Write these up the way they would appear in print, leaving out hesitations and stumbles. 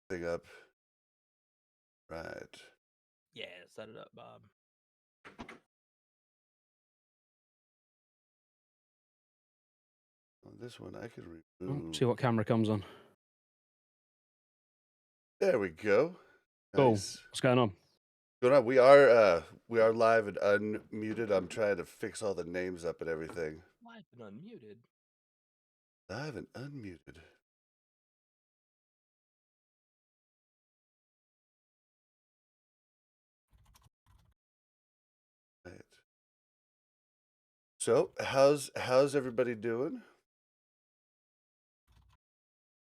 thing up. Right. Yeah, set it up, Bob. On this one, I can Oh, remove. see what camera comes on. There we go. Cool. Nice. What's going on? Going on? We are live and unmuted. I'm trying to fix all the names up and everything. Live and unmuted. Live and unmuted. Right. So, how's everybody doing?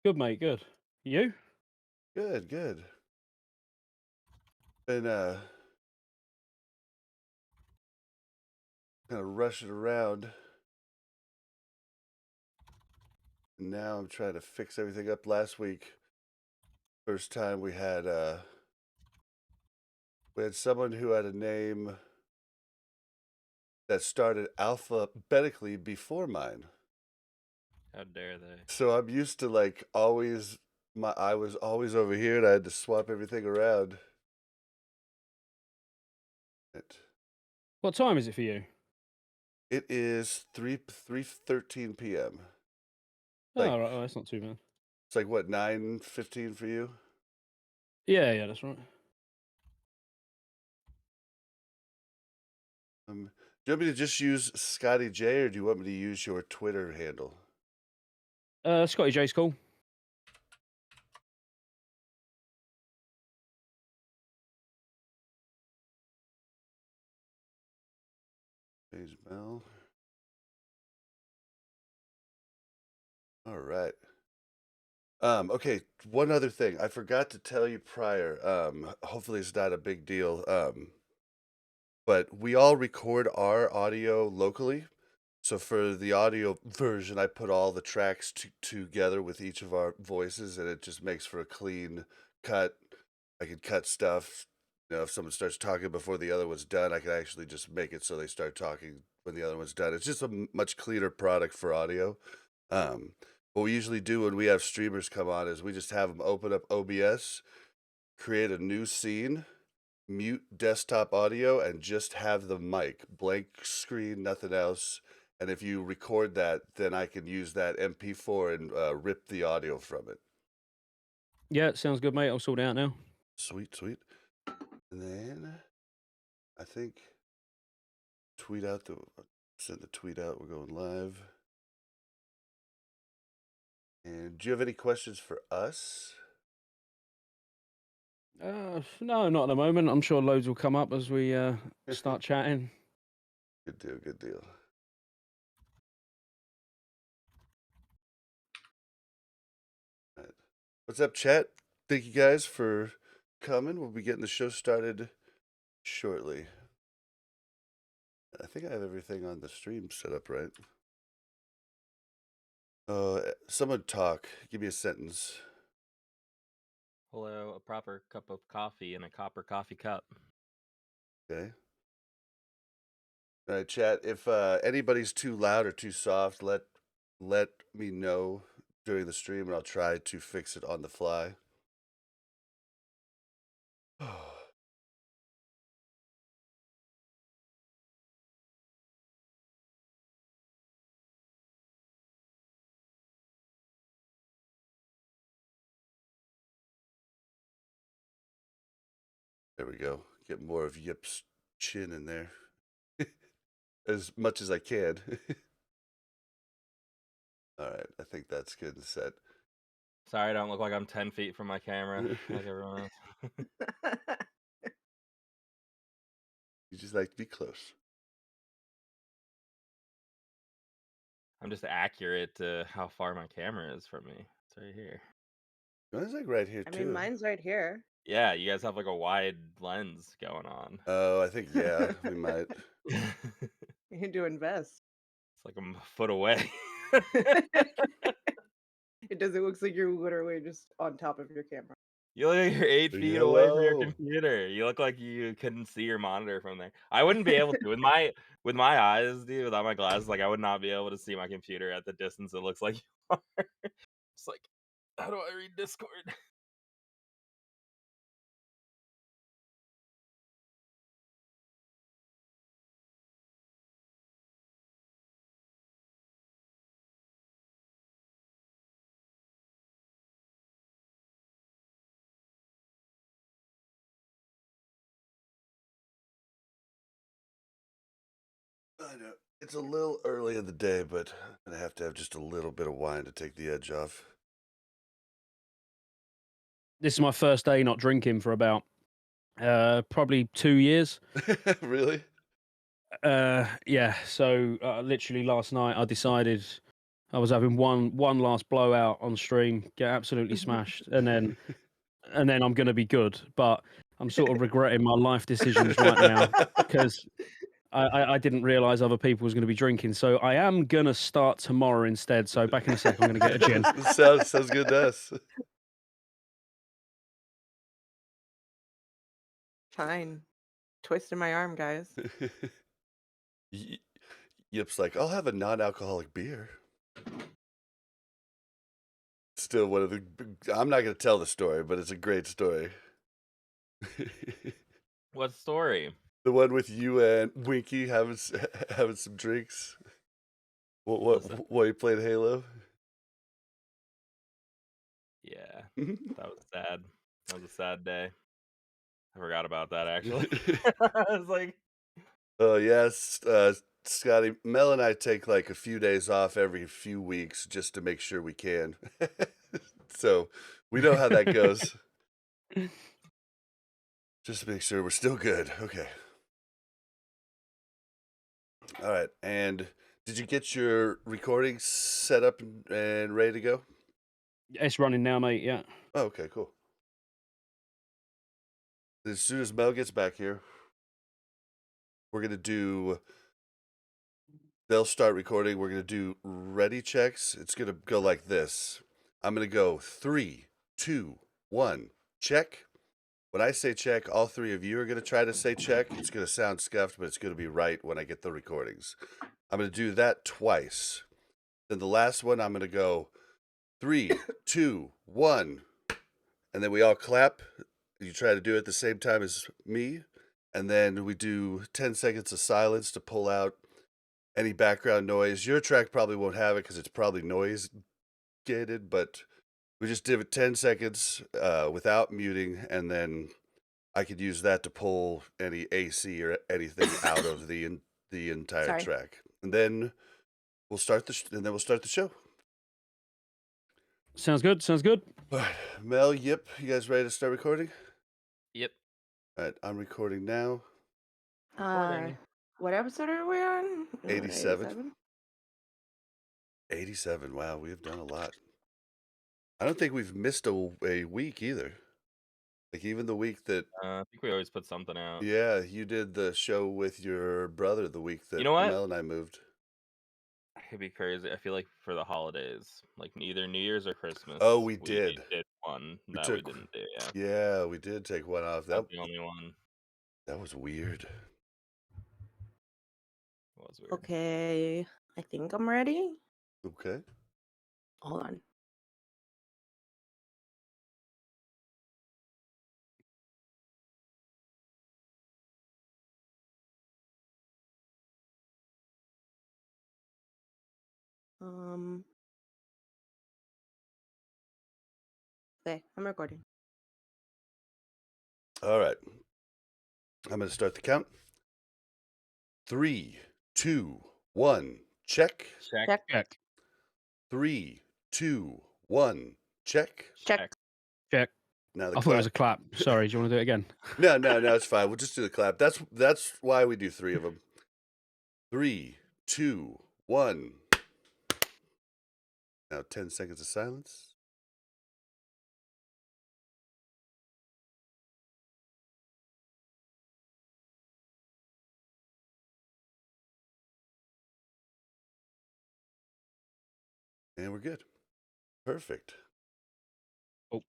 Good, mate. Good. You? Good, good. Been kind of rushing around. And now I'm trying to fix everything up. Last week, first time we had someone who had a name that started alphabetically before mine. How dare they? So I'm used to like always I was always over here and I had to swap everything around. What time is it for you? It is 3:13 p.m. Oh, Like right. Oh, that's not too bad. it's like what, 9:15 for you? Yeah, that's right. Do you want me to just use ScotteJaye or do you want me to use your Twitter handle? ScotteJaye's cool. Page Bell. All right. Okay, one other thing. I forgot to tell you prior. Hopefully it's not a big deal. But we all record our audio locally. So for the audio version, I put all the tracks together with each of our voices, and it just makes for a clean cut. I can cut stuff. You know, if someone starts talking before the other one's done, I can actually just make it so they start talking when the other one's done. It's just a much cleaner product for audio. What we usually do when we have streamers come on is we just have them open up OBS, create a new scene, mute desktop audio, and just have the mic, blank screen, nothing else. And if you record that, then I can use that MP4 and rip the audio from it. Yeah, sounds good, mate. I'll sort it out now. Sweet, sweet. And then I think send the tweet out. We're going live. And do you have any questions for us? No, not at the moment. I'm sure loads will come up as we start chatting. Good deal, good deal. All right. What's up, chat? Thank you guys for coming. We'll be getting the show started shortly. I think I have everything on the stream set up right. Someone talk. Give me a sentence. Hello, a proper cup of coffee in a copper coffee cup. Okay. All right, chat. If anybody's too loud or too soft, let me know during the stream, and I'll try to fix it on the fly. There we go. Get more of Yip's chin in there. As much as I can. All right, I think that's good and set. Sorry, I don't look like I'm 10 feet from my camera like everyone else. You just like to be close. I'm just accurate to how far my camera is from me. It's right here. Mine's like right here I too. mean, mine's right here. Yeah, you guys have like a wide lens going on. Oh, I think yeah, we might. It's You need to invest. like I'm a foot away. It does. It looks like you're literally just on top of your camera. You look like you're 8 Say feet away from your hello. computer. You look like you couldn't see your monitor from there. I wouldn't be able to with my eyes, dude. Without my glasses, like I would not be able to see my computer at the distance it looks like you are. It's like, how do I read Discord? I know. It's a little early in the day, but I'm going to have just a little bit of wine to take the edge off. This is my first day not drinking for about probably 2 years. Really? Yeah. So literally last night I decided I was having one last blowout on stream, get absolutely smashed, and then I'm going to be good. But I'm sort of regretting my life decisions right now because I didn't realize other people was going to be drinking. So I am going to start tomorrow instead. So back in a sec, I'm going to get a gin. sounds good to us. Fine. Twisting my arm, guys. Yip's like, I'll have a non-alcoholic beer. Still one of the... I'm not going to tell the story, but it's a great story. What story? The one with you and Winky having some drinks. While you played Halo? Yeah, that was sad. That was a sad day. I forgot about that, actually. I was like... Oh, yes. Scotty, Mel and I take like a few days off every few weeks just to make sure we can. So we know how that goes. Just to make sure we're still good. Okay. All right. And did you get your recording set up and ready to go? It's running now, mate. Yeah. Oh, okay, cool. As soon as Mel gets back here, we're going to do... They'll start recording. We're going to do ready checks. It's going to go like this. I'm going to go 3, 2, 1, check. When I say check, all three of you are going to try to say check. It's going to sound scuffed, but it's going to be right when I get the recordings. I'm going to do that twice. Then the last one, I'm going to go 3, 2, 1. And then we all clap. You try to do it at the same time as me. And then we do 10 seconds of silence to pull out any background noise. Your track probably won't have it because it's probably noise gated, but we just did it 10 seconds without muting, and then I could use that to pull any AC or anything out of the entire track. And then we'll start the show. Sounds good. Sounds good. All right. Mel, Yip, you guys ready to start recording? Yep. All right, I'm recording now. Recording. What episode are we on? 87. 87. Wow, we have done a lot. I don't think we've missed a week either. Like even the week that... I think we always put something out. Yeah, you did the show with your brother the week that You know what? Mel and I moved. It'd be crazy. I feel like for the holidays, like either New Year's or Christmas. Oh, we did. did one We that we didn't do. Yeah. Yeah, we did take one off. That was the only one. That was weird. It was weird. Okay. I think I'm ready. Okay. Hold on. Okay, I'm recording. All right. I'm going to start the count. 3, 2, 1, check. Check. 3, 2, 1, check. Check. Now the I thought it was a clap. Sorry, do you want to do it again? No, it's fine. We'll just do the clap. That's why we do 3 of them. 3, 2, 1. Now 10 seconds of silence. And we're good. Perfect. Oh.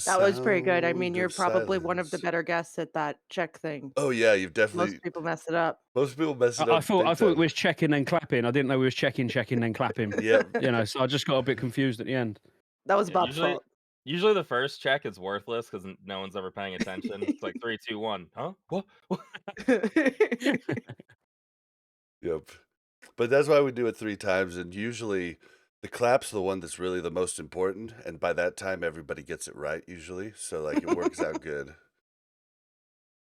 That was pretty good. I mean, sound you're of probably one of the silence. better guests at that check thing. Oh yeah, you've definitely... Most people mess it up. Most people mess it up. I thought it was checking and clapping. I didn't know we was checking then clapping. Yeah. You know, so I just got a bit confused at the end. That was Bob's fault. Usually the first check is worthless because no one's ever paying attention. It's like 3, 2, 1. Huh? What? Yep. But that's why we do it 3 times, and usually the clap's the one that's really the most important, and by that time everybody gets it right usually, so like it works out good.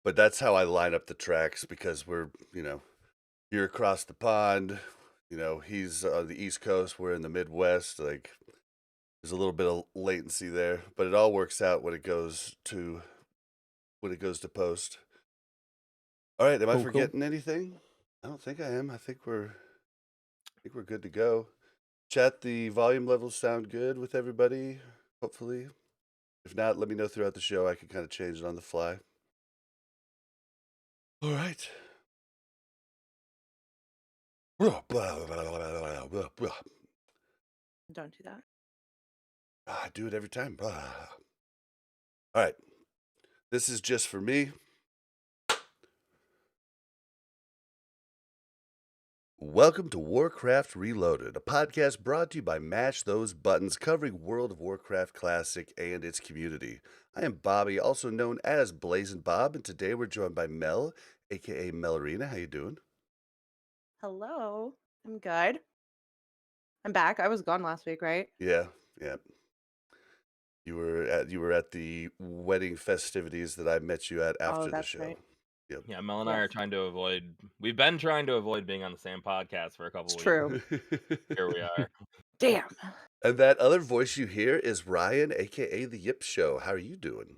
But that's how I line up the tracks because we're, you're across the pond. He's on the East Coast. We're in the Midwest. Like, there's a little bit of latency there, but it all works out when it goes to post. All right, am I Cool, cool. forgetting anything? I don't think I am. I think we're good to go. Chat, the volume levels sound good with everybody, hopefully. If not, let me know throughout the show. I can kind of change it on the fly. All right. Don't do that. I do it every time. All right. This is just for me. Welcome to Warcraft Reloaded, a podcast brought to you by Mash Those Buttons, covering World of Warcraft Classic and its community. I am Bobby, also known as Blazin' Bob, and today we're joined by Mel, aka Melarina. How you doing? Hello. I'm good. I'm back. I was gone last week, right? Yeah, yeah. You were at the wedding festivities that I met you at Oh, after the that's show. right. Yep. Yeah, Mel and I are Yes. trying to avoid. We've been trying to avoid being on the same podcast for a couple It's weeks. true. Here we are. Damn. And that other voice you hear is Ryan, aka the Yip Show. How are you doing?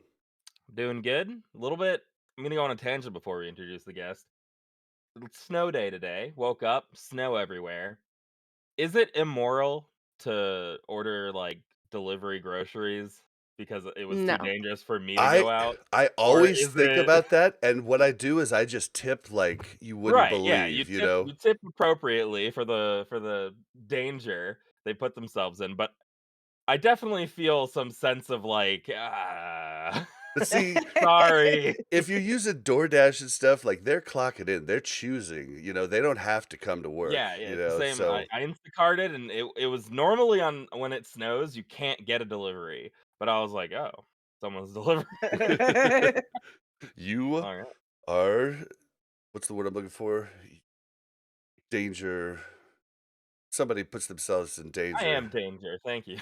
Doing good. A little bit. I'm gonna go on a tangent before we introduce the guest. It's snow day today. Woke up, snow everywhere. Is it immoral to order like delivery groceries because it was too No. dangerous for me to I go out? I Or always is think it about that, and what I do is I just tip like you wouldn't right? Yeah, believe, you know? you tip appropriately for the danger they put themselves in, but I definitely feel some sense of like, But see, sorry. if you're using DoorDash and stuff, like they're clocking in, they're choosing, they don't have to come to work, Yeah, it's the same. I so I Instacarted and it was normally on when it snows, you can't get a delivery, but I was like, "Oh, someone's delivering." you Alright. are, what's the word I'm looking for? Danger. Somebody puts themselves in I danger. am danger, thank you.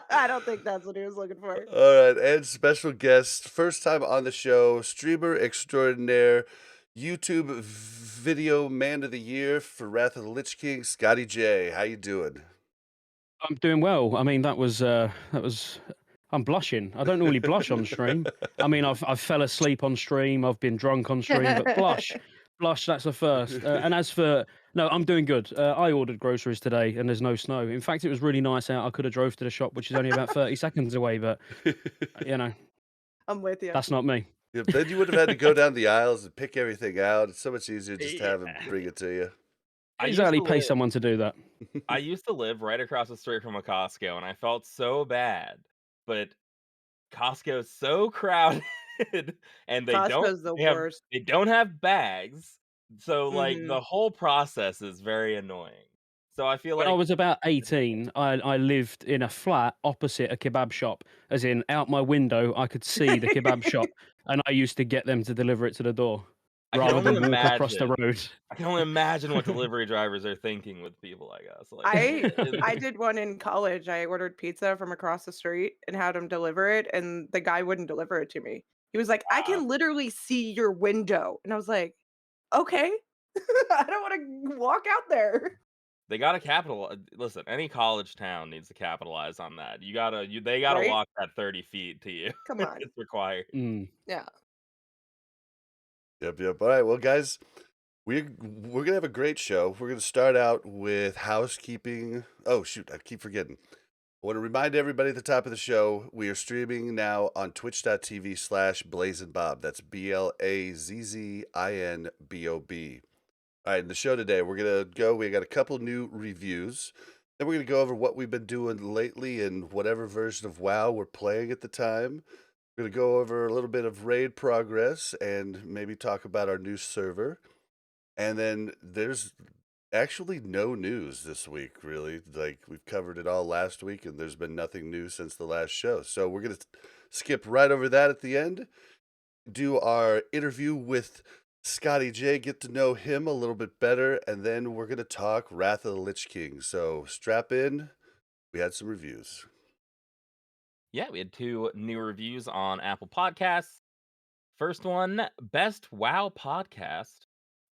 I don't think that's what he was looking for. All right, and special guest, first time on the show, streamer extraordinaire, YouTube video man of the year for Wrath of the Lich King, ScotteJaye. How you doing? I'm doing well. I mean, that was. I'm blushing. I don't normally blush on stream. I mean, I've fell asleep on stream. I've been drunk on stream, but blush. That's the first. And as for no, I'm doing good. I ordered groceries today, and there's no snow. In fact, it was really nice out. I could have drove to the shop, which is only about 30 seconds away, but you know, I'm with you. that's not me. Yep, then you would have had to go down the aisles and pick everything out. It's so much easier just to have him Yeah. bring it to you. I used Exactly, to pay live someone to do that. I used to live right across the street from a Costco, and I felt so bad, but Costco's so crowded, and Costco's the worst. they don't have bags, so, like, Hmm the whole process is very annoying. So I feel When I like was about 18, I lived in a flat opposite a kebab shop, as in out my window, I could see the kebab shop, and I used to get them to deliver it to the door I can rather only than walk across the imagine road. I can only imagine what delivery drivers are thinking with people like us, like, I I did one in college. I ordered pizza from across the street and had him deliver it, and the guy wouldn't deliver it to me. He was like, "I wow. can literally see your window," and I was like, "Okay, I don't want to walk out there." They gotta listen, any college town needs to capitalize on that. They gotta Right? walk that 30 feet to you. Come on. It's required. Mm. Yeah. Yep, yep. All right, well, guys, we're gonna have a great show. We're gonna start out with housekeeping. Oh shoot, I keep forgetting. I want to remind everybody at the top of the show, we are streaming now on twitch.tv/BlazinBob. That's BLAZZINBOB. All right, in the show today, we got a couple new reviews. Then we're going to go over what we've been doing lately and whatever version of WoW we're playing at the time. We're going to go over a little bit of raid progress and maybe talk about our new server. And then there's actually no news this week, really. Like, we've covered it all last week, and there's been nothing new since the last show. So we're going to skip right over that at the end, do our interview with ScotteJaye, get to know him a little bit better, and then we're going to talk Wrath of the Lich King. So strap in. We had some reviews. Yeah, we had 2 new reviews on Apple Podcasts. First one, best WoW podcast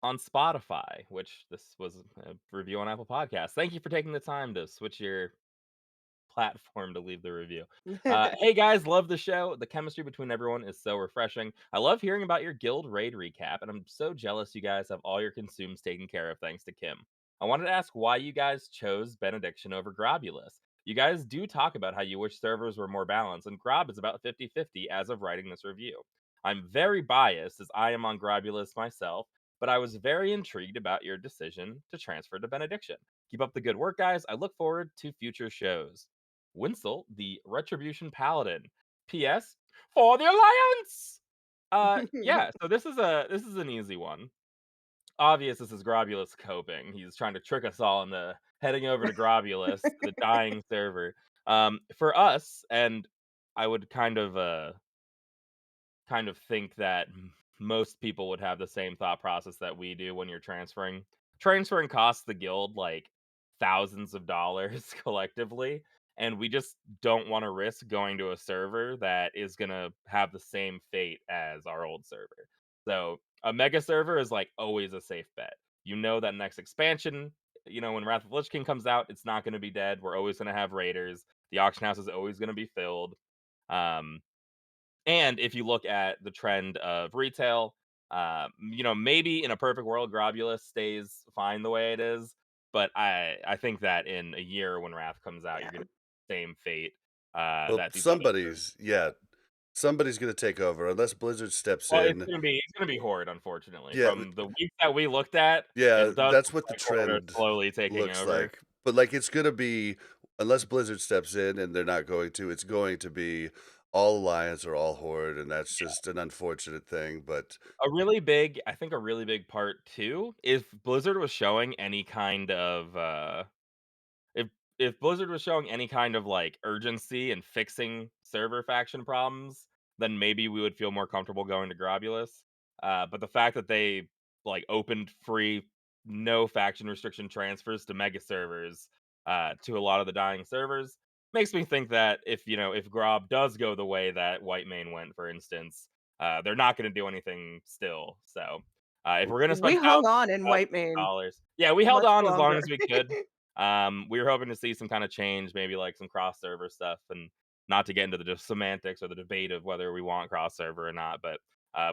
on Spotify, which this was a review on Apple Podcasts. Thank you for taking the time to switch your platform to leave the review. Hey guys, love the show. The chemistry between everyone is so refreshing. I love hearing about your guild raid recap, and I'm so jealous you guys have all your consumes taken care of thanks to Kim. I wanted to ask why you guys chose Benediction over Grobulus. You guys do talk about how you wish servers were more balanced, and Grob is about 50-50 as of writing this review. I'm very biased as I am on Grobulus myself, but I was very intrigued about your decision to transfer to Benediction. Keep up the good work, guys. I look forward to future shows. Winsel, the Retribution Paladin. P.S. For the Alliance. Yeah. So this is an easy one. Obvious, this is Grobulus coping. He's trying to trick us all into heading over to Grobulus, the dying server. For us, and I would kind of think that most people would have the same thought process that we do when you're transferring. Transferring costs the guild like thousands of dollars collectively, and we just don't want to risk going to a server that is going to have the same fate as our old server. So, a mega server is like always a safe bet. You know that next expansion, when Wrath of Lich King comes out, it's not going to be dead. We're always going to have raiders. The auction house is always going to be filled. Um, and if you look at the trend of retail, maybe in a perfect world, Grobulus stays fine the way it is. But I think that in a year when Wrath comes out, Yeah. you're gonna same fate Well, that these other somebody's gonna take over unless Blizzard steps well, in. it's gonna be Horde, unfortunately. Yeah, From the week that we looked at, yeah, it does that's look what the like Horde are trend slowly taking looks over. like. But like it's gonna be unless Blizzard steps in and they're not going to, it's going to be all Alliance or all Horde, and that's just an unfortunate thing. But I think a really big part too, if Blizzard was showing any kind of if Blizzard was showing any kind of like urgency in fixing server faction problems, then maybe we would feel more comfortable going to Grobulus. But the fact that they like opened free, no faction restriction transfers to mega servers to a lot of the dying servers makes me think that if Grob does go the way that Whitemane went, for instance, they're not going to do anything still. So if we're going to We spend hung on in thousands of Whitemane dollars, yeah, we held much on as long longer. as we could. We were hoping to see some kind of change, maybe like some cross server stuff, and not to get into the semantics or the debate of whether we want cross server or not. But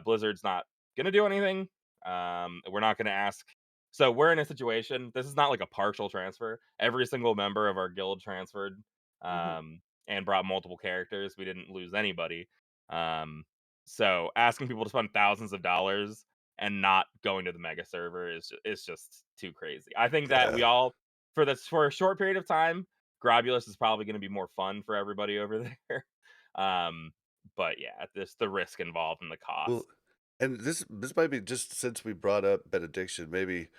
Blizzard's not gonna do anything. We're not gonna ask. So we're in a situation. This is not like a partial transfer. Every single member of our guild transferred, Mhm. and brought multiple characters. We didn't lose anybody. Um, so asking people to spend thousands of dollars and not going to the mega server is just too crazy. I think that we yeah, all for a short period of time, Grobulus is probably going to be more fun for everybody over there. Um, but yeah, the risk involved and the well, cost. and this might be just since we brought up Benediction, maybe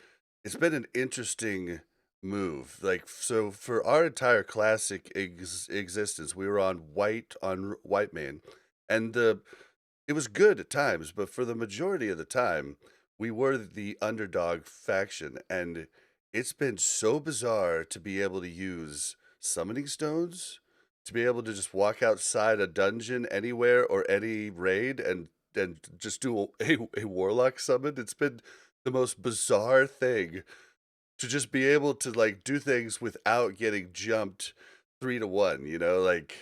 it's been an interesting move. Like so, for our entire classic existence, we were on Whitemane, and it was good at times, but for the majority of the time, we were the underdog faction, and it's been so bizarre to be able to use summoning stones, to be able to just walk outside a dungeon anywhere or any raid and just do a warlock summon. It's been the most bizarre thing to just be able to like do things without getting jumped 3 to 1, like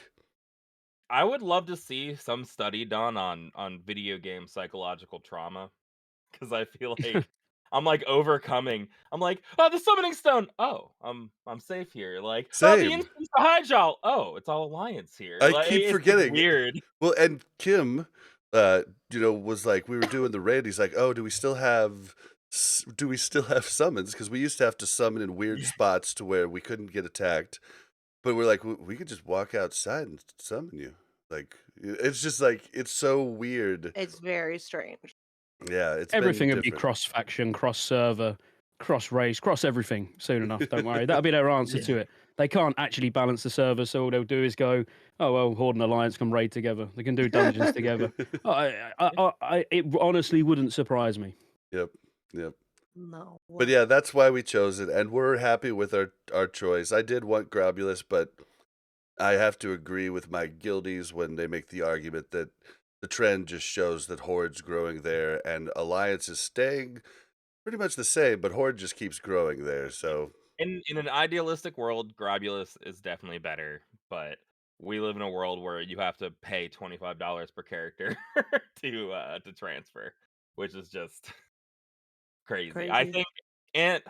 I would love to see some study done on video game psychological trauma because I feel like I'm like overcoming. I'm like, oh, the summoning stone. Oh, I'm safe here. Like, oh, the same. instance of Hyjal. Oh, it's all alliance here. I Like, keep it's just forgetting. weird. Well, and Kim, was like, we were doing the raid. He's like, "Oh, do we still have summons? Because we used to have to summon in weird Yeah. spots to where we couldn't get attacked. But we're like, we could just walk outside and summon you. Like, it's just like it's so weird. It's very strange. Yeah, it's been Everything would be different. cross faction, cross server, cross race, cross everything soon enough. Don't worry. That'll be their answer Yeah. to it. They can't actually balance the server, so all they'll do is go, "Oh well, Horde and Alliance can raid together. They can do dungeons together." It honestly wouldn't surprise me. Yep, yep. No. But yeah, that's why we chose it, and we're happy with our choice. I did want Grobulus, but I have to agree with my guildies when they make the argument that the trend just shows that Horde's growing there and Alliance is staying Pretty much the same, but Horde just keeps growing there, so In an idealistic world, Grobulus is definitely better, but we live in a world where you have to pay $25 per character to transfer, which is just crazy. I Crazy. think and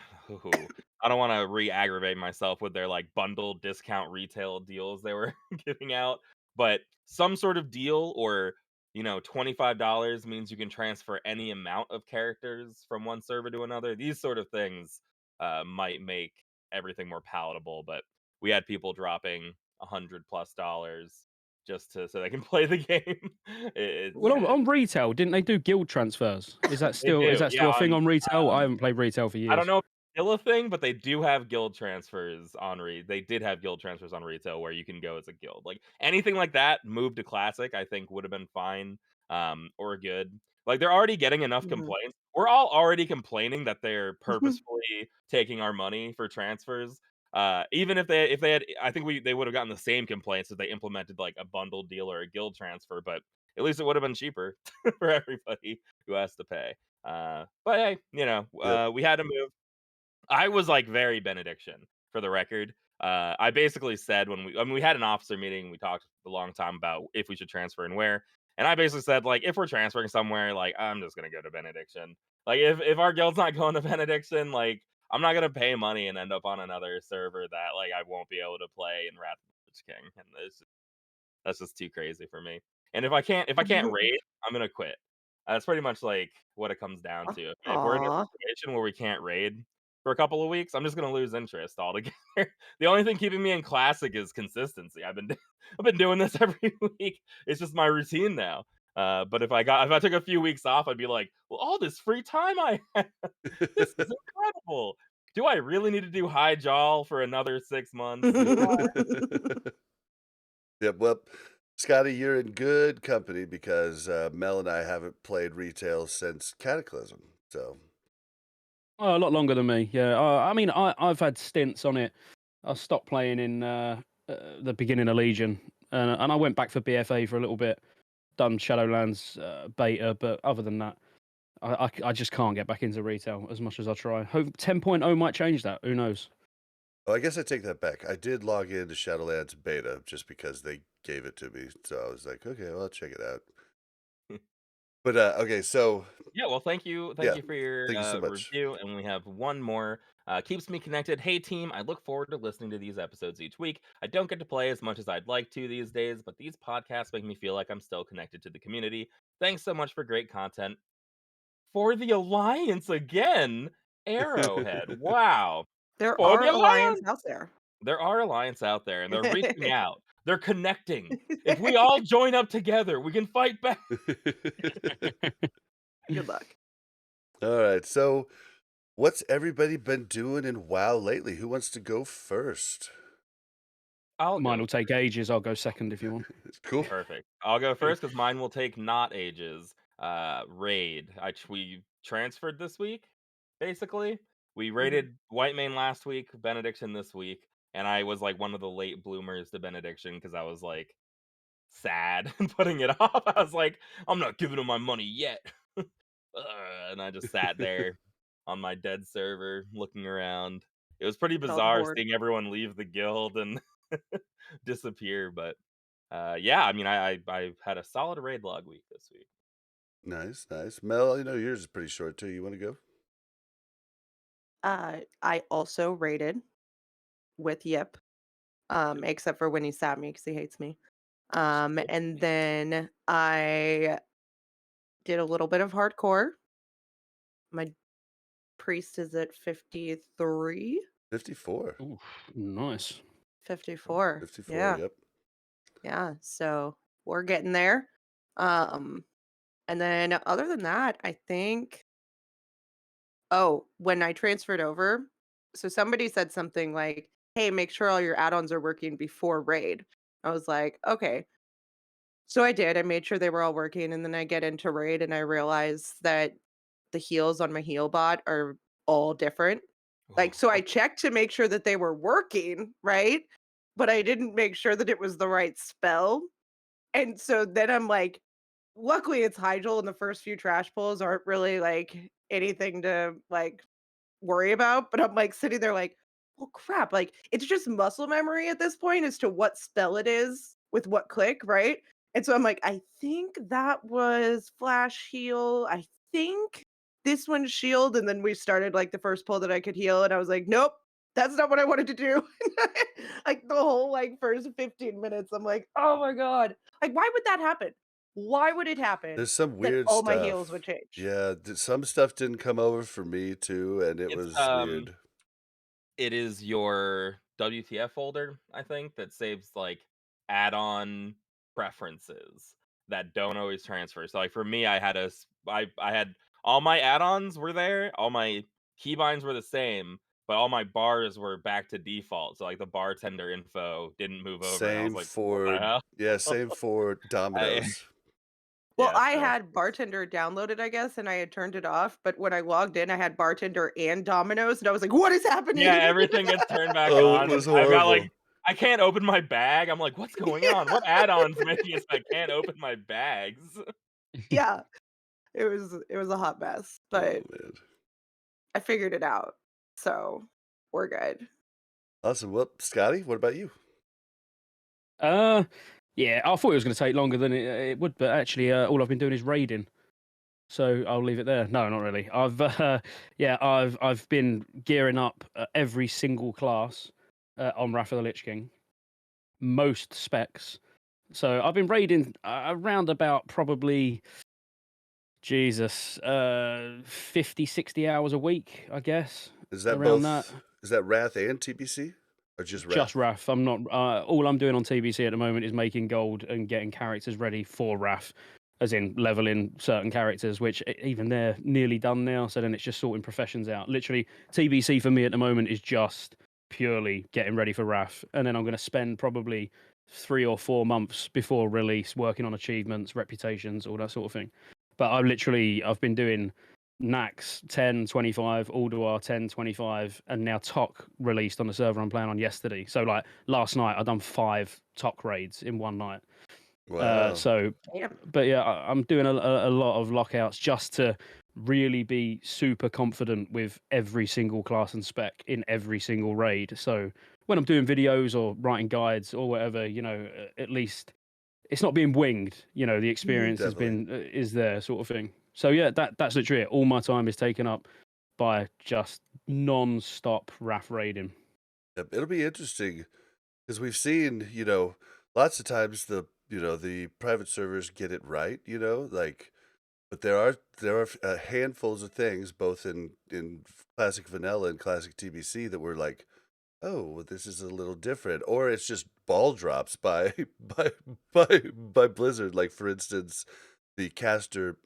I don't wanna re-aggravate myself with their, like, bundle discount retail deals they were giving out, but some sort of deal or, $25 means you can transfer any amount of characters from one server to another. These sort of things, might make everything more palatable, but we had people dropping $100+ just to so they can play the game. It's Well, on retail, didn't they do guild transfers? they Is do, that yeah, still a thing on, on retail? I um haven't played retail for I don't years. know if it's still a thing, but they do have guild transfers on they did have guild transfers on retail where you can go as a guild. Like anything like that, move to classic, I think would have been fine, or good. Like they're already getting enough Mhm. complaints. We're all already complaining that they're purposefully taking our money for transfers. Even if they had, I think they would have gotten the same complaints if they implemented like a bundle deal or a guild transfer, but at least it would have been cheaper for everybody who has to pay. But hey, yep. we had to move. I was like very benediction for the record. I basically said we had an officer meeting, we talked a long time about if we should transfer and where. And I basically said, like, if we're transferring somewhere, like, I'm just gonna go to benediction. Like, if our guild's not going to benediction, like, I'm not gonna pay money and end up on another server that like I won't be able to play in Wrath of the Lich King. And that's just too crazy for me. And if I can't raid, I'm gonna quit. That's pretty much like what it comes down to. If we're in a Aw. situation where we can't raid for a couple of weeks, I'm just gonna lose interest altogether. The only thing keeping me in classic is consistency. I've been doing this every week. It's just my routine now. But if I took a few weeks off, I'd be like, well, all this free time I have, this is incredible. Do I really need to do high jaw for another 6 months? Do I? Yep, well, Scotty, you're in good company because, Mel and I haven't played retail since Cataclysm, so Oh, a lot longer than me. Yeah. I mean, I've had stints on it. I stopped playing in the beginning of Legion, and I went back for BFA for a little bit. Done Shadowlands beta, but other than that, I just can't get back into retail as much as I try. Hope 10.0 might change that. Who knows? oh, I guess I take that back. I did log into Shadowlands beta just because they gave it to me, so I was like, "Okay, well, I'll check it out." But, okay, so Yeah, well, thank yeah, you for your thank you so much. review, and we have one more. Keeps me connected. Hey team, I look forward to listening to these episodes each week. I don't get to play as much as I'd like to these days, but these podcasts make me feel like I'm still connected to the community. Thanks so much for great content. For the Alliance again, Arrowhead. Wow. There For the are alliance Alliance. out there. There are Alliance out there, and they're reaching out. They're connecting. If we all join up together, we can fight back. Good luck. Alright, so what's everybody been doing in WoW lately? Who wants to go first? I'll Mine go. will take ages. I'll go second if you want. Cool. Perfect. I'll go first because mine will take not ages. Raid. We transferred this week, basically. We Mhm. raided Whitemane last week, Benediction this week, and I was like one of the late bloomers to Benediction because I was like sad and putting it off. I was like, I'm not giving him my money yet. And I just sat there on my dead server looking around. It was pretty Called bizarre Horde. seeing everyone leave the guild and disappear, but yeah, I mean, I had a solid raid log week this week. Nice, nice. Mel, yours is pretty short too. You wanna go? I also raided with Yip, except for when he stabbed me because he hates me. And then I did a little bit of hardcore. My priest is at 53, 54. Ooh, nice. 54. 54, Yeah. yep. Yeah. So we're getting there. Um, and then other than that, I think, oh, when I transferred over, so somebody said something like, hey, make sure all your add-ons are working before raid. I was like, okay. So I did. I made sure they were all working, and then I get into raid and I realize that the heals on my heal bot are all different. Like, so I checked to make sure that they were working, right? But I didn't make sure that it was the right spell. And so then I'm like, luckily it's Hyjal, and the first few trash pulls aren't really like anything to like worry about. But I'm like sitting there like, well, crap. Like it's just muscle memory at this point as to what spell it is with what click, right? And so I'm like, I think that was flash heal. I think this one's shield. And then we started like the first pull that I could heal, and I was like, nope, that's not what I wanted to do. Like the whole like first 15 minutes, I'm like, oh my god, like why would that happen? Why would it happen There's some that weird all my heals would stuff. change? Yeah, some stuff didn't come over for me too, and it It's was weird. it is your WTF folder, I think, that saves like add-on preferences that don't always transfer. So like for me, I had all my add-ons were there, all my keybinds were the same, but all my bars were back to default. So like the bartender info didn't move over, and I was Same like, what the for hell? yeah, same for I, Domino's. Well, yeah, I so had it's bartender downloaded, I guess, and I had turned it off. But when I logged in, I had bartender and Domino's, and I was like, "What is yeah, happening?" everything gets turned back Oh, it on. was I've got like horrible. I can't open my bag. I'm like, what's going on? What add-ons making it so I can't open my bags? Yeah, it was a hot mess, Oh but man. I figured it out, so we're good. Awesome. Well, Scotty, what about you? Uh, yeah, I thought it was going to take longer than it would, but actually, all I've been doing is raiding. So I'll leave it there. No, not really. I've been gearing up every single class on Wrath of the Lich King, most specs. So I've been raiding around about probably Jesus 50, 60 hours a week, I guess, Is that around that. both? Is that Wrath and TBC, or just Just Wrath? Wrath. I'm not. All I'm doing on TBC at the moment is making gold and getting characters ready for Wrath, as in leveling certain characters, which even they're nearly done now. So then it's just sorting professions out. Literally, TBC for me at the moment is just purely getting ready for Wrath, and then I'm going to spend probably 3 or 4 months before release working on achievements, reputations, all that sort of thing. But I've been doing Nax 10, 25, Alduar 10, 25, and now TOC released on the server I'm playing on yesterday. So like last night I done 5 TOC raids in one night. Wow. So, Damn. but yeah, I'm doing a lot of lockouts just to really be super confident with every single class and spec in every single raid. So when I'm doing videos or writing guides or whatever, at least it's not being winged. The experience has Definitely. been is there, sort of thing. So yeah, that's literally it. All my time is taken up by just non-stop RAF raiding. Yep, it'll be interesting because we've seen, lots of times the private servers get it right, like, but there are handfuls of things both in classic vanilla and classic TBC that were like, oh, well, this is a little different, or it's just ball drops by by Blizzard. Like for instance, the caster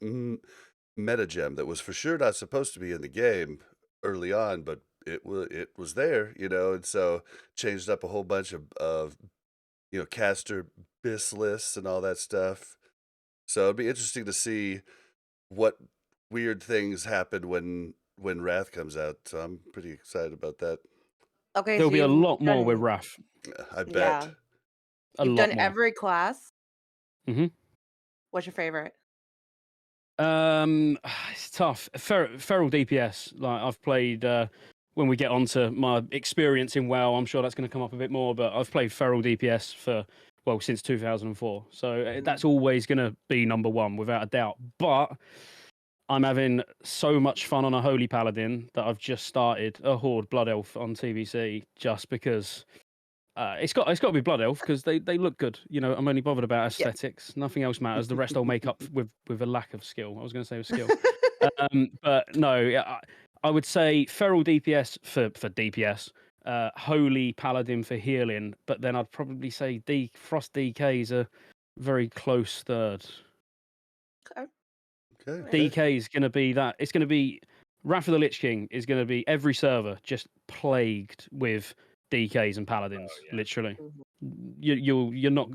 meta gem that was for sure not supposed to be in the game early on, but it was there, and so changed up a whole bunch of caster bis lists and all that stuff. So it'd be interesting to see what weird things happen when Wrath comes out. So I'm pretty excited about that. Okay, There'll so be a you've lot more with done, RAF. I yeah, bet. A you've lot done more. every class. hmm What's your favorite? It's tough. Feral DPS. Like I've played. When we get onto my experience in WoW, I'm sure that's going to come up a bit more. But I've played Feral DPS since 2004. So that's always going to be number one without a doubt. But I'm having so much fun on a Holy Paladin that I've just started a Horde Blood Elf on TBC just because it's got to be Blood Elf because they look good. I'm only bothered about Yeah. aesthetics. Nothing else matters. The rest I'll make up with a lack of skill. I was going to say with skill, but no. Yeah, I would say Feral DPS for DPS, Holy Paladin for healing, but then I'd probably say Frost DK is a very close third. Okay. Okay, Alright. okay. DK is going to be that. It's going to be Wrath of the Lich King is going to be every server just plagued with DKs and paladins. Oh, yeah. Literally, Mhm.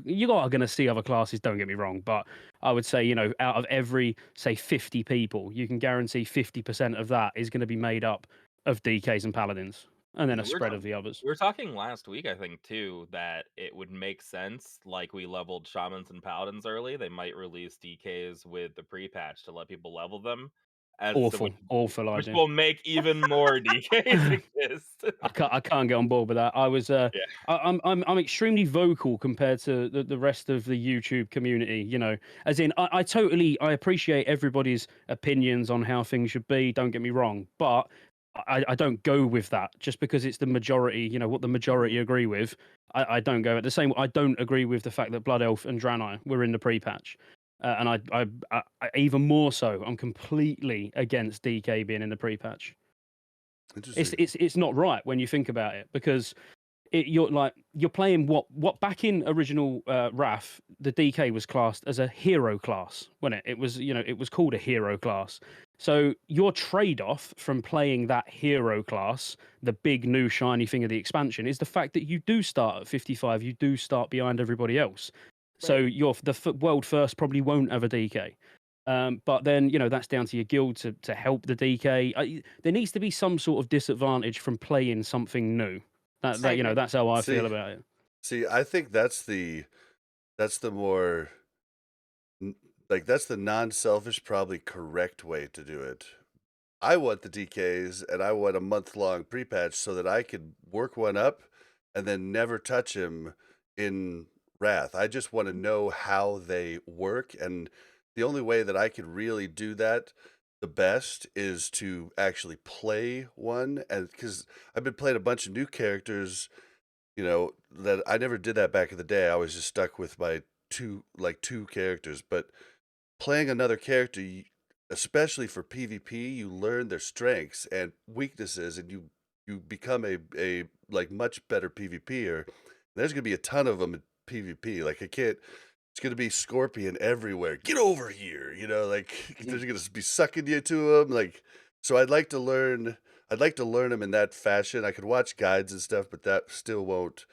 you are going to see other classes. Don't get me wrong, but I would say out of every say 50 people, you can guarantee 50% of that is going to be made up of DKs and paladins. and then Yeah, a spread of the others. we were talking last week, I think, too, that it would make sense, like we leveled shamans and paladins early, they might release DKs with the pre-patch to let people level them, as to Awful, awful which idea. will make even more DKs exist. I can't get on board with that. I was Yeah. I'm extremely vocal compared to the rest of the YouTube community. You know, as in I appreciate everybody's opinions on how things should be. Don't get me wrong, but I don't go with that just because it's the majority. You know what the majority agree with. I don't go at the same. I don't agree with the fact that Blood Elf and Draenei were in the pre-patch. And I even more so, I'm completely against DK being in the pre-patch. Interesting. It's not right when you think about it because you're playing what back in original RAF the DK was classed as a hero class, wasn't it? It was it was called a hero class. So your trade off from playing that hero class, the big new shiny thing of the expansion, is the fact that you do start at 55, you do start behind everybody else. So Right. world first probably won't have a DK. But then, that's down to your guild to help the DK. There needs to be some sort of disadvantage from playing something new. I agree. That's how I feel See, about it. see, I think that's the more that's the non-selfish, probably correct way to do it. I want the DKs and I want a month-long pre-patch so that I could work one up and then never touch him in Wrath. I just want to know how they work, and the only way that I could really do that the best is to actually play one, and because I've been playing a bunch of new characters, that I never did that back in the day. I was just stuck with my two characters, but playing another character, especially for PvP, you learn their strengths and weaknesses, and you become a like much better PvPer. There's gonna be a ton of them in PvP. Like I can't. It's gonna be Scorpion everywhere. Get over here, like Mm. they're gonna be sucking you to them. Like, so I'd like to learn. I'd like to learn them in that fashion. I could watch guides and stuff, but that still won't.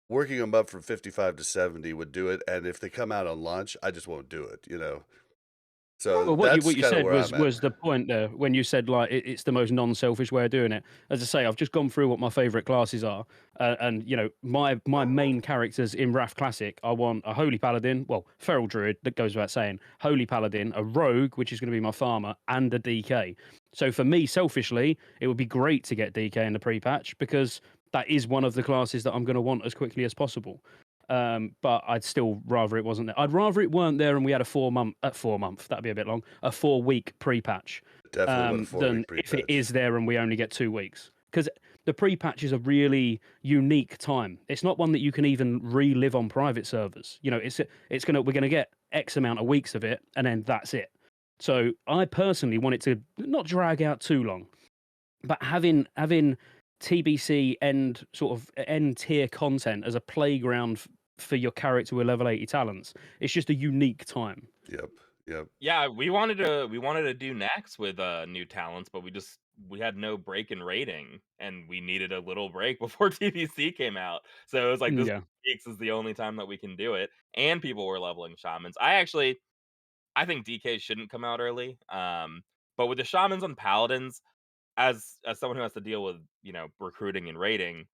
Working them up from 55 to 70 would do it, and if they come out on launch, I just won't do it. So Well, that's what you kind of said where I'm at. was the point there when you said like it's the most non-selfish way of doing it. As I say, I've just gone through what my favorite classes are, and my main characters in Wrath Classic. I want a Holy Paladin, well, Feral Druid. That goes without saying. Holy Paladin, a Rogue, which is going to be my farmer, and a DK. So for me, selfishly, it would be great to get DK in the pre-patch because that is one of the classes that I'm going to want as quickly as possible. But I'd still rather it wasn't there. I'd rather it weren't there and we had a 4 month, that'd be a bit long, a 4 week pre-patch, Definitely want a 4 week than if it pre-patch. is there and we only get 2 weeks. Because the pre-patch is a really unique time. It's not one that you can even relive on private servers. We're gonna get X amount of weeks of it and then that's it. So I personally want it to not drag out too long, but having TBC end tier content as a playground for your character with level 80 talents, it's just a unique time. Yep. Yep. Yeah, we wanted to do next with new talents, but we had no break in rating, and we needed a little break before TBC came out. So it was like this Yeah. weeks is the only time that we can do it, and people were leveling shamans. I think DK shouldn't come out early. But with the shamans and paladins, as someone who has to deal with recruiting and rating,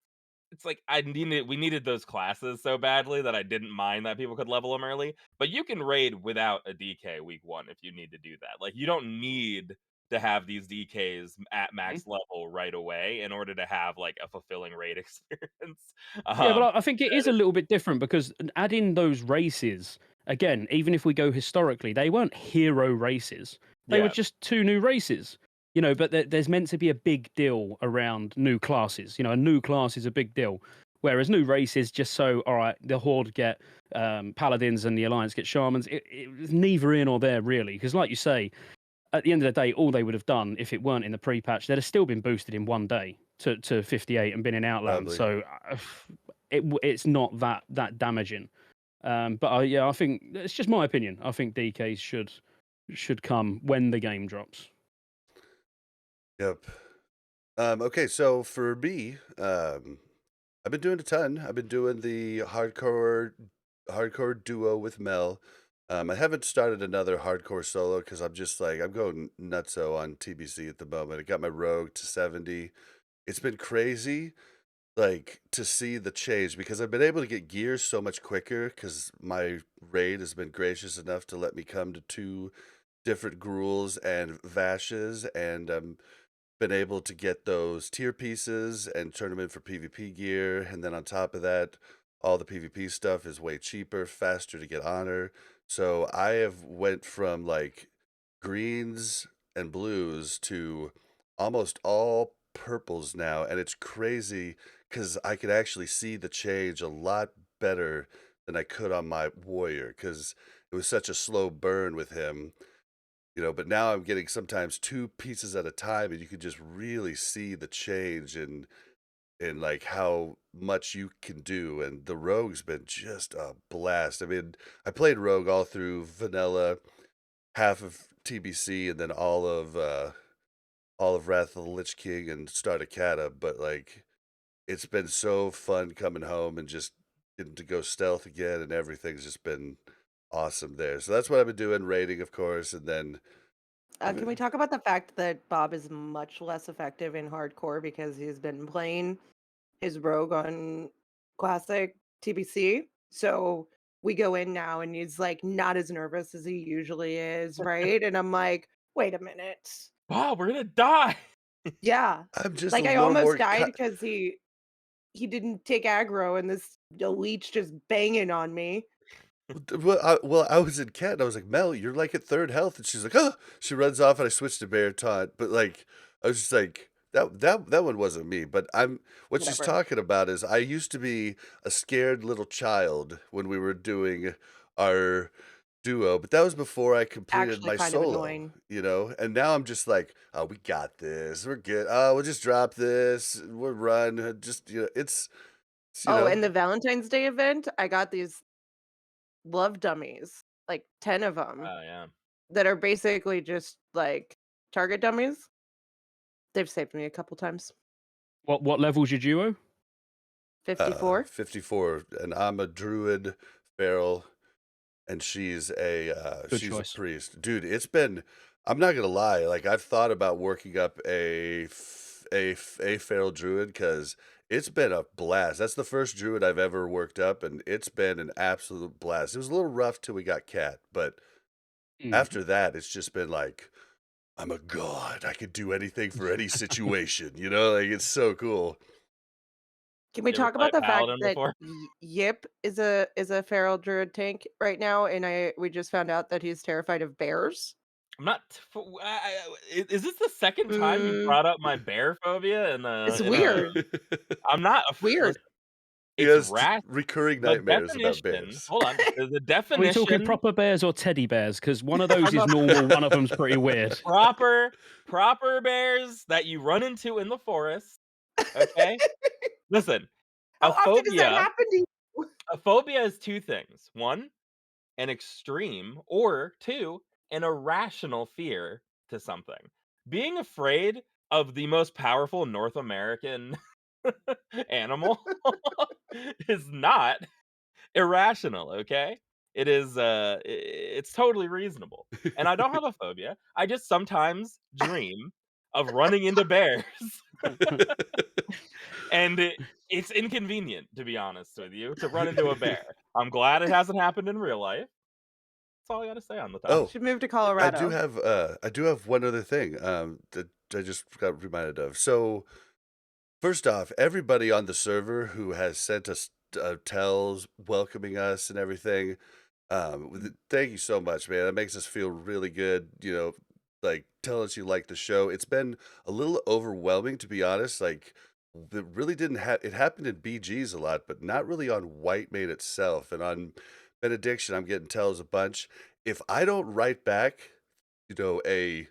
it's like we needed those classes so badly that I didn't mind that people could level them early. But you can raid without a DK week 1 if you need to do that. Like, you don't need to have these DKs at Mhm. max level right away in order to have, like, a fulfilling raid experience. Yeah, but Um, I think it is a little bit different because adding those races, again, even if we go historically, they weren't hero races. They were yeah. just two new races. But there's meant to be a big deal around new classes. A new class is a big deal. Whereas new races, just so, all right, the Horde get Paladins and the Alliance get Shamans, it was neither in or there, really. Because, like you say, at the end of the day, all they would have done if it weren't in the pre-patch, they'd have still been boosted in one day to 58 and been in Outland. Probably. So it's not that damaging. But yeah, I think it's just my opinion. I think DKs should come when the game drops. Yep. Okay, so for me, I've been doing a ton. I've been doing the hardcore duo with Mel. I haven't started another hardcore solo because I'm just like I'm going nutso on TBC at the moment. I got my rogue to 70. it's been crazy, like, to see the change because I've been able to get gear so much quicker because my raid has been gracious enough to let me come to 2 different gruels and vashes, and, been able to get those tier pieces and turn them in for PvP gear, and then on top of that, all the PvP stuff is way cheaper, faster to get honor. So I have went from like greens and blues to almost all purples now, and it's crazy because I could actually see the change a lot better than I could on my warrior because it was such a slow burn with him, but now I'm getting sometimes 2 pieces at a time, and you can just really see the change in, like, how much you can do, and the rogue's been just a blast. I mean, I played rogue all through vanilla, half of TBC, and then all of Wrath of the Lich King and Starter but, like, it's been so fun coming home and just getting to go stealth again, and everything's just been awesome there. So that's what I've been doing, raiding, of course, and then I've Can we been talk about the fact that Bob is much less effective in hardcore because he's been playing his rogue on classic TBC? So we go in now and he's like not as nervous as he usually is, right? And I'm like, wait a minute. Wow, we're gonna die. Yeah. I'm just a Like I little almost more died because he didn't take aggro and this leech just banging on me. Well, I was in cat, and I was like, "Mel, you're, like, at 3rd health," and she's like, "Oh!" She runs off, and I switched to bear taunt, but, like, I was just like, that one wasn't me, but what she's Whatever. talking about is I used to be a scared little child when we were doing our duo, but that was before I completed Actually my kind of solo, annoying. and now I'm just like, "Oh, we got this. We're good. Oh, we'll just drop this. We'll run." Just, it's, Oh, and the Valentine's Day event, I got these love dummies, like 10 of them, Oh yeah. that are basically just like target dummies. They've saved me a couple times. What level's your duo? 54. 54, and I'm a druid feral, and Good she's a choice. priest. Dude, I'm not gonna lie, like, I've thought about working up a feral druid because it's been a blast. That's the first druid I've ever worked up, and it's been an absolute blast. It was a little rough till we got cat, but Mm. after that, it's just been like, I'm a god. I could do anything for any situation, Like, it's so cool. Can we You ever talk play about the fact Paladin that before? Yip is a feral druid tank right now, and we just found out that he's terrified of bears? I'm not. Is this the second time you Mm, brought up my bear phobia it's in a? weird. I'm not. Weird. Listen, He it's has rat. recurring The nightmares about definition. bears. Hold on. The Are we talking definition. proper bears or teddy bears? Because one of I'm those talking is about normal, one of them's pretty weird. proper bears that you run into in the forest. Okay. Listen, How a often does that phobia. happen to you? A phobia is two things. One, an extreme, or two, an irrational fear to something. Being afraid of the most powerful North American animal is not irrational, okay? It is it's totally reasonable. And I don't have a phobia. I just sometimes dream of running into bears and it's inconvenient to be honest with you to run into a bear. I'm glad it hasn't happened in real life. That's all I got to say on the You Oh, topic. should move to I do Colorado. have, I do have one other thing, that I just got reminded of. So, first off, everybody on the server who has sent us, tells welcoming us and everything, thank you so much, man. That makes us feel really good, like, tell us you like the show. It's been a little overwhelming, to be honest, like, it really didn't it happened in BGs a lot, but not really on Whitemane itself, and on Benediction, I'm getting tells a bunch. If I don't write back, a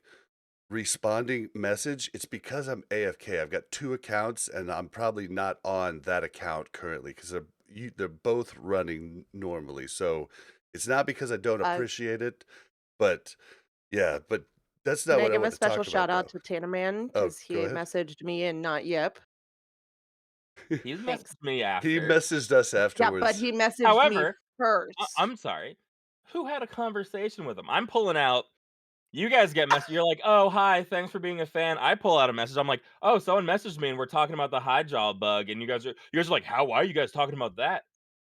responding message, it's because I'm AFK. I've got 2 accounts, and I'm probably not on that account currently because they're both running normally. So it's not because I don't Uh, appreciate it, but yeah, but that's can not I what I give a want to special talk shout about out though. to Tanaman Oh, because go he ahead. messaged me and not Yip. He's Thanks. messaged me He after. messaged us Yeah, but afterwards. he messaged me However, first. I'm sorry. Who had a conversation with him? I'm pulling out You guys get message. You're like, "Oh, hi, thanks for being a fan." I pull out a message. I'm like, "Oh, someone messaged me and we're talking about the Highjaw bug," and you guys are like, "How? Why are you guys talking about that?"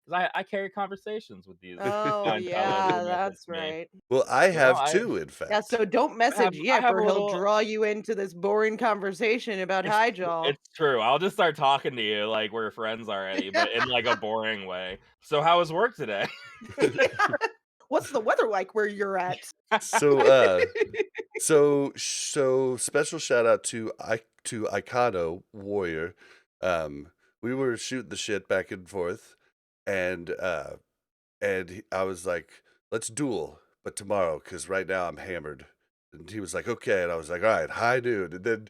Because I carry conversations with these Oh, fine fellas who yeah, message that's me. right. Well, I You know, have too, in Yeah, fact. so don't message I Yip have a or he'll little. draw you into this boring conversation about Highjaw. It's true. I'll just start talking to you like we're friends already, but in like a boring way. So how was work today? What's the weather like where you're at? So, so special shout out to Icano Warrior. We were shooting the shit back and forth, and I was like, "Let's duel, but tomorrow, because right now I'm hammered." And he was like, "Okay," and I was like, "All right, high noon." And then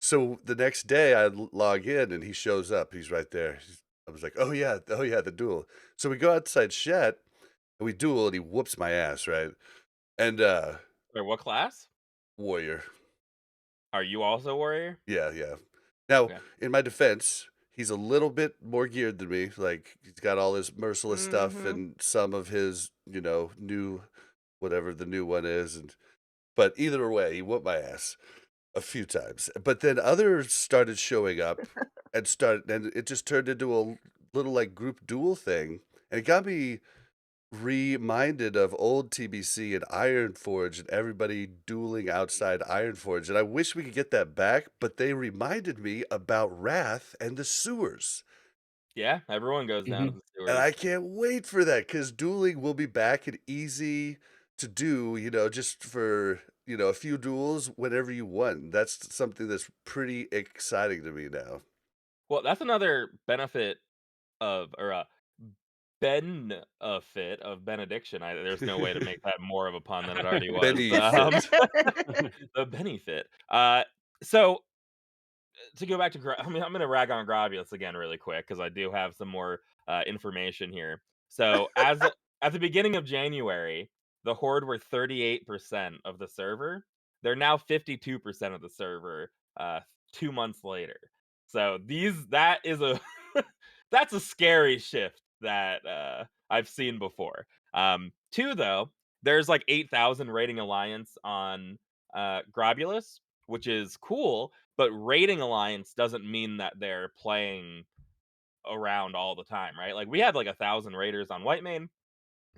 so the next day I log in and he shows up. He's right there. I was like, oh yeah, the duel." So we go outside Shet and we duel, and he whoops my ass, right? And Or what class? Warrior. Are you also warrior? Yeah, yeah. Now, Okay. in my defense, he's a little bit more geared than me. Like, he's got all his merciless stuff Mhm. and some of his, new whatever the new one is. And but either way, he whooped my ass a few times. But then others started showing up and it just turned into a little like group duel thing. And it got me reminded of old TBC and Ironforge and everybody dueling outside Ironforge, and I wish we could get that back, but they reminded me about Wrath and the sewers, Yeah, everyone goes down to Mhm. the and I sewers. can't wait for that because dueling will be back and easy to do, just for, a few duels whenever you want. That's something that's pretty exciting to me now. Well, that's another benefit of or a benefit of benediction. There's no way to make that more of a pun than it already was. Benefit. The benefit. So to go back to, I'm gonna rag on Grobulus again really quick because I do have some more information here. So at the beginning of January, the Horde were 38% of the server. They're now 52% of the server. 2 months later, so that is a that's a scary shift that I've seen before. Two though, there's like 8,000 rating alliance on Grobulus, which is cool, but raiding alliance doesn't mean that they're playing around all the time, right? Like we had like 1,000 raiders on Whitemane,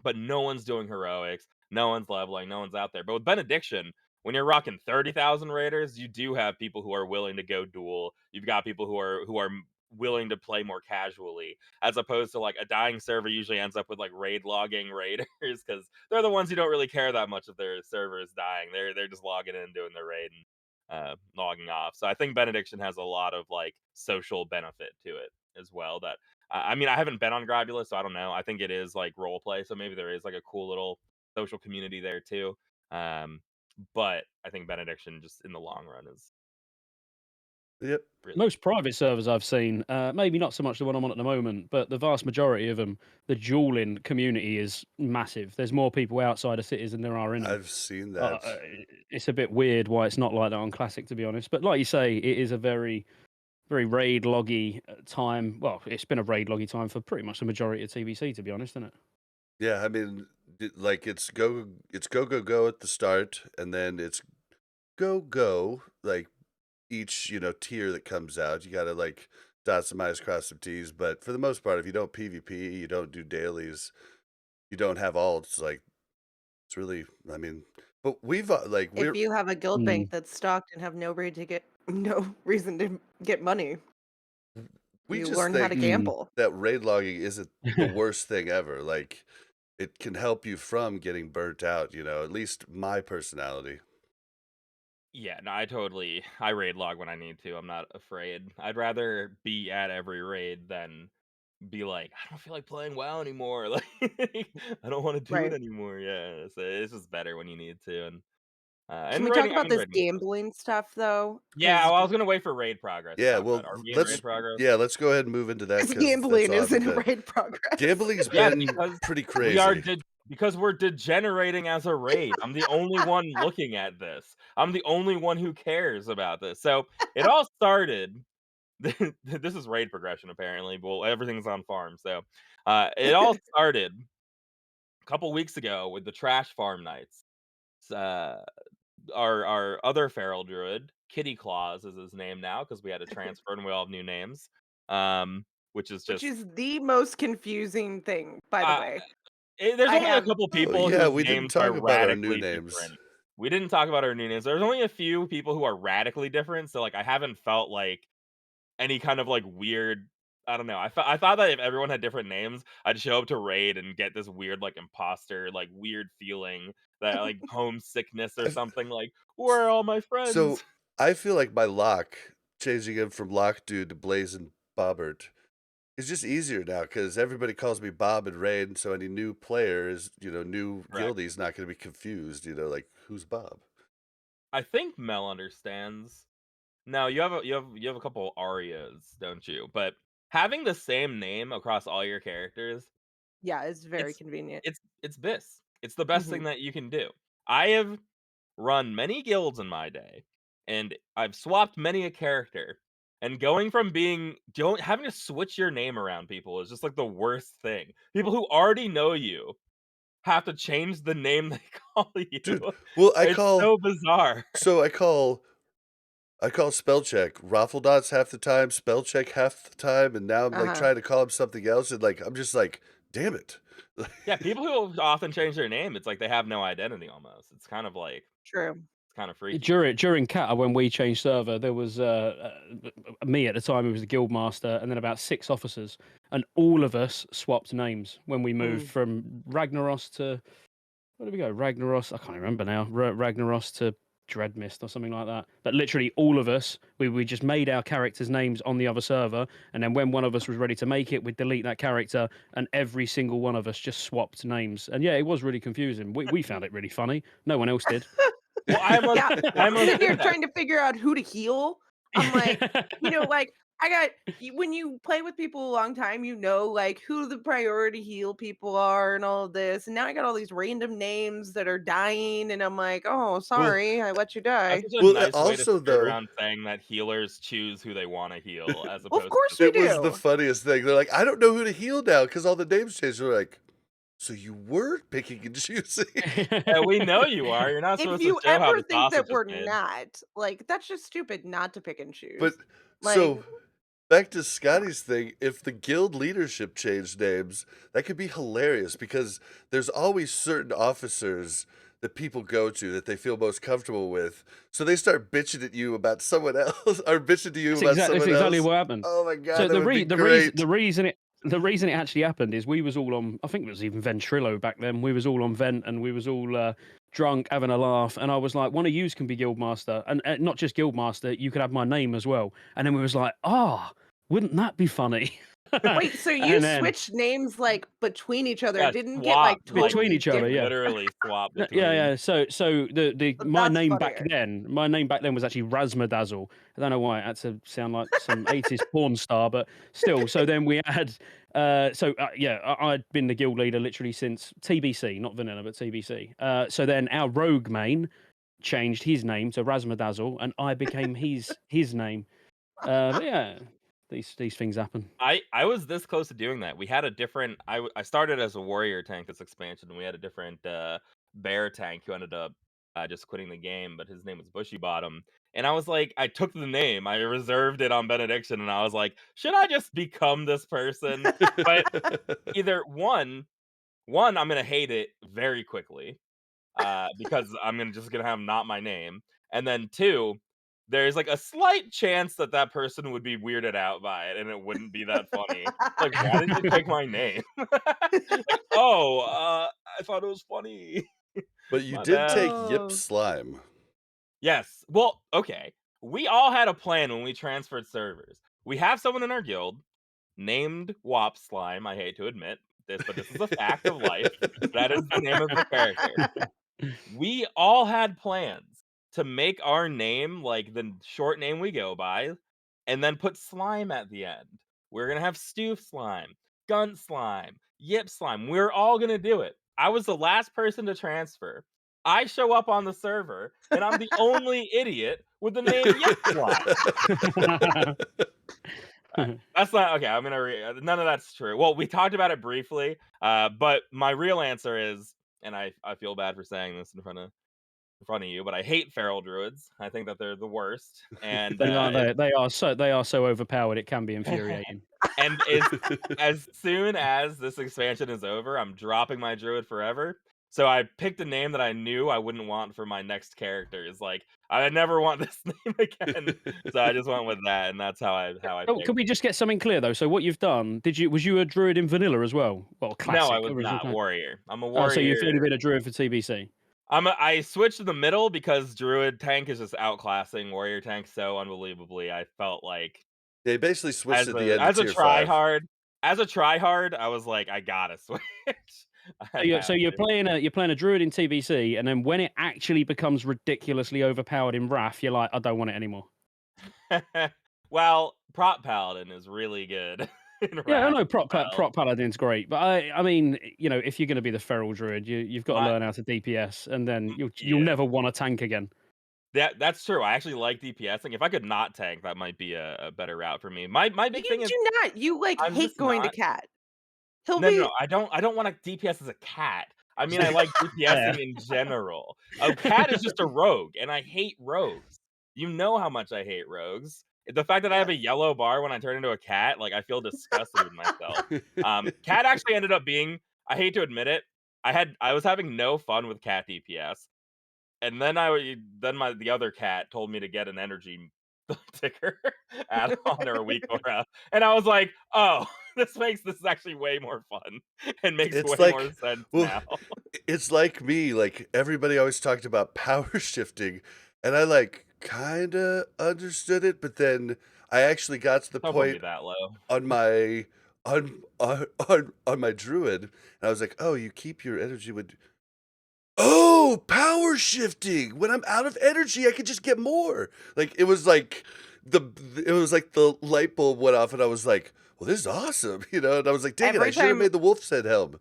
but no one's doing heroics, no one's leveling, no one's out there. But with benediction, when you're rocking 30,000 raiders, you do have people who are willing to go duel. You've got people who are willing to play more casually, as opposed to like a dying server usually ends up with like raid logging raiders because they're the ones who don't really care that much if their server is dying. They're just logging in, doing their raid, and logging off. So I think benediction has a lot of like social benefit to it as well. That I mean, I haven't been on Grobula, so I don't know. I think it is like role play, so maybe there is like a cool little social community there too. Um, but I think benediction just in the long run is Yep. really Most private servers I've seen, maybe not so much the one I'm on at the moment, but the vast majority of them, the dueling community is massive. There's more people outside of cities than there are in them. I've seen Uh, that. uh, it's a bit weird why it's not like that on Classic, to be honest. But like you say, it is a very, very raid loggy time. Well, it's been a raid loggy time for pretty much the majority of TBC, to be honest, isn't it? Yeah, I mean, like it's go go go at the start, and then it's go go like each tier that comes out. You got to like dot some i's, cross some t's. But for the most part, if you don't PvP, you don't do dailies, you don't have alts. Like it's really, I mean, but we've like If you have a guild Mm. bank that's stocked and have no reason to get money, we you just learn how to think Mm. gamble. that raid logging isn't the worst thing ever. Like it can help you from getting burnt out. At least my personality. yeah. No, I raid log when I need to. I'm not afraid. I'd rather be at every raid than be like, I don't feel like playing WoW anymore. Like I don't want to do it Right. anymore. Yeah, so it's just better when you need to. Can And we talk raiding, I about mean, this raiding is fun. gambling stuff though? Yeah, Because well, I was gonna wait for raid progress to Yeah, talk well, about. Are we in raid let's progress? let's go ahead and move into that it's because that's gambling all I is haven't in been. raid progress. Gambling's Yeah, been because pretty we are crazy. because we're degenerating as a raid. I'm the only one looking at this. I'm the only one who cares about this. So it all started. This is raid progression apparently. Well, everything's on farm. So it all started a couple weeks ago with the trash farm nights. our other feral druid, Kitty Claus is his name now because we had to transfer and we all have new names. Which is Which just is the most confusing thing, by the uh, way. there's I only a have couple Oh people yeah, whose we didn't names talk are about our new radically names. different. We didn't talk about our new names. There's only a few people who are radically different, so like I haven't felt like any kind of like weird. I don't know. I thought that if everyone had different names, I'd show up to raid and get this weird like imposter, like weird feeling that like homesickness or I've- something. Like where are all my So friends? I feel like my lock, changing him from Lock Dude to Blazing Bobbert, is just easier now because everybody calls me Bob and Rain. So any new player is, new Correct. guildie's not going to be confused. Like who's Bob? I think Mel understands. No, you have a couple Arias, don't you? But having the same name across all your characters, Yeah, it's very it's convenient. it's BIS. It's the best thing Mhm. that you can do. I have run many guilds in my day, and I've swapped many a character. And going from don't having to switch your name around people is just like the worst thing. People who already know you have to change the name they call you. Dude, well, It's so bizarre. so I call spell check Raffledots half the time, spell check half the time, and now I'm like Uh-huh. trying to call him something else, and like I'm just like, damn it. Yeah, people who often change their name, it's like they have no identity almost. It's kind of like True. it's kind of freaky. During Kata, when we changed server, there was me at the time who was the guild master, and then about 6 officers, and all of us swapped names when we moved Mm. from Ragnaros to where did we go? Ragnaros. I can't remember now. Ragnaros to Dreadmist or something like that. But literally, all of us, we just made our characters' names on the other server, and then when one of us was ready to make it, we'd delete that character, and every single one of us just swapped names. And yeah, it was really confusing. We found it really funny. No one else did. Well, I almost Yeah, I I'm almost sitting here did that. trying to figure out who to heal. I'm like, like I got when you play with people a long time, like who the priority heal people are and all of this. And now I got all these random names that are dying, and I'm like, oh, Well, sorry, I let you That's die. such a well, nice way to also skirt though, around saying that healers choose who they want to heal as Well, of opposed to course just we it was the do. funniest thing. They're like, I don't know who to heal now because all the names changed. We're like, so you were picking and choosing. yeah, we know you are. You're not If supposed to you show how ever the think sausage that is we're made. not, like, that's just stupid not to pick and But choose. Like, so back to Scotty's thing, if the guild leadership changed names, that could be hilarious because there's always certain officers that people go to that they feel most comfortable with. So they start bitching at you about someone else or bitching to you about That's someone exactly else. what happened. Oh my god, So that would be great. the reason it actually happened is we was all on. I think it was even Ventrilo back then. We was all on Vent and we was all drunk having a laugh. And I was like, one of yous can be Guildmaster, and not just Guildmaster. You could have my name as well. And then we was like, wouldn't that be funny? wait, so you And then switched names like between each other, Yeah, didn't get swap, like like between totally each other, yeah. different. literally swap Yeah, between. yeah. So the But my that's name funnier. back then was actually Razmadazzle. I don't know why it had to sound like some 80s porn star, but still. So then we had yeah, I'd been the guild leader literally since TBC, not vanilla, but TBC. So then our rogue main changed his name to Razmadazzle, and I became his name. But yeah, these things happen. I was this close to doing that. We had a different. I started as a warrior tank this expansion, and we had a different bear tank who ended up just quitting the game. But his name was Bushy Bottom, and I was like, I took the name, I reserved it on Benediction, and I was like, should I just become this person? But either one, I'm gonna hate it very quickly, because I'm just gonna have not my name, and then two, there's like a slight chance that that person would be weirded out by it, and it wouldn't be that funny. Like, why did you take my name? Like, oh, I thought it was funny. But you My did bad. take Yip Oh. Slime. Yes. Well, okay. We all had a plan when we transferred servers. We have someone in our guild named Wop Slime. I hate to admit this, but this is a fact of life. That is the name of the character. We all had plans to make our name like the short name we go by, and then put slime at the end. We're gonna have Stoof Slime, Gunt Slime, Yip Slime. We're all gonna do it. I was the last person to transfer. I show up on the server, and I'm the only idiot with the name Yip Slime. That's not okay. I'm gonna none of that's true. Well, we talked about it briefly, but my real answer is, and I feel bad for saying this in front of front of you, but I hate feral druids. I think that they're the worst. And They are so overpowered. It can be infuriating. and as soon as this expansion is over, I'm dropping my druid forever. So I picked a name that I knew I wouldn't want for my next character. Is like I never want this name again. So I just went with that, and that's how I Oh, picked. could we just get something clear though? So what you've done? Was you a druid in vanilla as well? Well, No, I classic, was original. not warrior. I'm a Oh, so you've only warrior. been a druid for TBC. I switched to the middle because druid tank is just outclassing warrior tank so unbelievably. I felt like They basically switched at the end of as a tier 5. tryhard, I was like, I gotta switch. I have So you're playing a druid in TBC, and then when it actually becomes ridiculously overpowered in Wrath, you're like, I don't want it anymore. to. Well, prop paladin is really good. In Yeah, I Wrath know as well. prop paladin's great, but I mean, if you're going to be the feral druid, you've got to My- learn how to DPS, and then you'll Yeah. never want to tank again. That's true. I actually like DPSing. If I could not tank, that might be a better route for me. My big thing is do not. You like I'm hate just going to not. cat. He'll No, be I don't want to DPS as a cat. I mean, I like Fair. DPSing in general. A cat is just a rogue, and I hate rogues. You know how much I hate rogues. The fact that I have a yellow bar when I turn into a cat, like I feel disgusted with myself. Cat actually ended up being. I hate to admit it. I was having no fun with cat DPS, and then the other cat told me to get an energy ticker add on or a weak aura, and I was like, oh, this is actually way more fun and makes It's way like, more sense well, now. it's like me. Like everybody always talked about power shifting, and I like kind of understood it, but then I actually got to the Don't put me point that low. on my on my druid, and I was like, oh, you keep your energy with. Oh, power shifting. When I'm out of energy, I could just get more. Like it was like the light bulb went off, and I was like, well, this is awesome, And I was like, dang it, I every should have time made the wolf's head helm.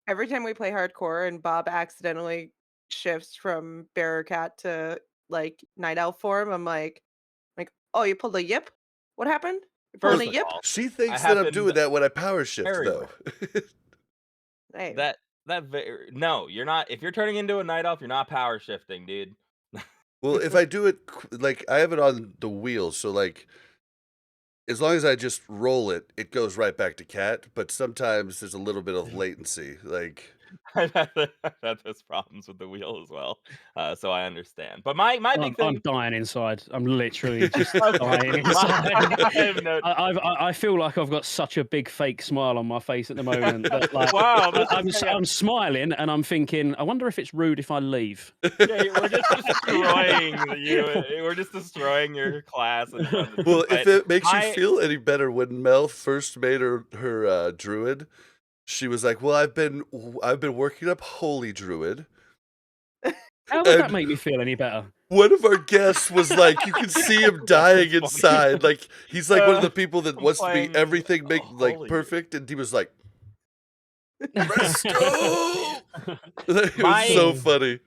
every time we play hardcore and Bob accidentally shifts from bearer cat to like night elf form, I'm like, oh, you pulled a yip? What happened? You pulling First a of yip? all, She I thinks that I'm doing happened that when I power shift, very though. Hey, no, you're not. If you're turning into a night elf, you're not power shifting, dude. Well, if I do it, like, I have it on the wheel, so, like, as long as I just roll it, it goes right back to cat, but sometimes there's a little bit of latency, like... I've had those problems with the wheel as well, so I understand. But my big I'm thing, dying inside. I'm literally just okay, dying inside. I have no. I feel like I've got such a big fake smile on my face at the moment that like Wow, this I'm is I'm smiling and I'm thinking, I wonder if it's rude if I leave. yeah, we're just destroying you. We're just destroying your class in front of you. Well, if But it makes you my feel any better, when Mel first made her druid, she was like, "Well, I've been working up Holy Druid." How would that And make me feel any better? one of our guests was like, you can see him dying That's funny. inside. Like he's like one of the people that I'm wants to be playing everything make like Holy. perfect, and he was like, "Let's go!" It was My- so funny.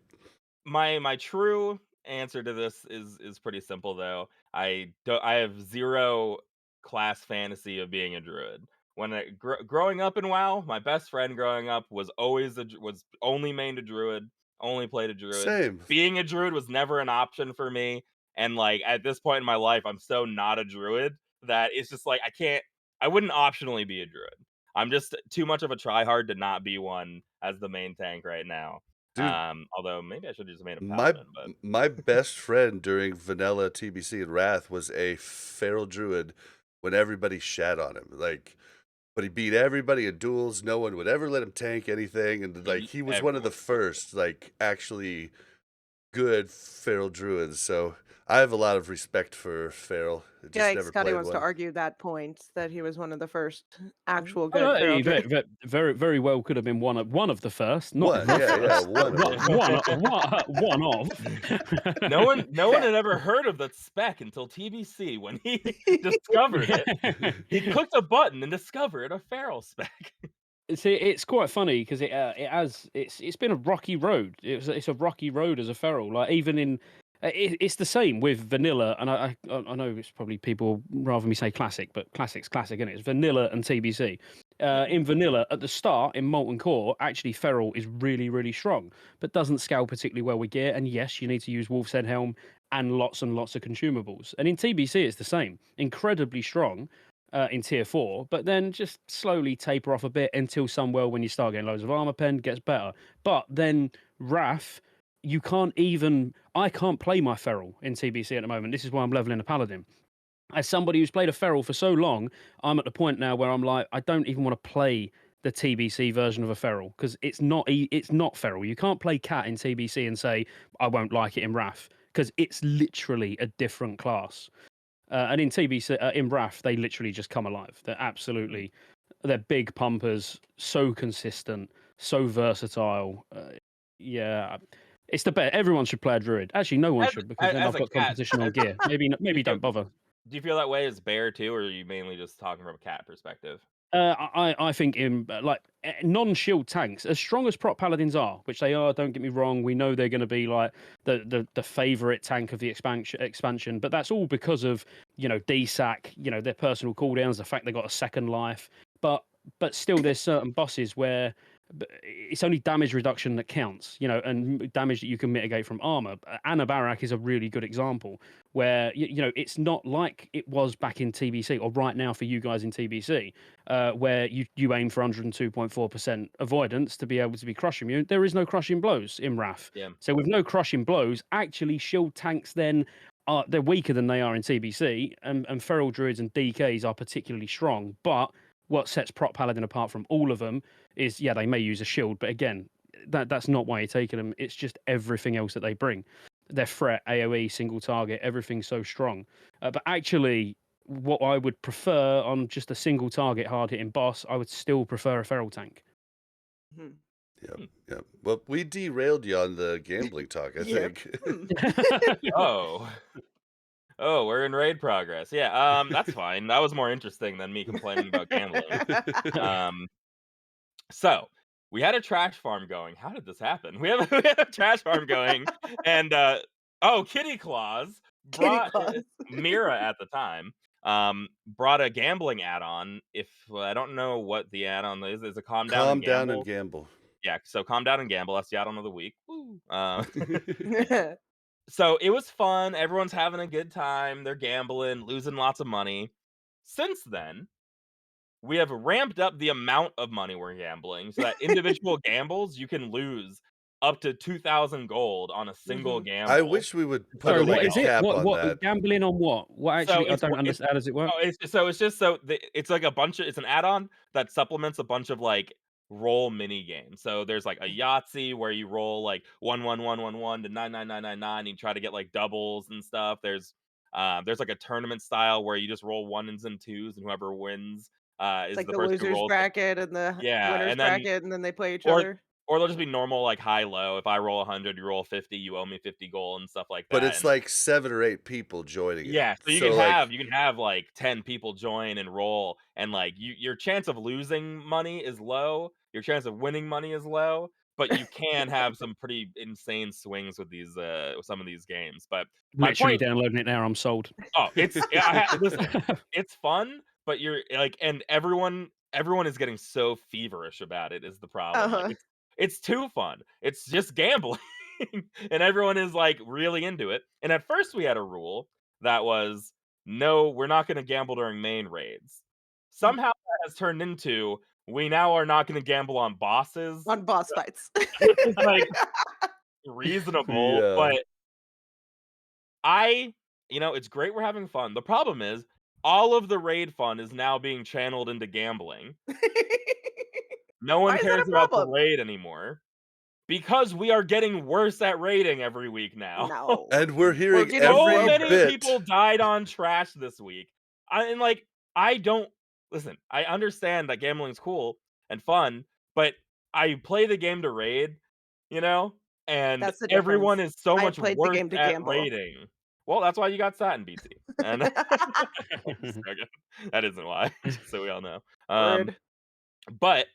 My true answer to this is pretty simple though. I have zero class fantasy of being a druid. When growing up in WoW, my best friend growing up was was only mained a druid, only played a druid. Same. Being a druid was never an option for me, and like at this point in my life, I'm so not a druid that it's just like I wouldn't optionally be a druid. I'm just too much of a tryhard to not be one as the main tank right now. Dude, Although maybe I should have just made a my paladin, but my best friend during vanilla TBC and Wrath was a feral druid when everybody shat on him. Like, but he beat everybody in duels. No one would ever let him tank anything, and like he was one of the first like actually good feral druids. So I have a lot of respect for feral. I just yeah, like never Scotty played wants to one. argue that point that he was one of the first actual Oh, good feral hey, druids. very well could have been one of the first, not One, the yeah, first. one of them. One of. no one had ever heard of that spec until TBC when he discovered it. He clicked a button and discovered a feral spec. See, it's quite funny because it's been a rocky road. It's a rocky road as a feral. Like even in it's the same with vanilla, and I know it's probably people rather me say classic, but classic's classic, and it's vanilla and TBC. In vanilla, at the start in Molten Core, actually Feral is really, really strong, but doesn't scale particularly well with gear. And yes, you need to use Wolf's Head Helm and lots of consumables. And in TBC, it's the same. Incredibly strong in Tier 4, but then just slowly taper off a bit until Sunwell, when you start getting loads of armor pen, gets better. But then Wrath, you can't even... I can't play my Feral in TBC at the moment. This is why I'm leveling a Paladin. As somebody who's played a Feral for so long, I'm at the point now where I'm like, I don't even want to play the TBC version of a Feral because it's not Feral. You can't play Cat in TBC and say I won't like it in Wrath because it's literally a different class. And in TBC, in Wrath, they literally just come alive. They're big pumpers, so consistent, so versatile. Yeah, it's the best. Everyone should play a Druid. Actually, no one should because then as I've a got cat, competition on gear. Maybe don't bother. do you feel that way as Bear too, or are you mainly just talking from a cat perspective? I think in non-shield tanks, as strong as prop paladins are, which they are, don't get me wrong, we know they're going to be like the favorite tank of the expansion, but that's all because of DSAC, their personal cooldowns, the fact they got a second life, but still there's certain bosses where it's only damage reduction that counts, and damage that you can mitigate from armor. Anabarak is a really good example where it's not like it was back in TBC or right now for you guys in TBC, where you aim for 102.4% avoidance to be able to be crush immune. There is no crushing blows in Wrath. Yeah. So with no crushing blows, actually shield tanks then they're weaker than they are in TBC, and feral druids and DKs are particularly strong. But what sets prop paladin apart from all of them is, they may use a shield, but again, that's not why you're taking them. It's just everything else that they bring. Their threat, AoE, single target, everything's so strong. But actually, what I would prefer on just a single target hard hitting boss, I would still prefer a feral tank. Yep. Well, we derailed you on the gambling talk, I think. Oh, we're in raid progress. Yeah, that's fine. That was more interesting than me complaining about gambling. So we had a trash farm going. How did this happen? We had a trash farm going, and Kitty Claus brought Mira at the time. Brought a gambling add-on. I don't know what the add-on is a calm down and gamble. Calm down and gamble. Yeah, so calm down and gamble. That's the add-on of the week. Woo. So it was fun. Everyone's having a good time. They're gambling, losing lots of money. Since then, we have ramped up the amount of money we're gambling so that individual gambles, you can lose up to 2,000 gold on a single gamble. I wish we would put Sorry, a what is it? cap on What that. gambling on what? What actually? I don't understand. How does it work? It's like it's an add-on that supplements a bunch of like roll mini games. So there's like a Yahtzee where you roll like 1 1 1 1 1 to 9 9 9 9 9. You try to get like doubles and stuff. There's like a tournament style where you just roll ones and twos, and whoever wins is like the the person who losers rolls bracket and the winners bracket, and then they play each other. Or they'll just be normal, like high-low. If I roll 100, you roll 50, you owe me 50 gold and stuff like that. But it's like 7 or 8 people joining it. Yeah, so you can have like 10 people join and roll, and like your chance of losing money is low. Your chance of winning money is low, but you can have some pretty insane swings with these some of these games. But literally downloading it now, I'm sold. Oh, listen, it's fun, but you're like, and everyone is getting so feverish about it is the problem. Like, it's too fun. It's just gambling. And everyone is like really into it. And at first we had a rule that was no, we're not going to gamble during main raids. Somehow that has turned into we now are not going to gamble on bosses. On boss fights. It's like reasonable, but it's great we're having fun. The problem is all of the raid fun is now being channeled into gambling. No one cares about the raid anymore because we are getting worse at raiding every week now. No. And we're hearing so every many bit. people died on trash this week. I don't listen. I understand that gambling's cool and fun, but I play the game to raid, and everyone is so much worse at raiding. Well, that's why you got sat in BT. And that isn't why, so we all know. But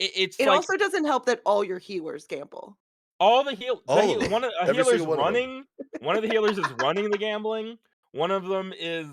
it also doesn't help that all your healers gamble. All the one of the healers is running the gambling. One of them is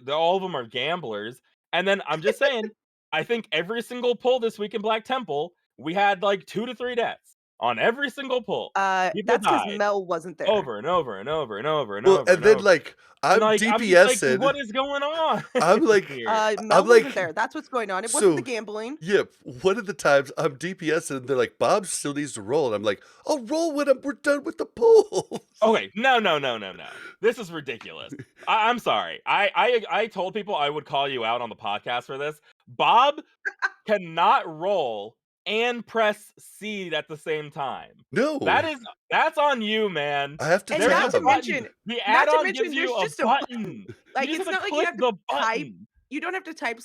all of them are gamblers. And then I'm just saying, I think every single pull this week in Black Temple, we had like 2 to 3 deaths on every single pull. People That's because died Mel wasn't there. over and over and over and over and Well, over and and then, over. like, And I'm like, I'm just like, DPSing. what is going on I'm like here? Mel I'm wasn't like there. That's what's going on. It wasn't the so gambling. Yep, one of the times I'm DPSing and they're like, "Bob still needs to roll," and I'm like, "I'll roll when we're done with the pulls." Okay, no. This is ridiculous. I'm sorry. I told people I would call you out on the podcast for this. Bob cannot roll and press seed at the same time. No, That's on you, man. I have to And There's not a to tab. button. mention, The not to add-on gives mention, there's you a just a button. button. Like, You it's just have not to like you click have to the type. button. You don't have to type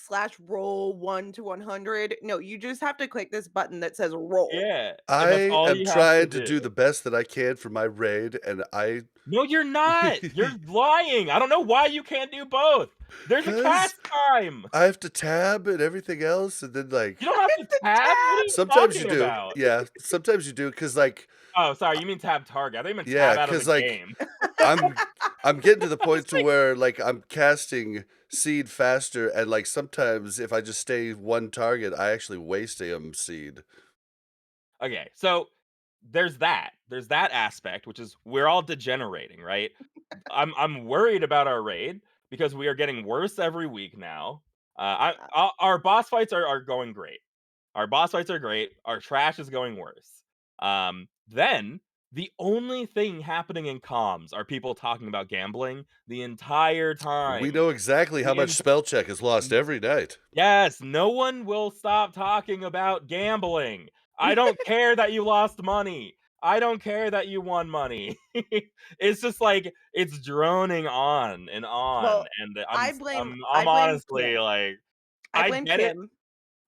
/roll 1 to 100. No, you just have to click this button that says roll. Yeah, and that's I all am you have to trying to do. do the best that I can for my raid, and No, you're not. You're lying. I don't know why you can't do both. There's a 'Cause cast time. I have to tab and everything else, and then, like, You don't have to tab. What are you sometimes you talking do. about? Yeah, sometimes you do, 'cause, like, Oh, sorry, you mean tab target. I think you meant yeah, tab out of the 'cause, like, game. I'm getting to the I was point to like, where, like, I'm casting seed faster, and, like, sometimes if I just stay one target, I actually waste seed. okay, so there's that. There's that aspect, which is we're all degenerating, right? I'm worried about our raid because we are getting worse every week now. Our boss fights are going great. Our boss fights are great. Our trash is going worse. Then the only thing happening in comms are people talking about gambling the entire We time. know exactly how The much spell check is lost every night. Yes, no one will stop talking about gambling. I don't care that you lost money. I don't care that you won money. It's just like it's droning on and on, Well, and I blame I'm honestly Kim. like I I blame get it. Kim It's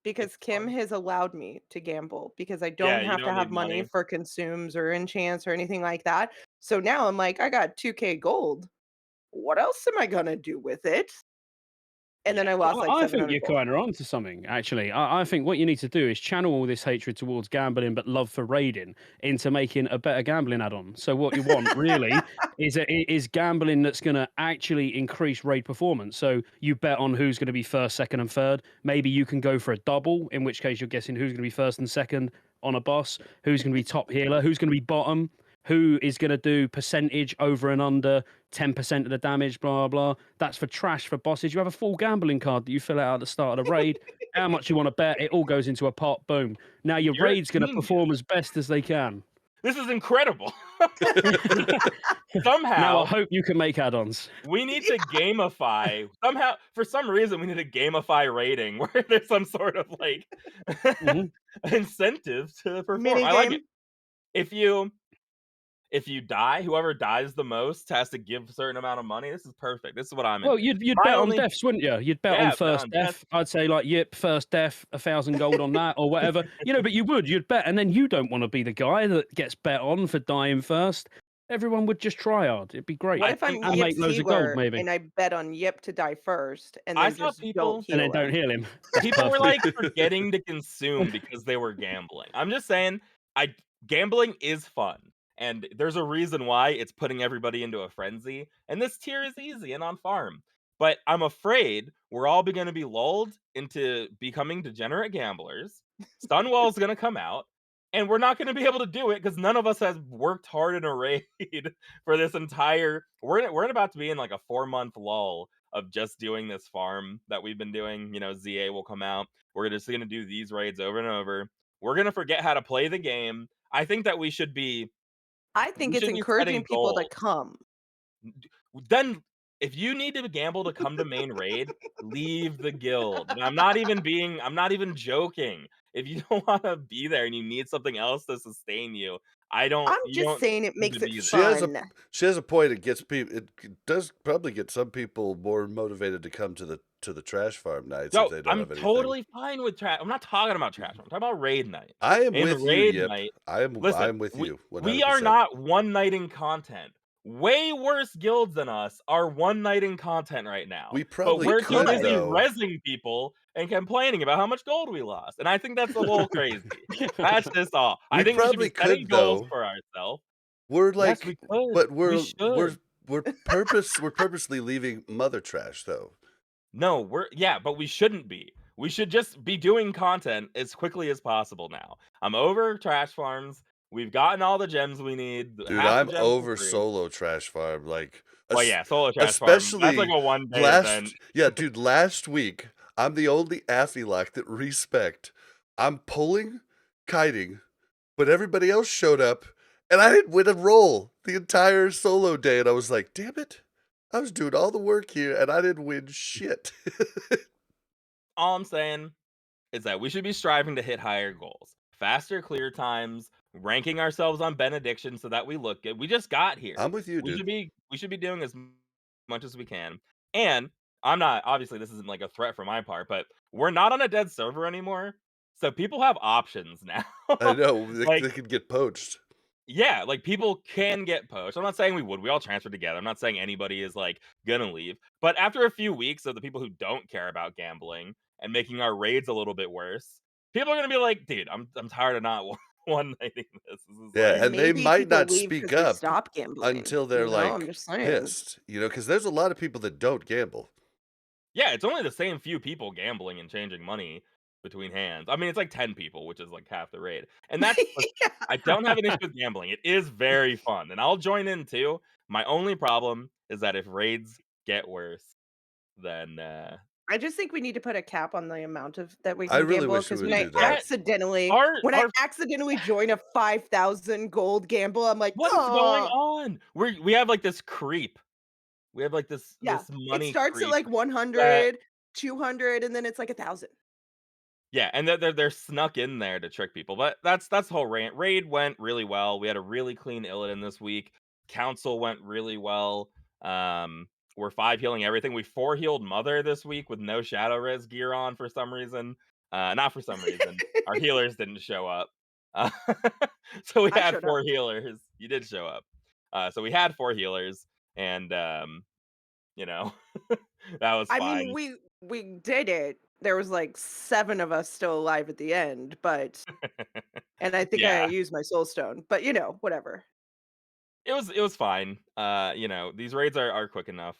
because Kim fun. has allowed me to gamble because I Yeah, don't you have to don't have need money money. for consumes or enchants or anything like that. So now I'm like, I got 2K gold. What else am I gonna do with it? And then Yeah. I lost like I think 700 you're gold. kind of onto something, actually. I think what you need to do is channel all this hatred towards gambling, but love for raiding into making a better gambling add-on. So what you want really is gambling that's going to actually increase raid performance. So you bet on who's going to be first, second, and third. Maybe you can go for a double, in which case you're guessing who's going to be first and second on a boss, who's going to be top healer, who's going to be bottom, who is going to do percentage over and under 10% of the damage, blah, blah. That's for trash for bosses. You have a full gambling card that you fill out at the start of the raid. How much you want to bet, it all goes into a pot, boom. Now your You're a raid's going to genius. perform as best as they can. This is incredible. Now I Somehow hope you can make add-ons. we need to gamify somehow for some reason we need to gamify rating where there's some sort of like Mhm. incentive to perform. Mini I like it. game. If you die, whoever dies the most has to give a certain amount of money. This is perfect. This is what I'm Well, into. you'd My bet on only deaths, wouldn't you? You'd bet on yeah, bet first on death. death. I'd say like, yep, first death, 1,000 gold on that or whatever. But you'd bet, and then you don't want to be the guy that gets bet on for dying first. Everyone would just try hard. It'd be great. What I if I'm think And make Yip's loads of gold, healer maybe. and I bet on Yip to die first and I then saw just don't And then heal don't him? heal him. That's people were perfect. like forgetting to consume because they were gambling. I'm just saying, I gambling is fun, and there's a reason why it's putting everybody into a frenzy. And this tier is easy and on farm, but I'm afraid we're all going to be lulled into becoming degenerate gamblers. Stunwall's going to come out, and we're not going to be able to do it because none of us has worked hard in a raid for this entire. We're about to be in like a 4-month lull of just doing this farm that we've been doing. ZA will come out. We're just going to do these raids over and over. We're going to forget how to play the game. I think that we should be I think it's encouraging setting people to goals. come. Then if you need to gamble to come to main raid, leave the guild. And I'm not even joking. If you don't want to be there and you need something else to sustain you, I'm you just don't saying it need to makes it be there. fun. She has a point. It gets people. It does probably get some people more motivated to come to the trash farm nights if So they don't I'm have anything. totally fine with trash. I'm not talking about trash. I'm talking about raid night. I am In with you, raid Yip. night, I'm listen, with you we are 100%. not one nighting content. Way worse guilds than us are one nighting content right now. We But probably we're too could busy though. rezzing people and complaining about how much gold we lost. And I think that's a little crazy. That's just all. I We think we should probably be setting could goals though. for ourselves. We're Yes, we like, could. but We we're should. we're purposely leaving mother trash though. No, but we shouldn't be. we should just be doing content as quickly as possible now. I'm over trash farms. We've gotten all the gems we need. Dude, Half the I'm gems are over free. solo trash farm, like, Well, yeah, solo trash farm. That's like especially a one-day event. dude, last week, I'm the only Affylock that respect. I'm pulling, kiting, but everybody else showed up, and I didn't win a roll the entire solo day, and I was like, damn it, I was doing all the work here, and I didn't win shit. All I'm saying is that we should be striving to hit higher goals, faster clear times, ranking ourselves on benediction so that we look good. We just got here. I'm with you, dude. We should be doing as much as we can. And I'm not, obviously this isn't like a threat for my part, but we're not on a dead server anymore. So people have options now. I know, Like, they could get poached. yeah, like people can get poached. I'm not saying we would. We all transferred together. I'm not saying anybody is like gonna leave. But after a few weeks of the people who don't care about gambling and making our raids a little bit worse, people are gonna be like, dude, I'm tired of not one nighting this. This is Yeah, like, and they Maybe might people not leave speak because they up stop gambling. until they're, I'm like, just saying. pissed, because there's a lot of people that don't gamble. yeah, it's only the same few people gambling and changing money between hands. I mean, it's like 10 people, which is like half the raid. And that's I don't have an issue with gambling. It is very fun, and I'll join in too. My only problem is that if raids get worse, then I just think we need to put a cap on the amount of that we I can really gamble. wish we Because would when I do that. our accidentally join a 5,000 gold gamble, I'm like, what is going oh. on? We have like this creep. We have like Yeah, this it money starts at creep like that 100, 200, and then it's like 1,000. yeah, and they're snuck in there to trick people. But that's the whole rant. Raid went really well. We had a really clean Illidan this week. Council went really well. We're 5 healing everything. We 4 healed Mother this week with no Shadow Res gear on for some reason. Not for some reason. Our healers didn't show up. Uh, so we I had showed up. 4 healers. You did show up. So we had 4 healers, and you know, that was I mean, fine. we did it. There was like 7 of us still alive at the end, and I think I Yeah. used my soul stone, but whatever. It was fine. These raids are quick enough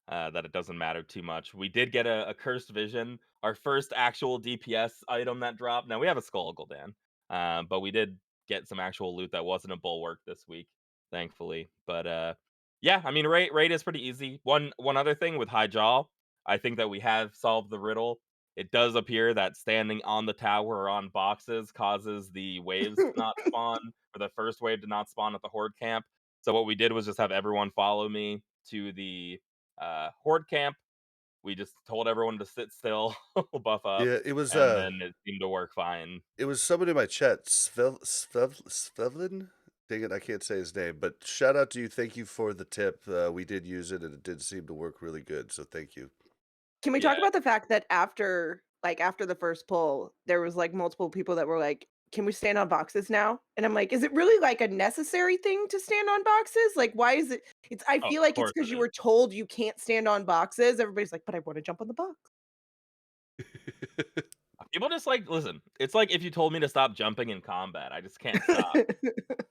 that it doesn't matter too much. We did get a cursed vision, our first actual DPS item that dropped. Now we have a skull Gul'dan, but we did get some actual loot that wasn't a bulwark this week, thankfully. But yeah, I mean, raid is pretty easy. One other thing with high jaw, I think that we have solved the riddle. It does appear that standing on the tower or on boxes causes the waves to not spawn, or the first wave to not spawn at the horde camp. So what we did was just have everyone follow me to the horde camp. We just told everyone to sit still, buff up, Yeah, it was, and then it seemed to work fine. it was someone in my chat, Svevlin? Dang it, I can't say his name, but shout out to you. Thank you for the tip. We did use it, and it did seem to work really good, so thank you. Can we Yeah. talk about the fact that after the first pull, there was like multiple people that were like, "Can we stand on boxes now?" And I'm like, "Is it really like a necessary thing to stand on boxes? Like, why is it?" I Oh, feel of like it's course because it you is. were told you can't stand on boxes. Everybody's like, "But I want to jump on the box." People just like listen. It's like if you told me to stop jumping in combat, I just can't stop.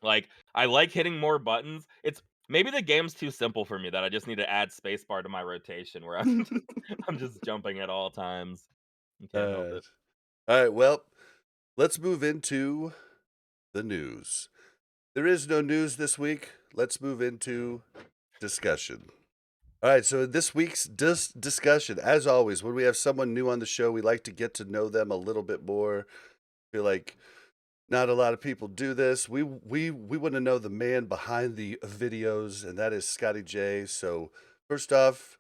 Like I like hitting more buttons. It's maybe the game's too simple for me that I just need to add spacebar to my rotation where I'm just jumping at all times. You can't help Uh, it. all right, well, let's move into the news. There is no news this week. Let's move into discussion. All right, so this week's discussion, as always, when we have someone new on the show, we like to get to know them a little bit more. Feel like not a lot of people do this. We want to know the man behind the videos, and that is ScotteJaye. So first off,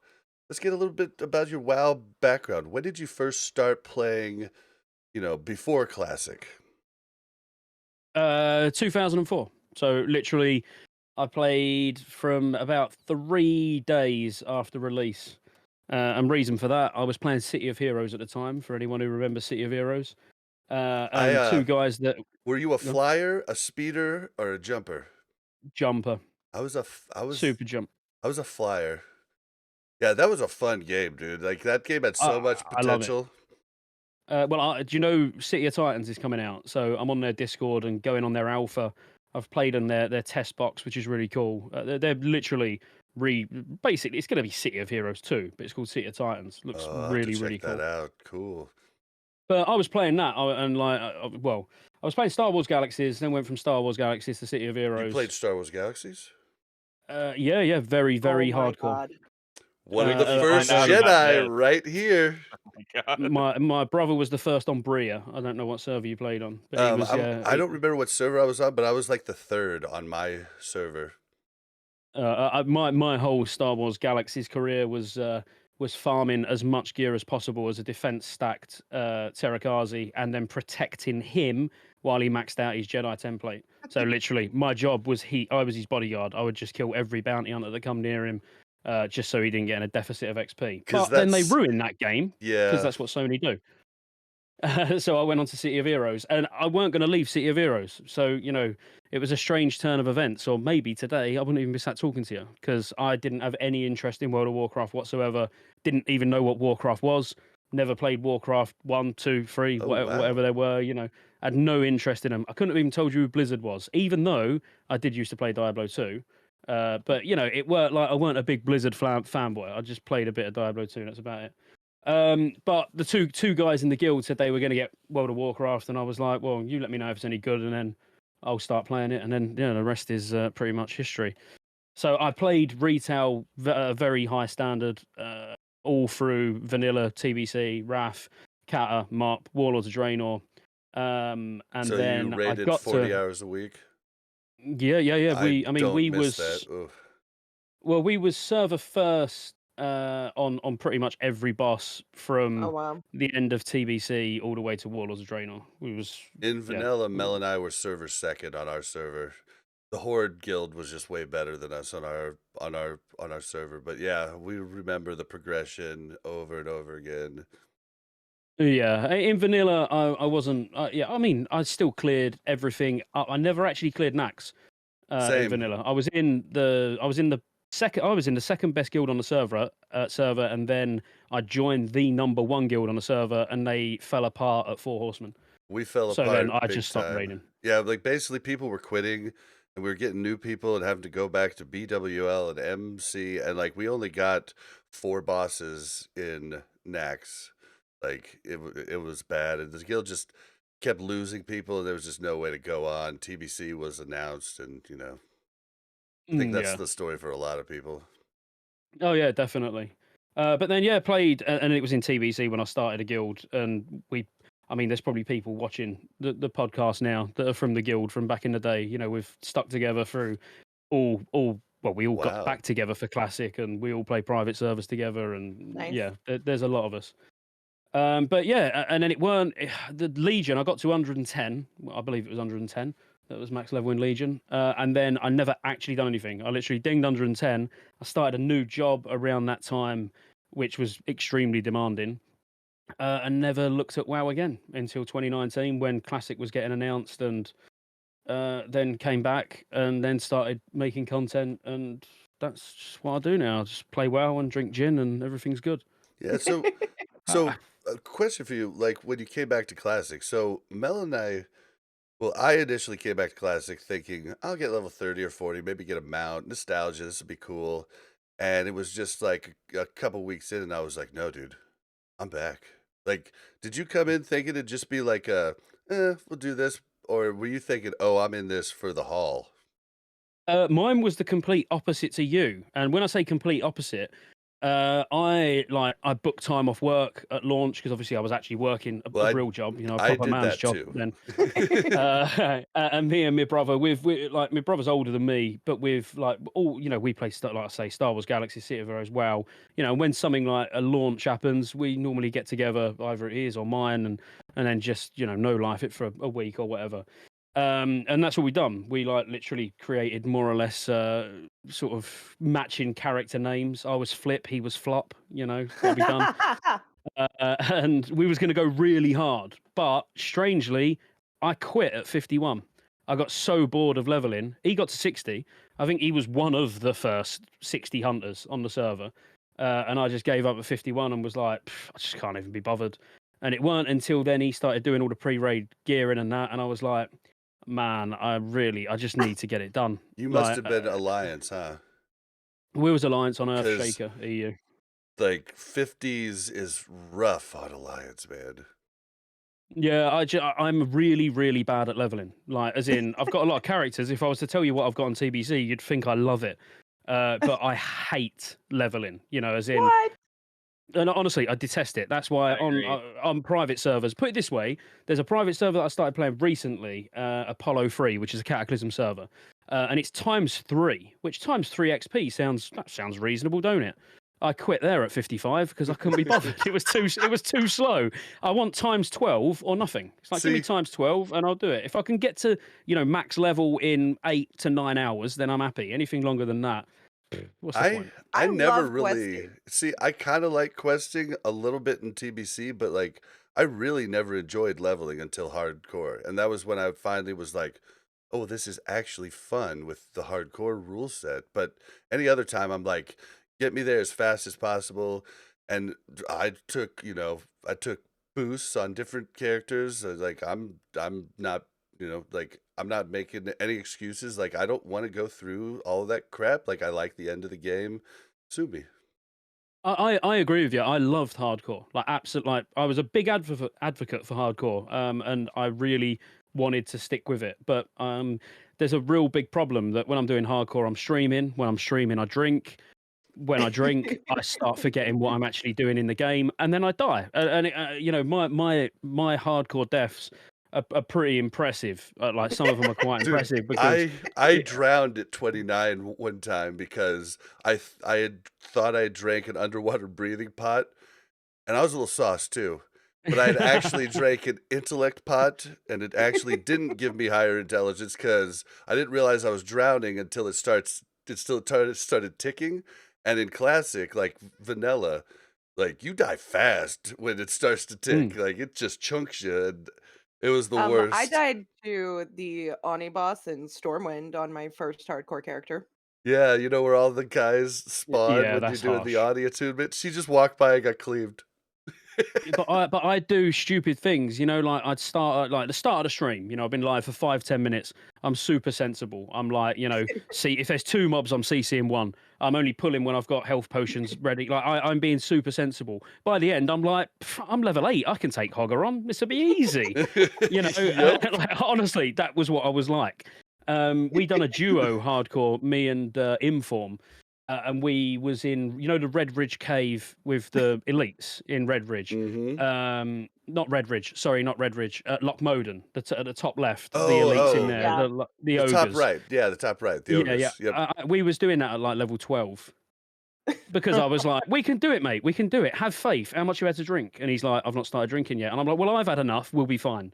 let's get a little bit about your WoW background. When did you first start playing, before Classic? 2004. So literally, I played from about 3 days after release. And reason for that, I was playing City of Heroes at the time. For anyone who remembers City of Heroes, and two guys that Were you a no, flyer, a speeder, or a jumper? jumper, I was a f- super jump. I was a flyer. Yeah, that was a fun game, dude. Like that game had so much I love it. potential. Do you know City of Titans is coming out? So I'm on their Discord and going on their alpha. I've played on their test box, which is really cool. They're literally basically it's going to be City of Heroes 2, but it's called City of Titans. Looks I'll have to really check really that cool. out. Cool. But I was playing that, and like, well, I was playing Star Wars Galaxies, then went from Star Wars Galaxies to City of You played Heroes. Star Wars Galaxies? Yeah, very, Oh very my hardcore. god. One of the See, first now you got Jedi this. right here. Oh my god. My brother was the first on Bria. I don't know what server you played on, but he was. I don't remember what server I was on, but I was like the third on my server. My whole Star Wars Galaxies career was farming as much gear as possible as a defense stacked Terrakazi, and then protecting him while he maxed out his Jedi template. So literally, my job was I was his bodyguard. I would just kill every bounty hunter that come near him, just so he didn't get in a deficit of XP. 'Cause But then they that's ruined that game because Yeah. that's what Sony do. So I went on to City of Heroes, and I weren't going to leave City of Heroes. So, you know, it was a strange turn of events, or maybe today I wouldn't even be sat talking to you because I didn't have any interest in World of Warcraft whatsoever. Didn't even know what Warcraft was. Never played Warcraft 1, 2, 3, Oh, whatever wow. they were. You know, had no interest in them. I couldn't have even told you who Blizzard was, even though I did used to play Diablo 2. But you know, it weren't like I weren't a big Blizzard fanboy. I just played a bit of Diablo 2. That's about it. But the two guys in the guild said they were going to get World of Warcraft, and I was like, well, you let me know if it's any good, and then I'll start playing it, and then the rest is pretty much history. So I played retail very high standard, all through vanilla, TBC, RAF, Kata, MOP, Warlords of Draenor, and So you then I rated got 40 to hours a week? yeah. I mean, don't we miss was that. Ugh. well, we was server first on pretty much every boss Oh from wow. the end of TBC all the way to Warlords of Draenor. We was In yeah. vanilla, Mel and I were server second on our server. The Horde guild was just way better than us on our server. But yeah, we remember the progression over and over again. Yeah, in vanilla, I wasn't. Yeah, I mean, I still cleared everything. I never actually cleared Nax in Same. vanilla. I was in the second best guild on the server, and then I joined the number one guild on the server, and they fell apart at Four Horsemen. We fell So then apart I big just stopped time. raiding. Yeah, like basically people were quitting and we were getting new people and having to go back to BWL and MC, and like we only got 4 bosses in Nax. Like it was bad, and the guild just kept losing people and there was just no way to go on. TBC was announced, and I think that's Yeah. the story for a lot of people. Oh yeah, definitely. But then yeah, played, and it was in TBC when I started a guild, and I mean, there's probably people watching the podcast now that are from the guild from back in the day. You know, we've stuck together through all. Well, we all got Wow. back together for Classic, and we all play private servers together, and Nice. yeah, there's a lot of us. But yeah, and then it weren't the Legion. I got to 110. I believe it was 110. That was max level in Legion. And then I never actually done anything. I literally dinged 110. I started a new job around that time, which was extremely demanding, and never looked at WoW again until 2019 when Classic was getting announced, and then came back and then started making content. And that's just what I do now. I just play WoW and drink gin, and everything's good. Yeah, so Uh, a question for you, like when you came back to Classic. So Mel and I initially came back to Classic thinking I'll get level 30 or 40, maybe get a mount, nostalgia, this would be cool. And it was just like a couple weeks in and I was like, no, dude, I'm back. Like, did you come in thinking it'd just be like we'll do this? Or were you thinking, oh, I'm in this for the haul? Mine was the complete opposite to you, and when I say complete opposite, I booked time off work at launch because obviously I was actually working Well, a real job, you know, a I proper did man's that job too. then. And me and my brother, we like my brother's older than me, but we've like all you know, we play like I say, Star Wars Galaxy, City of Heroes, WoW. You know, when something like a launch happens, we normally get together, either it is or mine, and then just no life it for a week or whatever. And that's what we've done. We like literally created more or less sort of matching character names. I was Flip, he was Flop. That'll be done. And we was going to go really hard, but strangely, I quit at 51. I got so bored of leveling. He got to 60. I think he was one of the first 60 hunters on the server, and I just gave up at 51 and was like, I just can't even be bothered. And it weren't until then he started doing all the pre-raid gearing and that, and I was like, man, I just need to get it done. You must Like, have been Alliance, huh? we was Alliance on Because Earthshaker EU. like 50s is rough on Alliance, man. Yeah, I'm really, really bad at leveling. Like, as in, I've got a lot of characters. If I was to tell you what I've got on TBC, you'd think I love it. But I hate leveling. You know, as in, What? and honestly, I detest it. That's why I agree. on private servers, put it this way, there's a private server that I started playing recently, Apollo 3, which is a Cataclysm server, and it's ×3, which ×3 XP sounds reasonable, don't it? I quit there at 55 because I couldn't be bothered. It was too slow. I want ×12 or nothing. It's like, give me See, ×12 and I'll do it. If I can get to max level in 8 to 9 hours, then I'm happy. Anything longer than that, what's the I point? I I never love really questing. see. I kind of like questing a little bit in TBC, but like I really never enjoyed leveling until hardcore, and that was when I finally was like, "Oh, this is actually fun with the hardcore rule set." But any other time, I'm like, "Get me there as fast as possible," and I took boosts on different characters. Like I'm not like I'm not making any excuses. Like I don't want to go through all of that crap. Like I like the end of the game. Sue me. I agree with you. I loved hardcore. Like absolutely, like I was a big advocate for hardcore, and I really wanted to stick with it. But there's a real big problem that when I'm doing hardcore, I'm streaming. When I'm streaming, I drink. When I drink, I start forgetting what I'm actually doing in the game, and then I die. My hardcore deaths are pretty impressive. Like some of them are quite Dude, impressive because I drowned at 29 one time because I had thought I drank an underwater breathing pot, and I was a little sauced too. But I'd actually drank an intellect pot, and it actually didn't give me higher intelligence because I didn't realize I was drowning until it still started ticking. And in classic, like vanilla, like you die fast when it starts to tick. Mm. Like it just chunks you, and it was the I worst. died to the Oni boss in Stormwind on my first hardcore character. Yeah, you know where all the guys spawn Yeah, when you're that's doing the harsh. audio attunement? She just walked by and got cleaved. But I do stupid things, like I'd start at like the start of the stream, I've been live for 5-10 minutes. I'm super sensible. I'm like, see if there's two mobs, I'm CCing one. I'm only pulling when I've got health potions ready. Like I'm being super sensible. By the end, I'm like, I'm level 8. I can take Hogger on. This will be easy. Yep. Like, honestly, that was what I was like. We done a duo hardcore, me and Inform, and we was in the Red Ridge cave with the elites in Red Ridge. Mhm. Not Red Ridge, sorry, not Red Ridge. Lochmoden, at the top left, the Oh, elites in oh, there, Yeah. the the top ogres. right. Yeah, the top right, the Yeah, yeah. ogres. Yep. We was doing that at like level 12 because I was like, "We can do it, mate. We can do it. Have faith. How much you had to drink?" And he's like, "I've not started drinking yet." And I'm like, "Well, I've had enough. We'll be fine."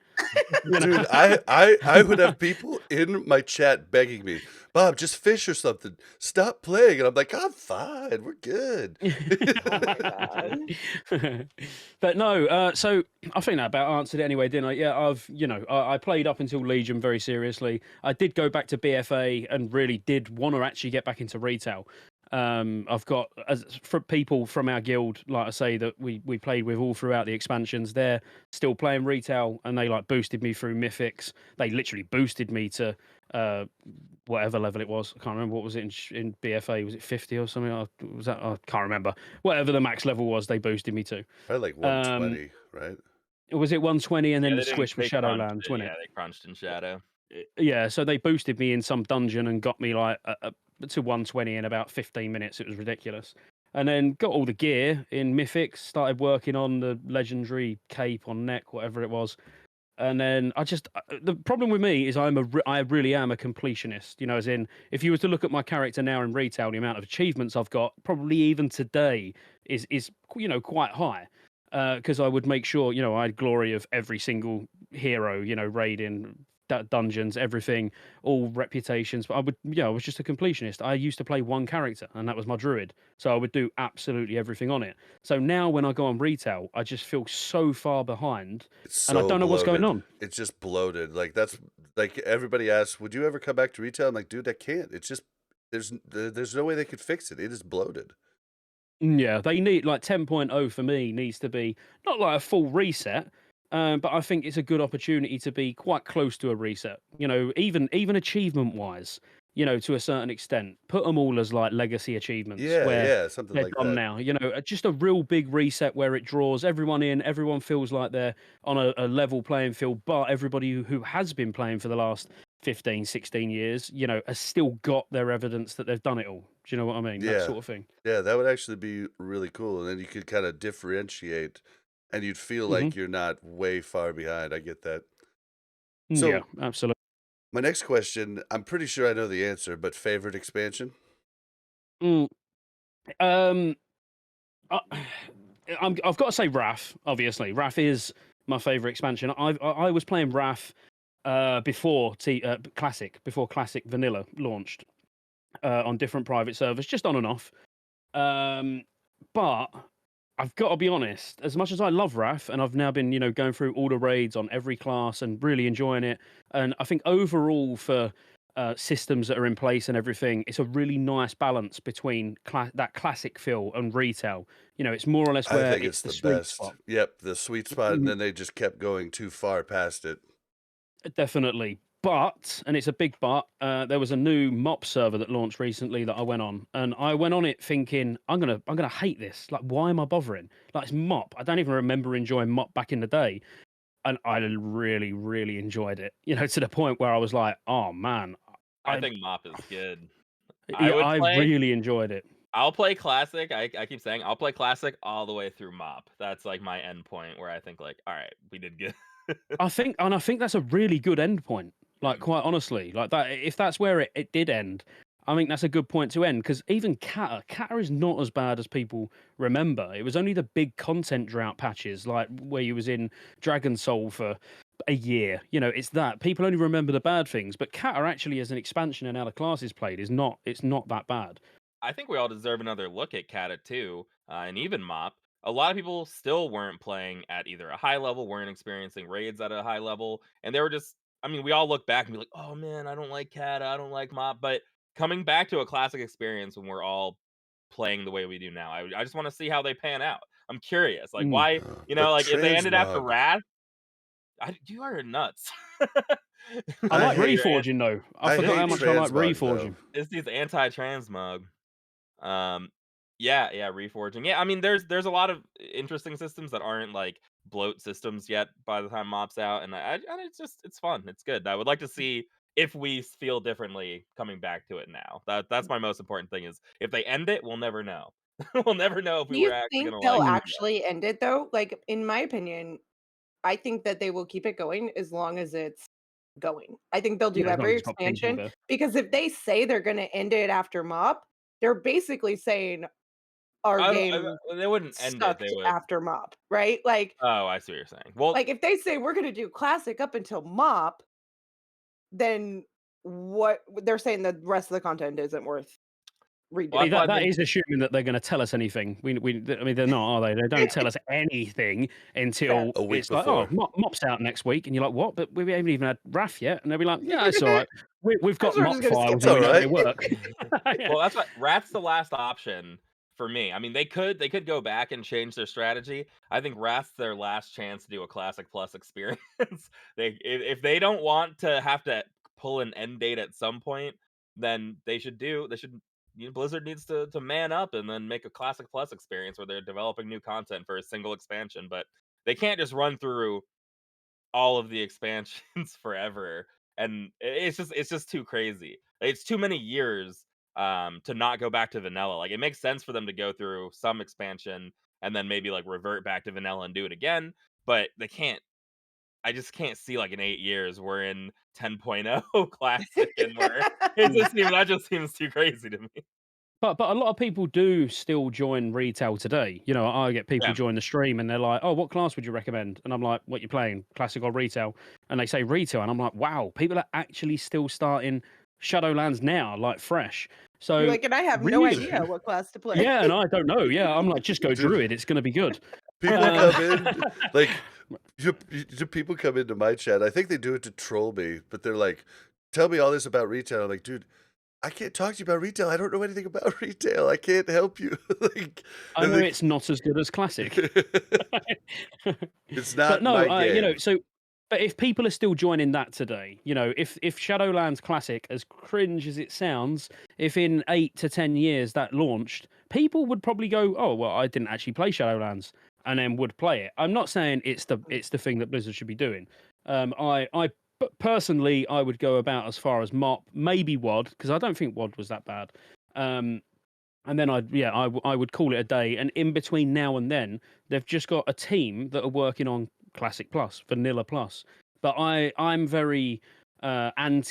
You Dude, know. I would have people in my chat begging me, "Bob, just fish or something. Stop playing." And I'm like, "I'm fine. We're good." Oh my god. But no, so I think that about answered it anyway, didn't I? Yeah, I played up until Legion very seriously. I did go back to BFA and really did want to actually get back into retail. I've got for people from our guild, like I say, that we played with all throughout the expansions. They're still playing retail, and they like boosted me through mythics. They literally boosted me to whatever level it was. I can't remember what was it in BFA. Was it 50 or something? Was that? I can't remember. Whatever the max level was, they boosted me to. Probably like Um, 120, right? was it 120 and Yeah, then they the didn't. squish with They crunched Shadowlands, it. wasn't Yeah, it? they crunched in Shadow. Yeah, so they boosted me in some dungeon and got me like to 120 in about 15 minutes. It was ridiculous. And then got all the gear in Mythics, started working on the legendary cape on neck, whatever it was. And then the problem with me is I really am a completionist. As in, if you were to look at my character now in retail, the amount of achievements I've got, probably even today, is quite high. Because I would make sure I had glory of every single hero, raiding dungeons, everything, all reputations. But I was just a completionist. I used to play one character, and that was my druid. So I would do absolutely everything on it. So now when I go on retail, I just feel so far behind It's and I so don't know what's going bloated. on. It's just bloated. Like that's like everybody asks, "Would you ever come back to retail?" I'm like, "Dude, I can't. It's just there's no way they could fix it. It is bloated." Yeah, they need like 10.0 for me needs to be not like a full reset, but I think it's a good opportunity to be quite close to a reset. Even achievement wise, you know, to a certain extent. Put them all as like legacy achievements Yeah, where yeah, something they're like done that. now. You know, just a real big reset where it draws everyone in. Everyone feels like they're on a level playing field, but everybody who has been playing for the last 15, 16 years, you know, has still got their evidence that they've done it all. Do you know what I mean? That Yeah. sort of thing. Yeah, that would actually be really cool, and then you could kinda differentiate, and you'd feel Hmm. like you're not way far behind, I get that. Yeah, So, absolutely. my next question, I'm pretty sure I know the answer, but favorite expansion? Mm, um, I, I've got to say Wrath. Obviously, Wrath is my favorite expansion. I was playing Wrath before Classic, before Classic Vanilla launched on different private servers, just on and off. But I've got to be honest, as much as I love Wrath, and I've now been, you know, going through all the raids on every class and really enjoying it, and I think overall for systems that are in place and everything, it's a really nice balance between that classic feel and retail. You know, it's more or less I where think it's it's the the sweet best. spot. Yep, the sweet spot, and then they just kept going too far past it. Definitely. But, and it's a big but, there was a new mop server that launched recently that I went on. And I went on it thinking, I'm gonna hate this. Like, why am I bothering? Like, it's mop. I don't even remember enjoying mop back in the day. And I really, really enjoyed it. You know, to the point where I was like, oh man, I I think Mop is good. I yeah, would I play really enjoyed it. I'll play Classic. I keep saying I'll play Classic all the way through Mop. That's like my end point where I think like, all right, we did good. I think that's a really good end point. Like, Mm. quite honestly, like that. If that's where it did end, I think that's a good point to end. Because even Kata is not as bad as people remember. It was only the big content drought patches, like where you was in Dragon Soul for a year. You know, it's that people only remember the bad things. But Kata actually, as an expansion and how the class is played, is not. It's not that bad. I think we all deserve another look at Kata too, and even Mop. A lot of people still weren't playing at either a high level, weren't experiencing raids at a high level, and they were just. I mean, we all look back and be like, "Oh man, I don't like Kata, I don't like Mop." But coming back to a classic experience when we're all playing the way we do now, I just want to see how they pan out. I'm curious, like Mm. why, But like if they ended after transmog, Wrath, you are nuts. I I like This is hate your reforging though. I I forgot how hate much I like transmog though. reforging. It's these anti-transmog. Um, yeah, reforging. Yeah, I mean, there's a lot of interesting systems that aren't like bloat systems yet by the time Mop's out, and it's fun. It's good. I would like to see if we feel differently coming back to it now. That's my most important thing is if they end it, we'll never know. We'll never know if Do we were you actually think gonna they'll like it Mm. again. actually end it though? Like, in my opinion, I think that they will keep it going as long as it's going. I think they'll Yeah, do as long as every it's got people expansion there. because if they say they're gonna end it after Mop, they're basically saying our game They wouldn't end it. They sucked would. after Mop, right? Oh, I see what you're saying. Well, Like if they say we're gonna do classic up until Mop, then what they're saying the rest of the content isn't worth well, See, that's redoing. why I that think. is assuming that they're going to tell us anything. I mean, they're not, are they? They don't tell us anything Fair. until A week it's like, oh, before. Mop's out next week, and you're like, what? But we haven't even had Wrath yet, and they'll be like, yeah, it's all right. We've got We're just Mop gonna skip files, It's and it. we know they alright. work. Yeah. Well, that's what Rat's the last option for me. I mean, they could go back and change their strategy. I think Rat's their last chance to do a Classic Plus experience. If they don't want to have to pull an end date at some point, then Blizzard needs to man up and then make a Classic Plus experience where they're developing new content for a single expansion. But they can't just run through all of the expansions forever, and it's just too crazy. It's too many years to not go back to vanilla. Like it makes sense for them to go through some expansion and then maybe like revert back to vanilla and do it again, but they can't. I just can't see like in 8 years we're in 10.0 classic and we're Mm. that just seems too crazy to me. But a lot of people do still join retail today. You know, I get people Yeah. join the stream, and they're like, oh, what class would you recommend? And I'm like, what you playing, classic or retail? And they say retail, and I'm like, wow, people are actually still starting Shadowlands now, like fresh. You're So like, and I have no really, idea what class to play. yeah, and I don't know. Yeah, I'm like, just go Do Druid. It's going to be good. people Um, come in like, do people come into my chat? I think they do it to troll me, but they're like, "Tell me all this about retail." I'm like, "Dude, I can't talk to you about retail. I don't know anything about retail. I can't help you." Like, I and know they it's not as good as classic, it's but not no, my you know, game. so But if people are still joining that today, you know, if Shadowlands Classic, as cringe as it sounds, if in 8 to 10 years that launched, people would probably go, "Oh, well, I didn't actually play Shadowlands," and then would play it. I'm not saying it's the thing that Blizzard should be doing. Personally, I would go about as far as MOP, maybe WOD, because I don't think WOD was that bad. And then I would call it a day. And in between now and then, they've just got a team that are working on Classic Plus, Vanilla Plus. But I'm very I'm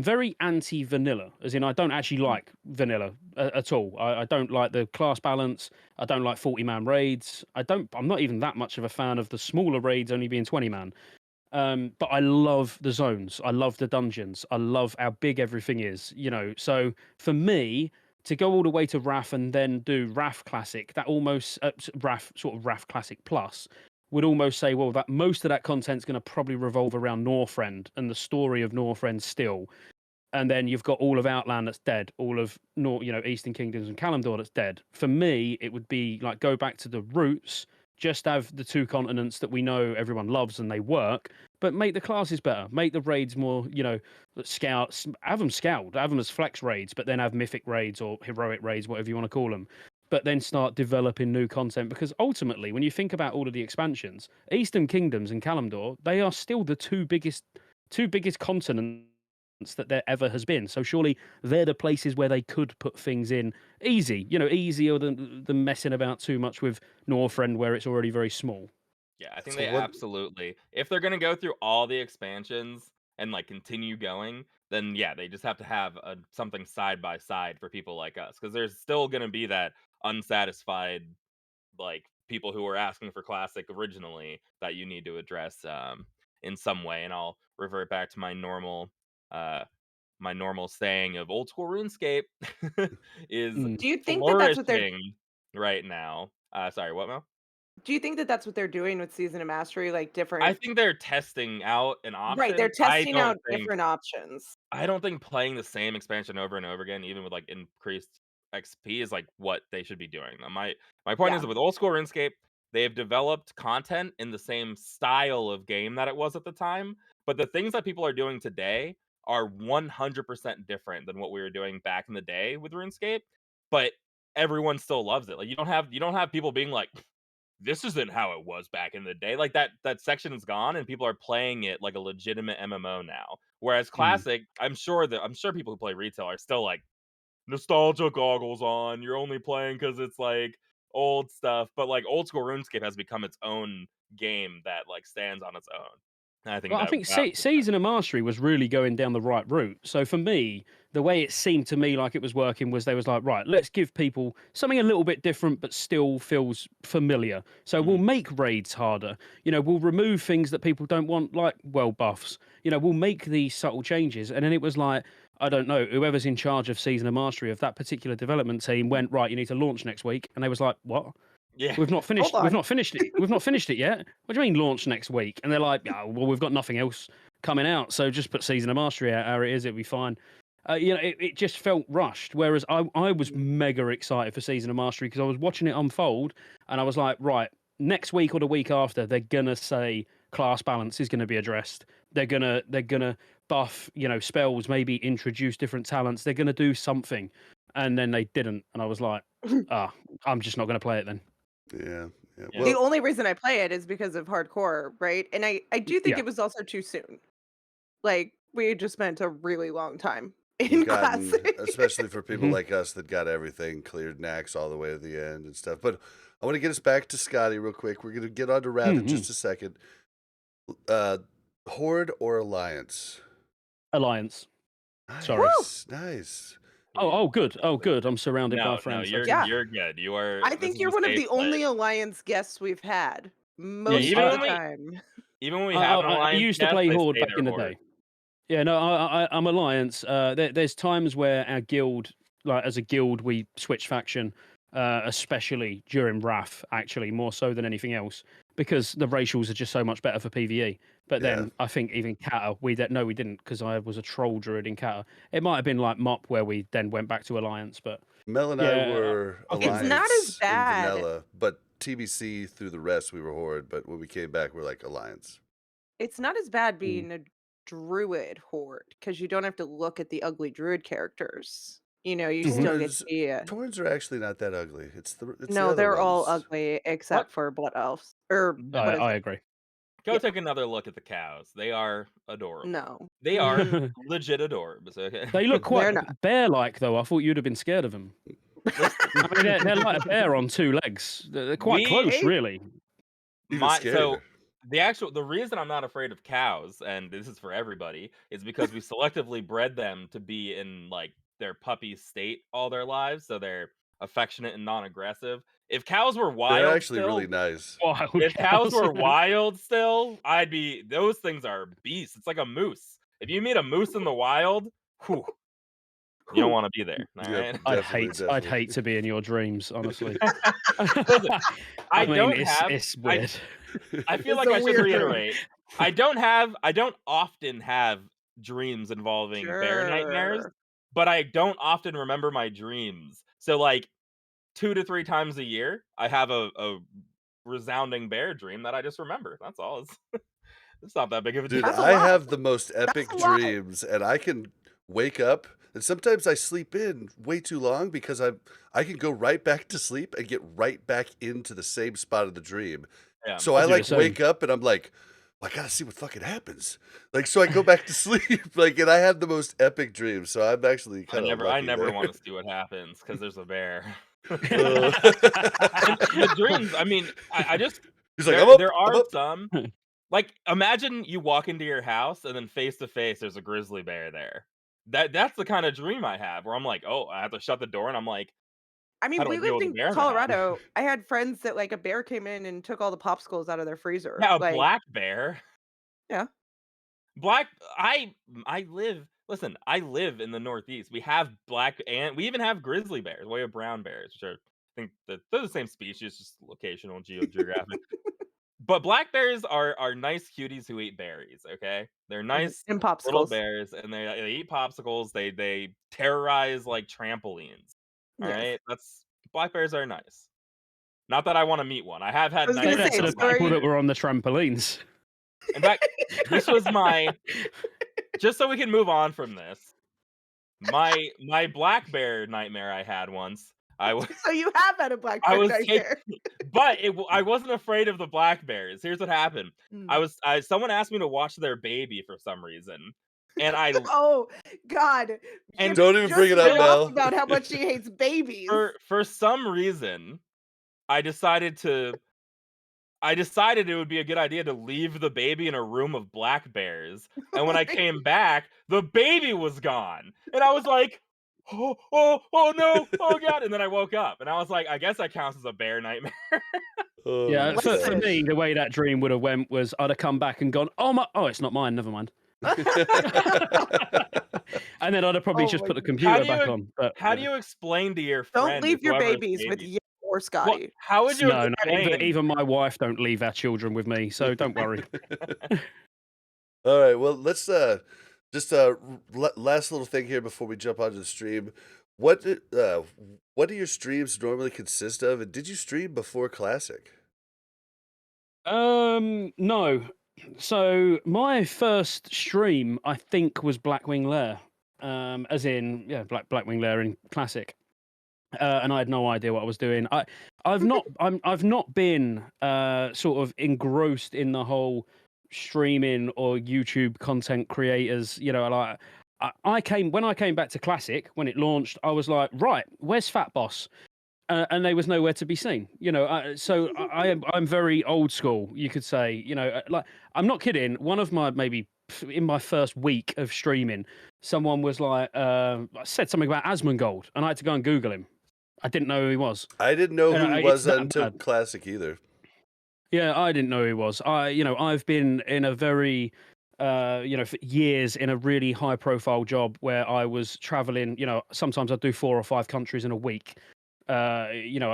very anti vanilla, as in I don't actually like vanilla at all. I don't like the class balance. I don't like 40-man raids. I'm not even that much of a fan of the smaller raids only being 20-man. But I love the zones. I love the dungeons. I love how big everything is, you know. So for me, to go all the way to RAF and then do RAF Classic, that almost RAF Classic Plus would almost say, well, that most of that content's going to probably revolve around Northrend and the story of Northrend still. And then you've got all of Outland that's dead, all of Eastern Kingdoms and Kalimdor that's dead. For me, it would be like go back to the roots, just have the two continents that we know everyone loves and they work, but make the classes better, make the raids more, scouts, have them as flex raids, but then have mythic raids or heroic raids, whatever you want to call them. But then start developing new content, because ultimately, when you think about all of the expansions, Eastern Kingdoms and Kalimdor, they are still the two biggest continents that there ever has been. So surely they're the places where they could put things in easier than messing about too much with Northrend, where it's already very small. Yeah, I think So they what? absolutely. If they're gonna go through all the expansions and like continue going, then yeah, they just have to have something side by side for people like us, because there's still gonna be that unsatisfied like people who were asking for classic originally that you need to address in some way. And I'll revert back to uh my normal saying of old school RuneScape is Mm. Do you think that that's what they're flourishing right now. Sorry, what, Mel? do you think that that's what they're doing with Season of Mastery, like I different. think they're testing out an Right, they're option. testing out different options. I don't think playing the same expansion over and over again, even with like increased XP, is like what they should be doing. My point is Yeah. that with old school RuneScape, they've developed content in the same style of game that it was at the time, but the things that people are doing today are 100% different than what we were doing back in the day with RuneScape. But everyone still loves it. Like you don't have people being like, this isn't how it was back in the day. Like that section is gone and people are playing it like a legitimate MMO now. Whereas Mm. classic, I'm sure people who play retail are still like nostalgia goggles on. You're only playing because it's like old stuff. But like old school RuneScape has become its own game that like stands on its own. And I think Well, I that think that Season of Mastery was really going down the right route. So for me, the way it seemed to me like it was working was they was like, right, let's give people something a little bit different, but still feels familiar. So we'll make raids harder. We'll remove things that people don't want, like buffs. We'll make these subtle changes. And then it was like, I don't know, whoever's in charge of Season of Mastery of that particular development team went, right, you need to launch next week. And they was like, what? yeah. We've not Hold finished. We've on. not finished it. We've not finished it yet. What do you mean launch next week? And they're like, yeah, well, we've got nothing else coming out, so just put Season of Mastery out how it is. It'll be fine. It just felt rushed. Whereas I was mega excited for Season of Mastery because I was watching it unfold, and I was like, right, next week or the week after, they're gonna say class balance is gonna be addressed. They're gonna buff, spells, maybe introduce different talents. They're gonna do something, and then they didn't, and I was like, I'm just not gonna play it then. Yeah, yeah. Yeah. The Well, only reason I play it is because of hardcore, right? And I do think Yeah. it was also too soon. Like, we had just spent a really long time we've in gotten, Classic. especially for people Mhm. like us that got everything cleared Nax all the way to the end and stuff. But I want to get us back to Scotty real quick. We're gonna get on to Wrath in Mhm. just a second. Uh, Horde or Alliance? Alliance. Sorry. Woo! Nice, nice. Oh, good. Oh, good. I'm surrounded by No, friends. That's you're good. Yeah. you're good. You are. I This think is a you're one of safe the place. only Alliance guests we've had Yeah, most Even of I, the when we time. even when we I, have an I alliance used to guest, play they Horde say back they're in the horde. day. Yeah, no, I'm Alliance. There's times where our guild, like as a guild, we switch faction, especially during Wrath, actually, more so than anything else, because the racials are just so much better for PvE. But Yeah. then I think even Kata, we didn't, because I was a troll druid in Kata. It might have been like Mop where we then went back to Alliance, but Mel and I yeah, were I It's can. not as Alliance in bad. vanilla, but TBC through the rest we were Horde. But when we came back, we're like Alliance. It's not as bad Mm. being a druid horde because you don't have to look at the ugly druid characters. You Mhm. still get to Torns be Torns are actually not that ugly. It's the No, other they're all ones. ugly What? except for blood elves. Or I what is I it? agree. Go Yeah. take another look at the cows. They are adorable. No. They are legit adorbs. Okay. They look They're quite not. bear-like, though. I thought you'd have been scared of them. Listen, I mean, they're like a bear on two legs. They're quite we close, Hey, really. Even so scarier. the reason I'm not afraid of cows, and this is for everybody, is because we selectively bred them to be in like their puppy state all their lives, so they're affectionate and non-aggressive. If cows were They're wild actually really still, nice. Wild if cows cows. were wild still, I'd be those things are beasts. It's like a moose. If you meet a moose in the wild, whew, you don't whew. want to be there, all Yep, right? I'd definitely. hate to be in your dreams, honestly. Listen, I I mean, don't have it's I weird. I feel It's like a I should weird dream. reiterate. I don't often have dreams involving bear nightmares, Sure. but I don't often remember my dreams. So like 2 to 3 times a year, I have a resounding bear dream that I just remember. That's all. It's not that big of a deal. Dude, That's a I lot. have the most That's epic a lot. dreams, and I can wake up, and sometimes I sleep in way too long because I can go right back to sleep and get right back into the same spot of the dream. Yeah. So I I do the like same. wake up and I'm like, "Well, I gotta see what fucking happens." Like, so I go back to sleep, like, and I have the most epic dreams. So I'm actually kind of I lucky never there. wanna see what happens because there's a bear. Uh, And the dreams, I mean, I just He's like, "I'm up, there I'm are up." some like, imagine you walk into your house and then face to face, there's a grizzly bear there. That's the kinda dream I have where I'm like, "Oh, I have to shut the door," and I'm like, I "How mean, do I we deal lived with a in bear in the house?" Colorado. I had friends that like a bear came in and took all the popsicles out of their freezer. Yeah, a Like, black bear. yeah. Black I live listen, I live in the Northeast. We have black and we even have grizzly bears. We have brown bears, which are I think that they're the same species, just locational geographic. But black bears are nice cuties who eat berries, okay? They're nice And little popsicles. bears, and they eat popsicles, they terrorize, like, trampolines, Yes. alright? That's black bears are nice. Not that I wanna meet one. I have I had was gonna Say that nightmares to say, about the black people story. that bears. were on the trampolines. In fact, this was my just so we can move on from this, my black bear nightmare I had once, I was So you have had a black I bear was take nightmare. but I wasn't afraid of the black bears. Here's what happened. Mm. Someone asked me to watch their baby for some reason, and I Oh God. and Kim Don't even bring just it went up, still off Mel. about how much she hates babies. for some reason, I decided to I decided it would be a good idea to leave the baby in a room of black bears, and when I came back, the baby was gone, and I was like, "Oh, oh, oh no, oh god," and then I woke up, and I was like, "I guess that counts as a bear nightmare." Holy Yeah, for fuck. Listen. me, the way that dream would have went was I'd have come back and gone, "Oh my, oh, it's not mine. Never mind." And then I'd have probably Oh just my put the God. How computer do you back ex on. But how do you explain to your Don't friend or leave your whoever's babies with baby you or what Scotty. how would you no, no, explain even my wife don't leave our children with me, so don't worry. All right, well, let's just last little thing here before we jump onto the stream. What do your streams normally consist of, and did you stream before Classic? No. So my first stream, I think, was Blackwing Lair. As in, yeah, Blackwing Lair in Classic. And I had no idea what I was doing. I've not been sort of engrossed in the whole streaming or YouTube content creators. You know, like I came when I came back to Classic when it launched. I was like, right, where's Fat Boss? And they was nowhere to be seen. You know, I'm very old school. You could say. You know, like I'm not kidding. One of my maybe in my first week of streaming, someone was like said something about Asmongold, and I had to go and Google him. I didn't know who he was. I didn't know And who he it's was that until bad. Classic either. Yeah, I didn't know who he was. I've been in a very, for years in a really high profile job where I was traveling. You know, sometimes I'd do 4 or 5 countries in a week. I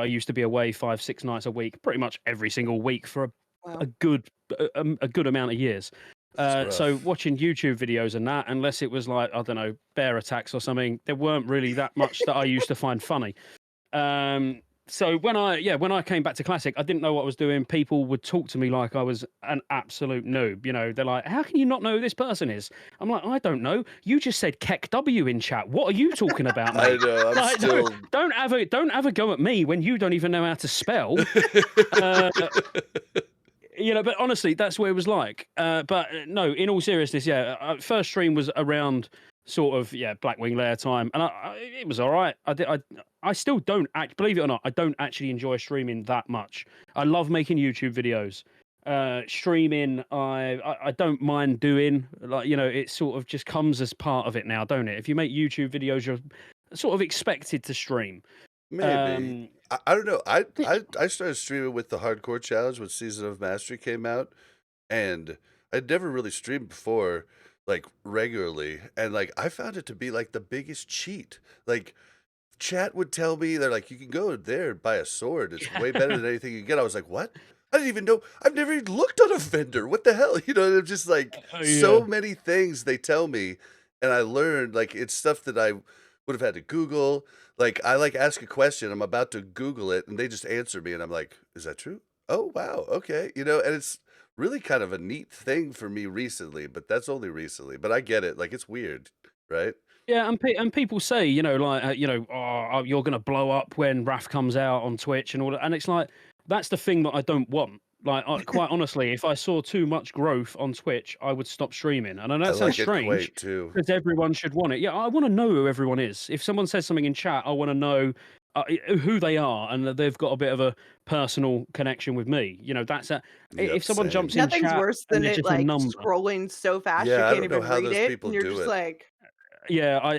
used to be away 5, 6 nights a week, pretty much every single week for a Wow. good, a good amount of years. It's So rough. watching YouTube videos and that, unless it was like, I don't know, bear attacks or something, there weren't really that much that I used to find funny. Um, So when I came back to Classic, I didn't know what I was doing. People would talk to me like I was an absolute noob. You know, they're like, "How can you not know who this person is?" I'm like, "I don't know. You just said Keck W in chat. What are you talking about, I mate?" know. I'm Like, still. don't have a go at me when you don't even know how to spell. You know, but honestly, that's what it was like. But no, in all seriousness, yeah, first stream was around sort of Blackwing Lair time, and it was all right. I still don't believe it or not, I don't actually enjoy streaming that much. I love making YouTube videos. Streaming, I don't mind doing. Like, you know, it sort of just comes as part of it now, don't it? If you make YouTube videos, you're sort of expected to stream. Maybe. I don't know. I started streaming with the Hardcore Challenge when Season of Mastery came out, and I'd never really streamed before, like, regularly, and, like, I found it to be, like, the biggest cheat. Like, chat would tell me, they're like, "You can go there and buy a sword. It's way better than anything you can get." I was like, "What? I didn't even know. I've never even looked on a vendor. What the hell?" You know, and it's just, like, so many things they tell me, and I learned, like, it's stuff that I would have had to Google. Like, I, like, ask a question, I'm about to Google it, and they just answer me, and I'm like, "Is that true? Oh, wow, okay." You know, and it's really kind of a neat thing for me recently, but that's only recently. But I get it. Like, it's weird, right? Yeah, and people say, you know, like, you know, "Oh, you're going to blow up when Raph comes out on Twitch and all that." And it's like, that's the thing that I don't want. Like, quite honestly, if I saw too much growth on Twitch, I would stop streaming. And I know I that sounds like it strange quite too. because everyone should want it. Yeah, I want to know who everyone is. If someone says something in chat, I want to know who they are and that they've got a bit of a personal connection with me. You know, that's Yep, if someone same. jumps in Nothing's chat worse and than they're it just a like number. scrolling so fast you Yeah, I can't don't know even how read those it, people and you're do just it. like, Yeah,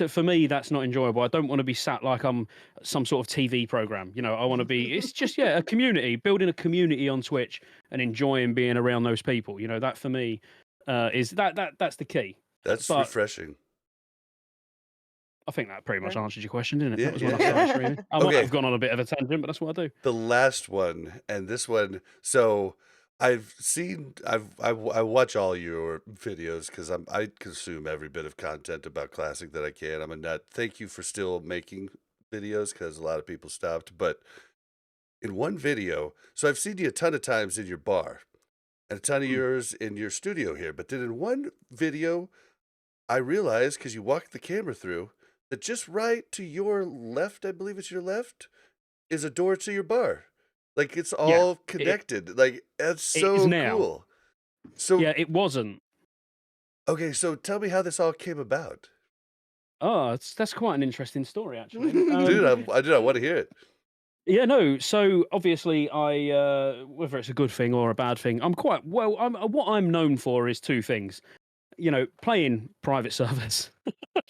for me, that's not enjoyable. I don't want to be sat like I'm some sort of TV program. You know, I want to be. It's just a community, building a community on Twitch and enjoying being around those people. You know, that for me is that's the key. That's But refreshing. I think that pretty much Right. answered your question, didn't it? Yeah, That was when yeah, I yeah. started streaming. I might Okay. have gone on a bit of a tangent, but that's what I do. The last one, and this one, so I've seen, I watch all your videos because I consume every bit of content about Classic that I can. I'm a nut. Thank you for still making videos because a lot of people stopped. But in one video, so I've seen you a ton of times in your bar and a ton of yours in your studio here. But then in one video, I realized because you walked the camera through that just right to your left, I believe it's your left, is a door to your bar. Like, it's Yeah, all connected. Like, that's it is so now. cool. So, Yeah, it wasn't. okay, so tell me how this all came about. Oh, that's quite an interesting story, actually. Dude, I want to hear it. Yeah, no. So obviously, whether it's a good thing or a bad thing, I'm quite well. What I'm known for is two things. You know, playing private servers.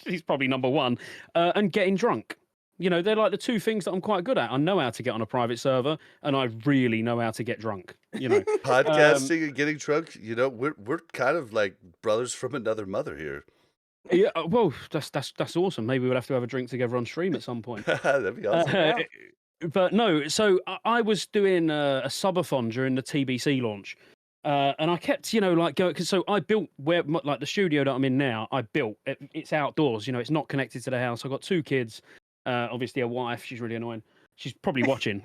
He's probably number one, and getting drunk. You know, they're like the two things that I'm quite good at. I know how to get on a private server, and I really know how to get drunk. You know, Podcasting and getting drunk, you know, we're kind of like brothers from another mother here. yeah. Well, that's awesome. Maybe we'll have to have a drink together on stream at some point. That'd be awesome. Yeah. But no, so I was doing a subathon during the TBC launch, and I kept, you know, like going. Cause so I built like the studio that I'm in now. I built it's outdoors. You know, it's not connected to the house. I got two kids, obviously a wife. She's really annoying. She's probably watching.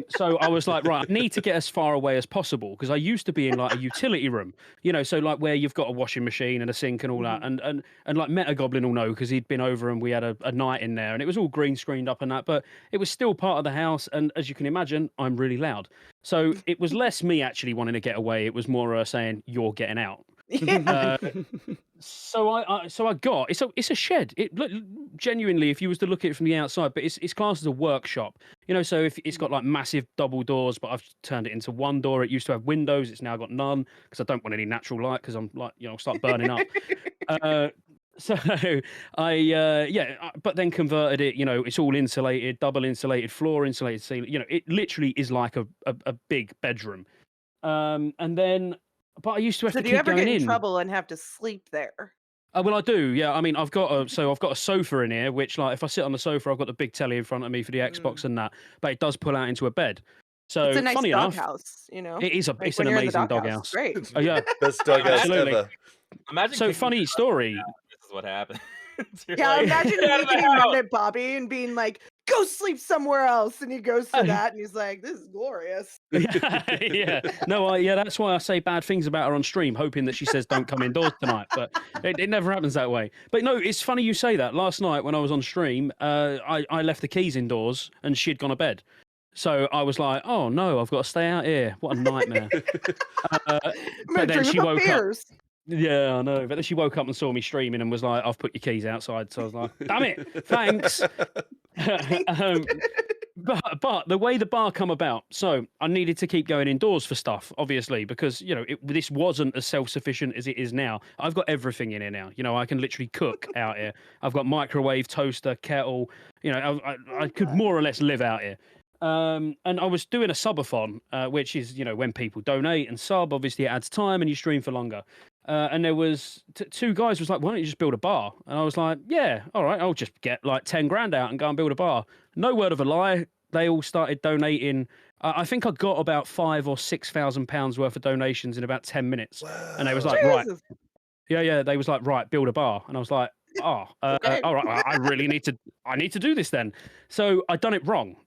So I was like, right, I need to get as far away as possible because I used to be in like a utility room, you know, so like where you've got a washing machine and a sink and all that, and like Meta Goblin will know because he'd been over and we had a night in there and it was all green screened up and that, but it was still part of the house. And as you can imagine, I'm really loud, so it was less me actually wanting to get away. It was more saying you're getting out. Yeah. So I got it's a shed. It look genuinely, if you was to look at it from the outside, but it's classed as a workshop. You know, so if it's got like massive double doors, but I've turned it into one door. It used to have windows. It's now got none because I don't want any natural light because I'm like, you know, I'll start burning up. So but then converted it. You know, it's all insulated, double insulated floor, insulated ceiling. You know, it literally is like a big bedroom. And then. But I used to have So to do you keep ever going get in in. trouble and have to sleep there? Well, I do. Yeah, I mean, I've got a sofa in here, which like if I sit on the sofa, I've got the big telly in front of me for the Xbox and that, but it does pull out into a bed. So It's a nice funny enough, doghouse, you know. it is Like it's when an you're in the amazing doghouse, doghouse. great. Oh yeah, Best doghouse absolutely. ever. Imagine So kicking funny your story. dog out, this is what happened. You're Yeah, like, imagine "Get out of making the him house!" run at Bobby and being like, go sleep somewhere else. And he goes to Oh, that and he's like, this is glorious. yeah. No, yeah, that's why I say bad things about her on stream, hoping that she says don't come indoors tonight. But it never happens that way. But no, it's funny you say that. Last night when I was on stream, I left the keys indoors and she'd gone to bed. So I was like, oh no, I've got to stay out here. What a nightmare. I'm But gonna then dream she about woke up. bears. Yeah, I know. But then she woke up and saw me streaming and was like, I've put your keys outside. So I was like, damn it, thanks. But the way the bar come about, so I needed to keep going indoors for stuff, obviously, because this wasn't as self-sufficient as it is now. I've got everything in here now. I can literally cook out here. I've got microwave, toaster, kettle. I could more or less live out here. And I was doing a subathon, which is when people donate and sub. Obviously, it adds time and you stream for longer. And there was two guys was like, why don't you just build a bar? And I was like, yeah, all right, I'll just get like 10 grand out and go and build a bar. No word of a lie. They all started donating. I think I got about £5,000 or £6,000 worth of donations in about 10 minutes. And they was like, right, Jesus. yeah. They was like, right, build a bar. And I was like, Okay. all right, well, I need to do this then. So I done it wrong.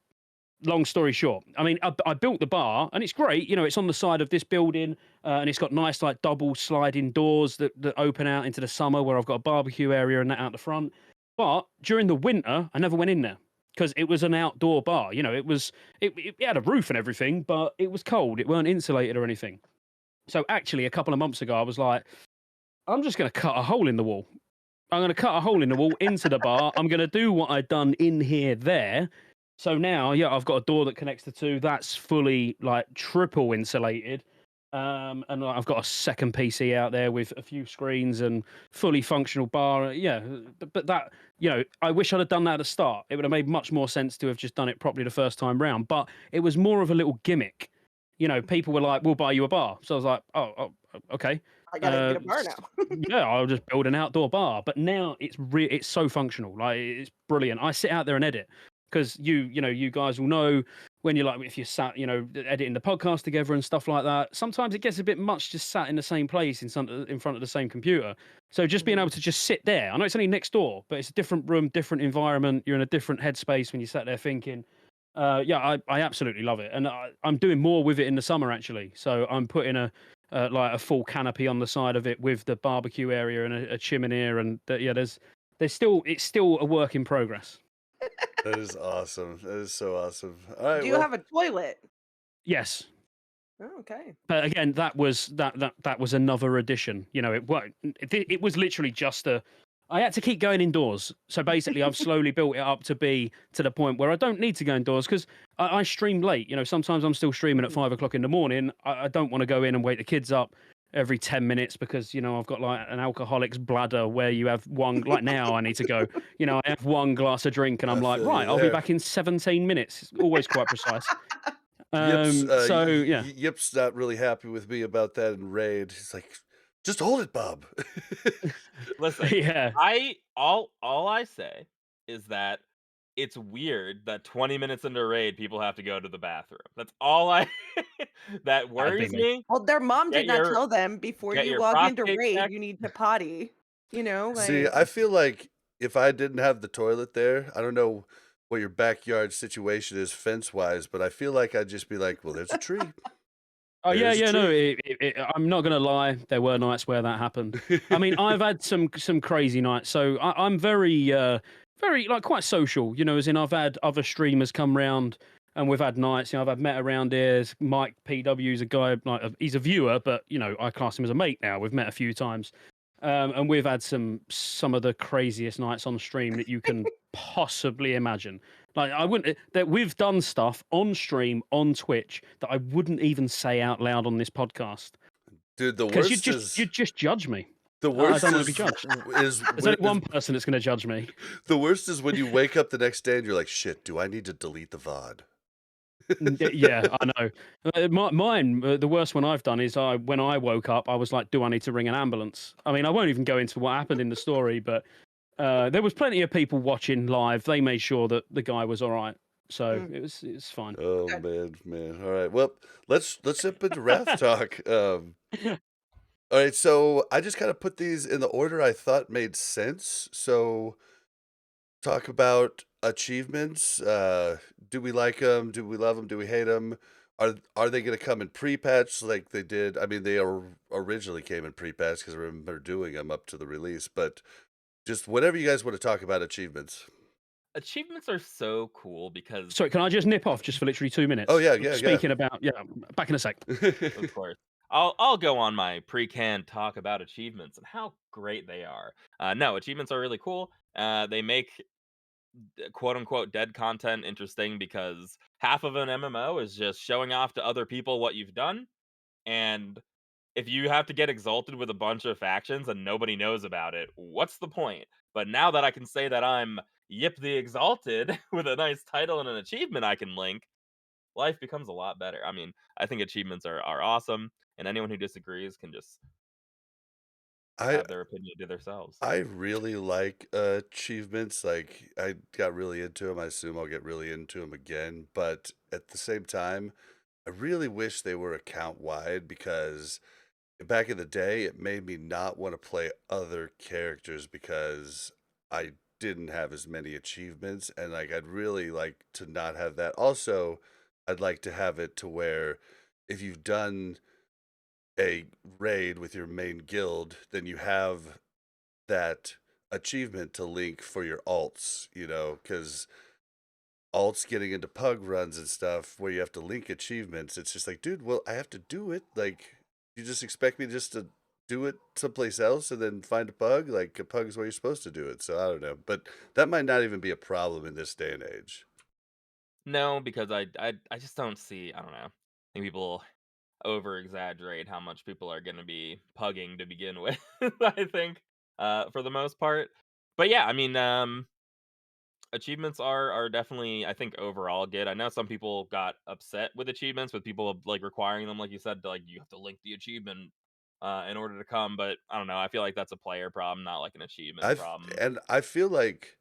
Long story short, I mean, I built the bar and it's great. It's on the side of this building and it's got nice, like, double sliding doors that open out into the summer where I've got a barbecue area and that out the front. But during the winter, I never went in there because it was an outdoor bar. It had a roof and everything, but it was cold. It weren't insulated or anything. So actually, a couple of months ago, I was like, I'm just going to cut a hole in the wall. I'm going to cut a hole in the wall into the bar. I'm going to do what I'd done in here there. So now, yeah, I've got a door that connects the two. That's fully like triple insulated. And like, I've got a second PC out there with a few screens and fully functional bar. Yeah, but that, I wish I'd have done that at the start. It would have made much more sense to have just done it properly the first time round. But it was more of a little gimmick. People were like, we'll buy you a bar. So I was like, oh okay. I gotta get a bar now. Yeah, I'll just build an outdoor bar. But now it's so functional. Like, it's brilliant. I sit out there and edit because you guys will know when you're like, if you're sat, editing the podcast together and stuff like that, sometimes it gets a bit much just sat in the same place in front of the same computer. So just being able to just sit there, I know it's only next door, but it's a different room, different environment. You're in a different headspace when you sat there thinking. Yeah, I absolutely love it, and I'm doing more with it in the summer actually. So I'm putting like a full canopy on the side of it with the barbecue area and a chimney, and yeah, it's still a work in progress. That is awesome. That is so awesome. All right, Do you have a toilet? Yes, Oh, okay. but again, that was another addition. It was literally just I had to keep going indoors. So basically, I've slowly built it up to be to the point where I don't need to go indoors because I stream late. Sometimes I'm still streaming at 5 o'clock in the morning. I don't want to go in and wake the kids up every 10 minutes because, I've got like an alcoholic's bladder where you have one, like now I need to go, I have one glass of drink and I'm like, right, I'll be back in 17 minutes. It's always quite precise. So yeah. Yip's not really happy with me about that in Raid. He's like, just hold it, Bob. Listen, Yeah. all I say is that it's weird that 20 minutes into raid people have to go to the bathroom. That's all I that worries me. Well, their mom Get did not your tell them before get you your log into prostate raid, checked. you need to potty. See, Like I feel like if I didn't have the toilet there, I don't know what your backyard situation is fence-wise, but I feel like I'd just be like, well, there's a tree. Oh yeah, There's a no. tree. I'm not gonna lie. There were nights where that happened. I mean, I've had some crazy nights. So I'm very, very like quite social. As in I've had other streamers come round and we've had nights. I've had met around here. Mike PW's a guy like he's a viewer, but I class him as a mate now. We've met a few times, and we've had some of the craziest nights on stream that you can possibly imagine. Like I wouldn't that we've done stuff on stream on Twitch that I wouldn't even say out loud on this podcast. Dude, the Because worst is you'd just judge me. the I worst don't want to is be judged. is There's only one person that's going to judge me. the worst is when you wake up the next day and you're like, shit, do I need to delete the VOD? Yeah, I know. Mine, the worst one I've done is when I woke up, I was like, do I need to ring an ambulance? I mean, I won't even go into what happened in the story, but there was plenty of people watching live. They made sure that the guy was all right. So it was fine. Oh man. All right. Well, let's jump into Wrath talk. All right, so I just kind of put these in the order I thought made sense. So talk about achievements, do we like them? Do we love them? Do we hate them? Are they gonna come in pre-patch like they did? I mean, originally came in pre-patch because I remember doing them up to the release, but just whatever you guys wanna talk about achievements. Achievements are so cool because, Sorry, can I just nip off just for literally 2 Oh, minutes? yeah, yeah, Speaking about yeah, back in a sec. yeah. of course, I'll go on my pre-canned talk about achievements and how great they are. No, achievements are really cool. They make quote unquote dead content interesting because half of an MMO is just showing off to other people what you've done, and if you have to get exalted with a bunch of factions and nobody knows about it, what's the point? But now that I can say that I'm Yip the Exalted with a nice title and an achievement I can link, life becomes a lot better. I mean, I think achievements are awesome, and anyone who disagrees can just I have their opinion to themselves. I really like achievements. Like I got really into them. I assume I'll get really into them again. But at the same time, I really wish they were account wide because back in the day, it made me not want to play other characters because I didn't have as many achievements, and like I'd really like to not have that. Also, I'd like to have it to where if you've done a raid with your main guild, then you have that achievement to link for your alts, because alts getting into pug runs and stuff where you have to link achievements. It's just like, dude, well, I have to do it. Like, you just expect me just to do it someplace else and then find a pug? Like, a pug is where you're supposed to do it. So I don't know. But that might not even be a problem in this day and age. No, because I just don't see. I don't know. I think people over exaggerate how much people are going to be pugging to begin with. I think, for the most part. But yeah, I mean, achievements are definitely, I think, overall good. I know some people got upset with achievements, with people like requiring them, like you said, to, like you have to link the achievement in order to come. But I don't know. I feel like that's a player problem, not like an achievement I've problem. and I feel like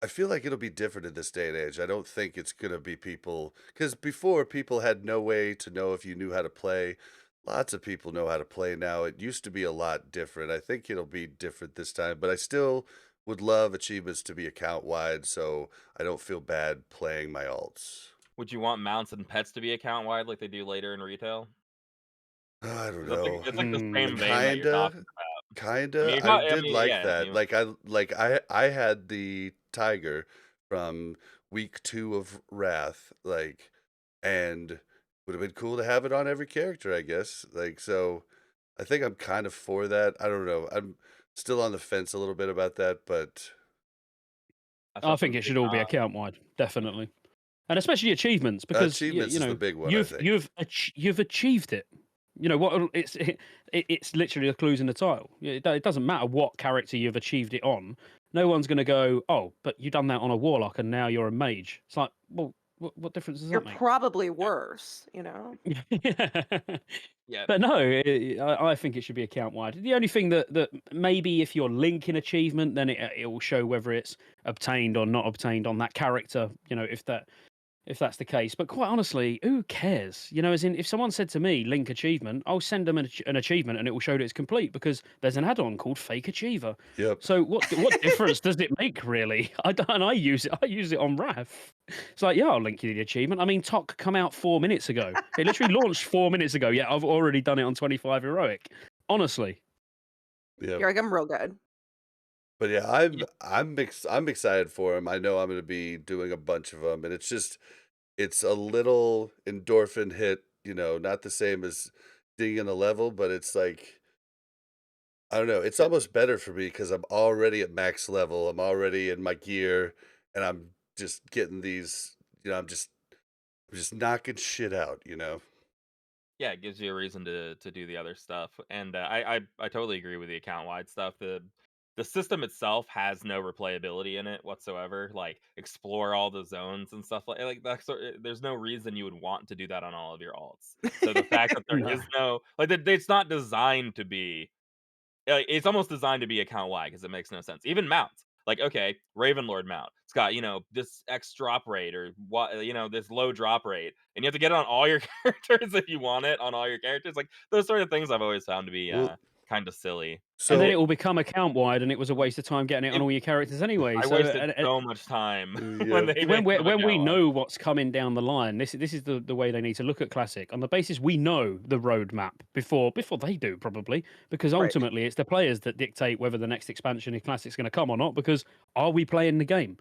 I feel like it'll be different in this day and age. I don't think it's gonna be people because before people had no way to know if you knew how to play. Lots of people know how to play now. It used to be a lot different. I think it'll be different this time, but I still would love achievements to be account wide so I don't feel bad playing my alts. Would you want mounts and pets to be account wide like they do later in retail? I don't 'Cause that's like know. it's like the Mm, same vein that you're talking Kinda. about. I mean, Kinda. you're I talking. I did mean, like yeah. I that. mean, I had the tiger from week 2 of Wrath, like, and would have been cool to have it on every character, I guess. Like, so I think I'm kind of for that. I don't know. I'm still on the fence a little bit about that, but I I saw think some it big should all be account wide, definitely, and especially achievements because achievements is the big one, I think. you've achieved it. You know what? It's literally the clues in the title. It doesn't matter what character you've achieved it on. No one's going to go, oh, but you done that on a warlock and now you're a mage. It's like, well, what difference does You're that make? probably worse, you know? yeah. But no, I think it should be account wide. The only thing that maybe if you're linking achievement, then it will show whether it's obtained or not obtained on that character. You know, if that's the case. But quite honestly, who cares? You know, as in, if someone said to me, link achievement, I'll send them an achievement and it will show that it's complete because there's an add-on called Fake Achiever. Yep. So what difference does it make, really? I use it. I use it on Wrath. It's like, yeah, I'll link you the achievement. I mean, Tok come out 4 minutes ago. It literally launched 4 minutes ago. Yeah, I've already done it on 25 heroic. Honestly, Yep. You're like, I'm real good. But yeah, Yeah. I'm excited for him. I know I'm gonna be doing a bunch of them, and it's a little endorphin hit, not the same as being in a level, but it's like, I don't know, it's Yeah. almost better for me because I'm already at max level. I'm already in my gear, and I'm just getting these, I'm just knocking shit out. Yeah, it gives you a reason to do the other stuff, and I totally agree with the account wide stuff. The system itself has no replayability in it whatsoever. Like explore all the zones and stuff like that. There's no reason you would want to do that on all of your alts. So the fact that there no. is no like it's not designed to be. It's almost designed to be account wide because it makes no sense. Even mounts. Like, okay, Ravenlord mount. It's got, this X drop rate or what, this low drop rate. And you have to get it on all your characters if you want it on all your characters. Like, those sort of things I've always found to be Well, kind of silly. And then So it will become account wide, and it was a waste of time getting it on It, all your characters anyway. I So wasted so much time when yep. they made them when we account wide. know what's coming down the line, this is the way they need to look at Classic on the basis we know the roadmap before they do probably, because Right. ultimately it's the players that dictate whether the next expansion in Classic's going to come or not. Because are we playing the game?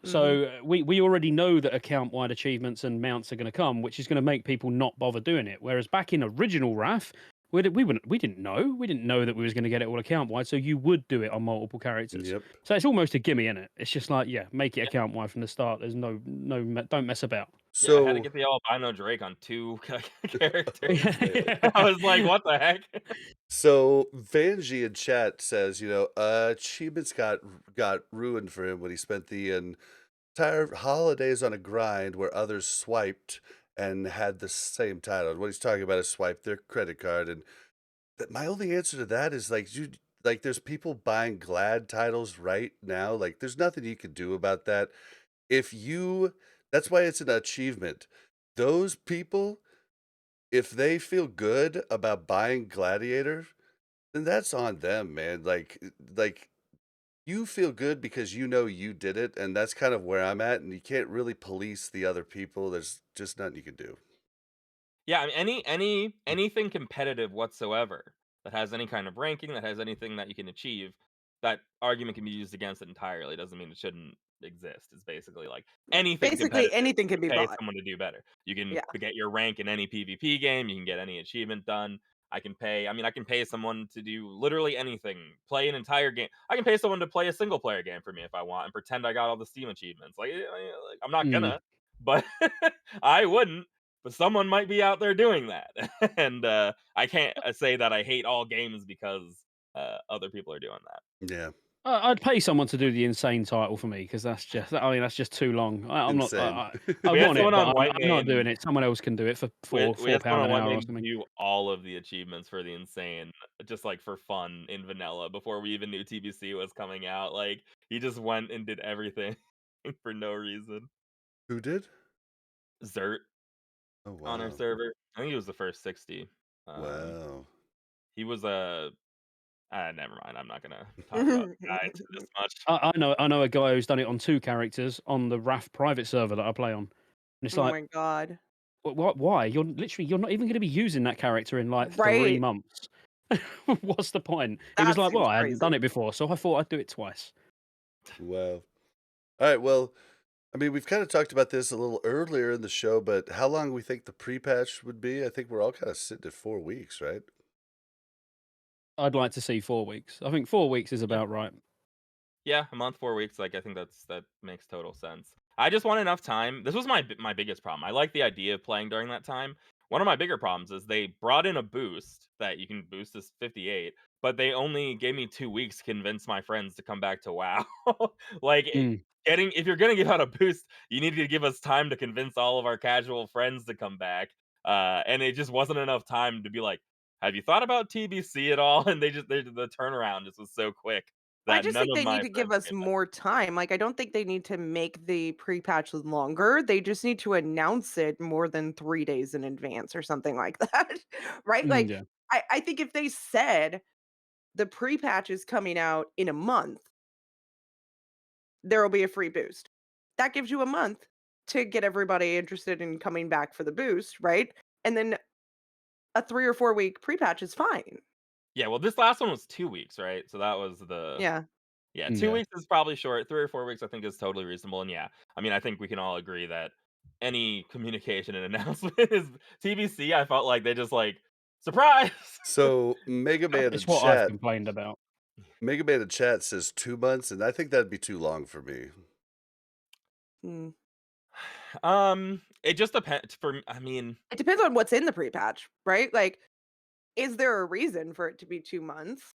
So we already know that account wide achievements and mounts are going to come, which is going to make people not bother doing it. Whereas back in original RAF, we didn't know that we was going to get it all account wide. So you would do it on multiple characters. Yep. So it's almost a gimme, in it. It's just like, yeah, make it account wide from the start. There's no don't mess about. Yeah, I had to So get the albino Drake on 2 characters. oh man. I was like, what the heck? So Vanjie in chat says, achievements got ruined for him when he spent the entire holidays on a grind where others swiped and had the same title. And what he's talking about is swipe their credit card. And my only answer to that is like there's people buying glad titles right now. Like there's nothing you can do about that. That's why it's an achievement. Those people, if they feel good about buying Gladiator, then that's on them, man. Like you feel good because you know you did it, and that's kind of where I'm at, and you can't really police the other people. There's just nothing you can do. Yeah, I mean, anything competitive whatsoever that has any kind of ranking, that has anything that you can achieve, that argument can be used against it entirely. Doesn't mean it shouldn't exist. It's basically like anything Basically, competitive, anything you can can be pay bought. someone to do better. You can Yeah. get your rank in any PvP game. You can get any achievement done. I can pay someone to do literally anything. Play an entire game. I can pay someone to play a single player game for me if I want and pretend I got all the Steam achievements. Like I'm not Mm. gonna, but I wouldn't. But someone might be out there doing that, and I can't say that I hate all games because other people are doing that. Yeah, I'd pay someone to do the insane title for me, because that's just too long. I'm not. insane. I We had want it, someone but on I'm White not Mane. doing it. Someone else can do it for We had someone £4 on an White hour or Mane something. do all of the achievements for the insane, just like for fun in vanilla before we even knew TBC was coming out. Like he just went and did everything for no reason. Who did? Zert Oh on our wow, server. I think he was the first 60. Um, wow. he was a never mind. I'm not gonna talk about the guy this much. I know a guy who's done it on 2 characters on the RAF private server that I play on, and it's Oh like, my god. what? Why? You're not even going to be using that character in like 3 Right. months. What's the point? He was That like, well, seems I hadn't done crazy. it before, so I thought I'd do it twice. Wow. All right, well, I mean, we've kind of talked about this a little earlier in the show, but how long we think the pre-patch would be? I think we're all kind of sitting at 4 weeks, right? I'd like to see 4 weeks. I think 4 weeks is about right. Yeah, a month, 4 weeks. Like I think that makes total sense. I just want enough time. This was my biggest problem. I like the idea of playing during that time. One of my bigger problems is they brought in a boost that you can boost to 58, but they only gave me 2 weeks to convince my friends to come back to WoW. like Mm. getting if you're gonna give out a boost, you need to give us time to convince all of our casual friends to come back. And it just wasn't enough time to be like, have you thought about TBC at all? And the turnaround just was so quick I that just none think of they need my to give friends us came back. more time. Like, I don't think they need to make the pre-patch longer. They just need to announce it more than 3 days in advance or something like that. Right? Like, Yeah. I think if they said the pre-patch is coming out in a month, there will be a free boost. That gives you a month to get everybody interested in coming back for the boost, right? And then a 3 or 4 week pre-patch is fine. Yeah, well, this last one was 2 weeks, right? So that was Yeah. yeah, 2 Yeah. weeks is probably short. 3 or 4 weeks I think is totally reasonable. And yeah, I mean, I think we can all agree that any communication and announcement is TBC. I felt like they just like surprise. So Mega Man in It's what I've chat, complained about. says 2 months, and I think that'd be too long for me. Mm. It just depends I mean, It depends on what's in the pre-patch, right? Like, is there a reason for it to be 2 months?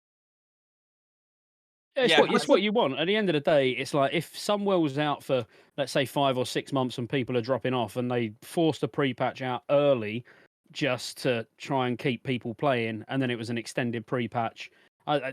Yeah, yeah, it's what you want. At the end of the day, it's like if Sunwell's out for, let's say, 5 or 6 months and people are dropping off, and they forced a pre-patch out early just to try and keep people playing, and then it was an extended pre-patch.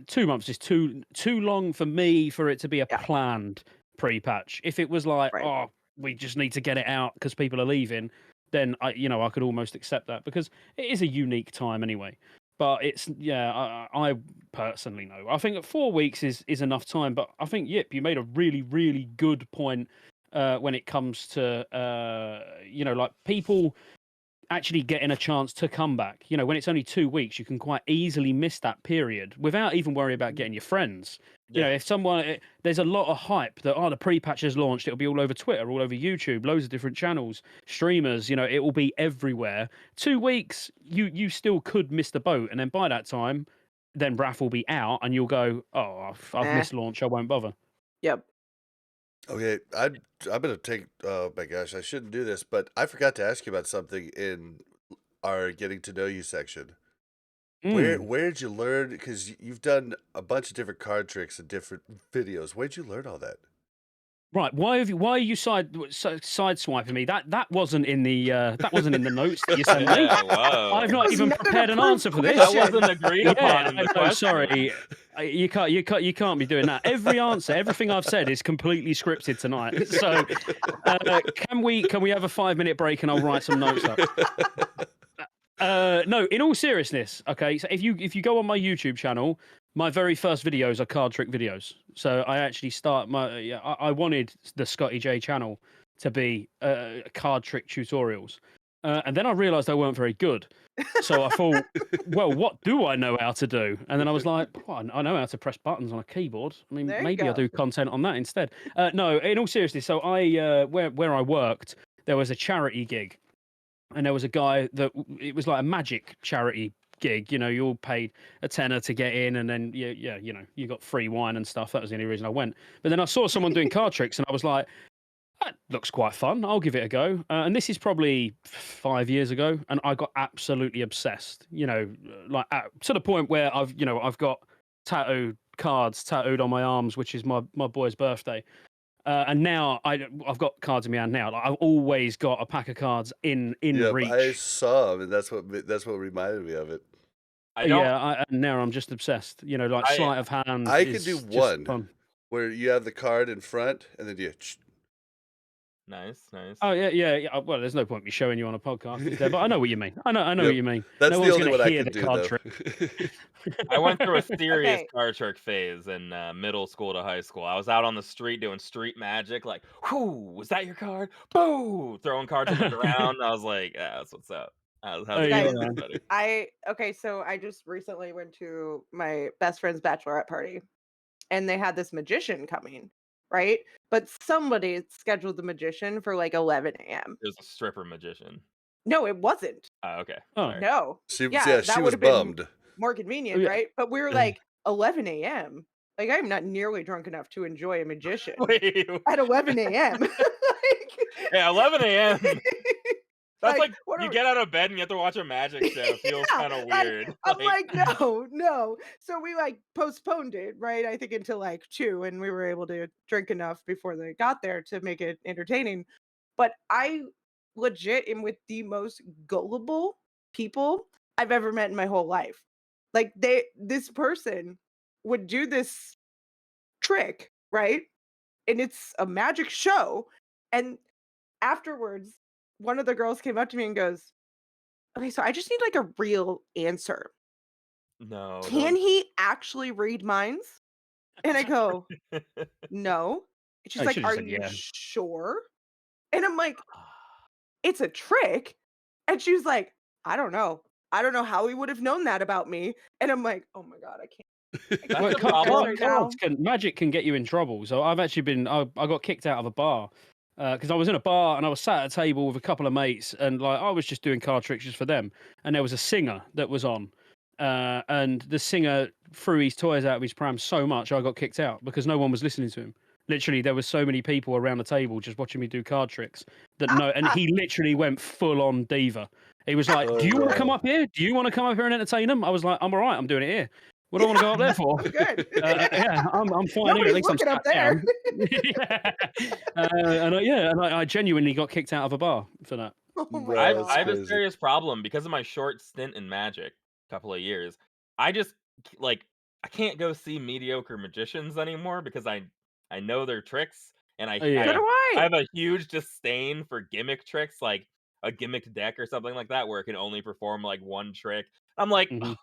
2 months is too long for me for it to be a Yeah, planned pre-patch. If it was like, right. oh, we just need to get it out because people are leaving, then I could almost accept that, because it is a unique time anyway. But it's I personally know. I think that 4 weeks is enough time. But I think Yip, you made a really really good point when it comes to like people actually getting a chance to come back. When it's only 2 weeks, you can quite easily miss that period without even worrying about getting your friends. Yeah. If someone, there's a lot of hype that the pre-patch has launched, it'll be all over Twitter, all over YouTube, loads of different channels, streamers. It will be everywhere. 2 weeks, you still could miss the boat, and then by that time, then Wrath will be out, and you'll go, oh, I've missed launch, I won't bother. Yep. Okay, I'm gonna take. Oh my gosh, I shouldn't do this, but I forgot to ask you about something in our getting to know you section. Where did you learn? Because you've done a bunch of different card tricks in different videos. Where'd you learn all that? Right? Why are you sideswiping me? That wasn't in the notes that you sent me. Yeah, whoa. I've not was even not an prepared an approved answer for this. That wasn't agreed upon in the no, question. sorry. You can't be doing that. Every answer, everything I've said is completely scripted tonight. So, can we have a 5-minute break and I'll write some notes up? No, in all seriousness, okay. So if you go on my YouTube channel, my very first videos are card trick videos. So I actually I wanted the ScotteJaye channel to be card trick tutorials, and then I realised they weren't very good. So I thought, well, what do I know how to do? And then I was like, well, I know how to press buttons on a keyboard. I mean, maybe I'll do content on that instead. No, in all seriousness, so I where I worked, there was a charity gig. And there was a guy it was like a magic charity gig. You all paid a tenner to get in, and then you got free wine and stuff. That was the only reason I went. But then I saw someone doing card tricks, and I was like, that looks quite fun. I'll give it a go. And this is probably 5 years ago, and I got absolutely obsessed. Like to the point where I've got cards tattooed on my arms, which is my boy's birthday. And now I've got cards in my hand now. Like, I've always got a pack of cards in reach. I saw them, and that's what reminded me of it. And now I'm just obsessed. Like sleight of hand. I could do one fun. where you have the card in front, and then you. Nice. Oh yeah. Well, there's no point me showing you on a podcast, is there? But I know what you mean. I know what you mean. That's no the one's only gonna one I hear can the do, card though. trick. I went through a serious Okay. card trick phase in middle school to high school. I was out on the street doing street magic, like, whoo, was that your card? Boo! Throwing cards on the ground. I was like, yeah, that's what's up. How's it Guys, going, buddy? So I just recently went to my best friend's bachelorette party, and they had this magician coming, right? But somebody scheduled the magician for like 11 a.m. It was a stripper magician. No, it wasn't. Oh, okay. Oh. Sorry. No. She that would was have been bummed. more convenient, Yeah. right? But we were like 11 a.m. Like I'm not nearly drunk enough to enjoy a magician Wait, at 11 a.m. yeah, 11 a.m. That's like what you are- get out of bed and you have to watch a magic show. It feels Yeah, kind of weird. I'm like, no. So we like postponed it, right? I think until like 2, and we were able to drink enough before they got there to make it entertaining. But I legit am with the most gullible people I've ever met in my whole life. Like this person would do this trick, right? And it's a magic show. And afterwards, one of the girls came up to me and goes, okay, so I just need like a real answer. No. Can he actually read minds? And I go, no. And she's I like, should've are said you yeah. sure? And I'm like, it's a trick. And she was like, I don't know. I don't know how he would have known that about me. And I'm like, oh my God, I can't. That's the Cards problem. now. magic can get you in trouble. So I've actually been. I got kicked out of a bar because I was in a bar and I was sat at a table with a couple of mates, and like I was just doing card tricks just for them. And there was a singer that was on, and the singer threw his toys out of his pram so much I got kicked out because no one was listening to him. Literally, there was so many people around the table just watching me do card tricks and he literally went full on diva. He was like, "Do you want to come up here? Do you want to come up here and entertain them?" I was like, "I'm all right. I'm doing it here. What do I want to go up there for?" Good. Yeah, I'm fine here. At Nobody's least I'm looking up sat there. down. And I genuinely got kicked out of a bar for that. Oh my Bro, I God. have a crazy. serious problem because of my short stint in magic, couple of years. I just like I can't go see mediocre magicians anymore because I know their tricks, and Oh, yeah. So do I I. have a huge disdain for gimmick tricks, like a gimmick deck or something like that, where it can only perform like one trick. I'm like, Mhm.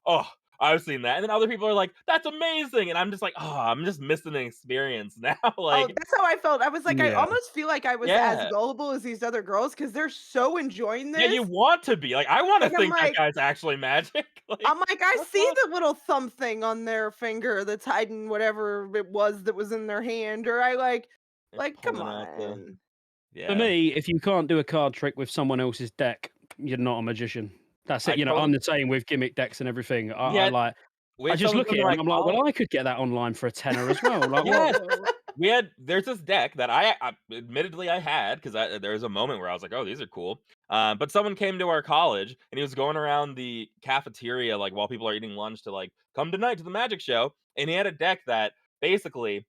"Oh, I've seen that," and then other people are like, "That's amazing," and I'm just like, "Oh, I'm just missing an experience now." Oh, Like, that's how I felt. I was like, I Yeah. almost feel like I was as yeah. gullible as these other girls because they're so enjoying Yeah, this. you want to be. Like, I wanna Like, I'm think that like guy's actually magic. Like, I'm like, I that's see awesome. the little thumb thing on their finger that's hiding whatever it was that was in their hand, or I They're like, come pulling out the on. For yeah. me, if you can't do a card trick with someone else's deck, you're not a magician. That's it. I You know, told I'm the same with gimmick decks and everything. I yeah, like. we I had just someone look come at to it and my I'm like, college. well, I could get that online for a tenner as well. Like, Yes. what? There's this deck that I admittedly I had because there was a moment where I was like, "Oh, these are cool." But someone came to our college and he was going around the cafeteria like while people are eating lunch to like come tonight to the magic show, and he had a deck that basically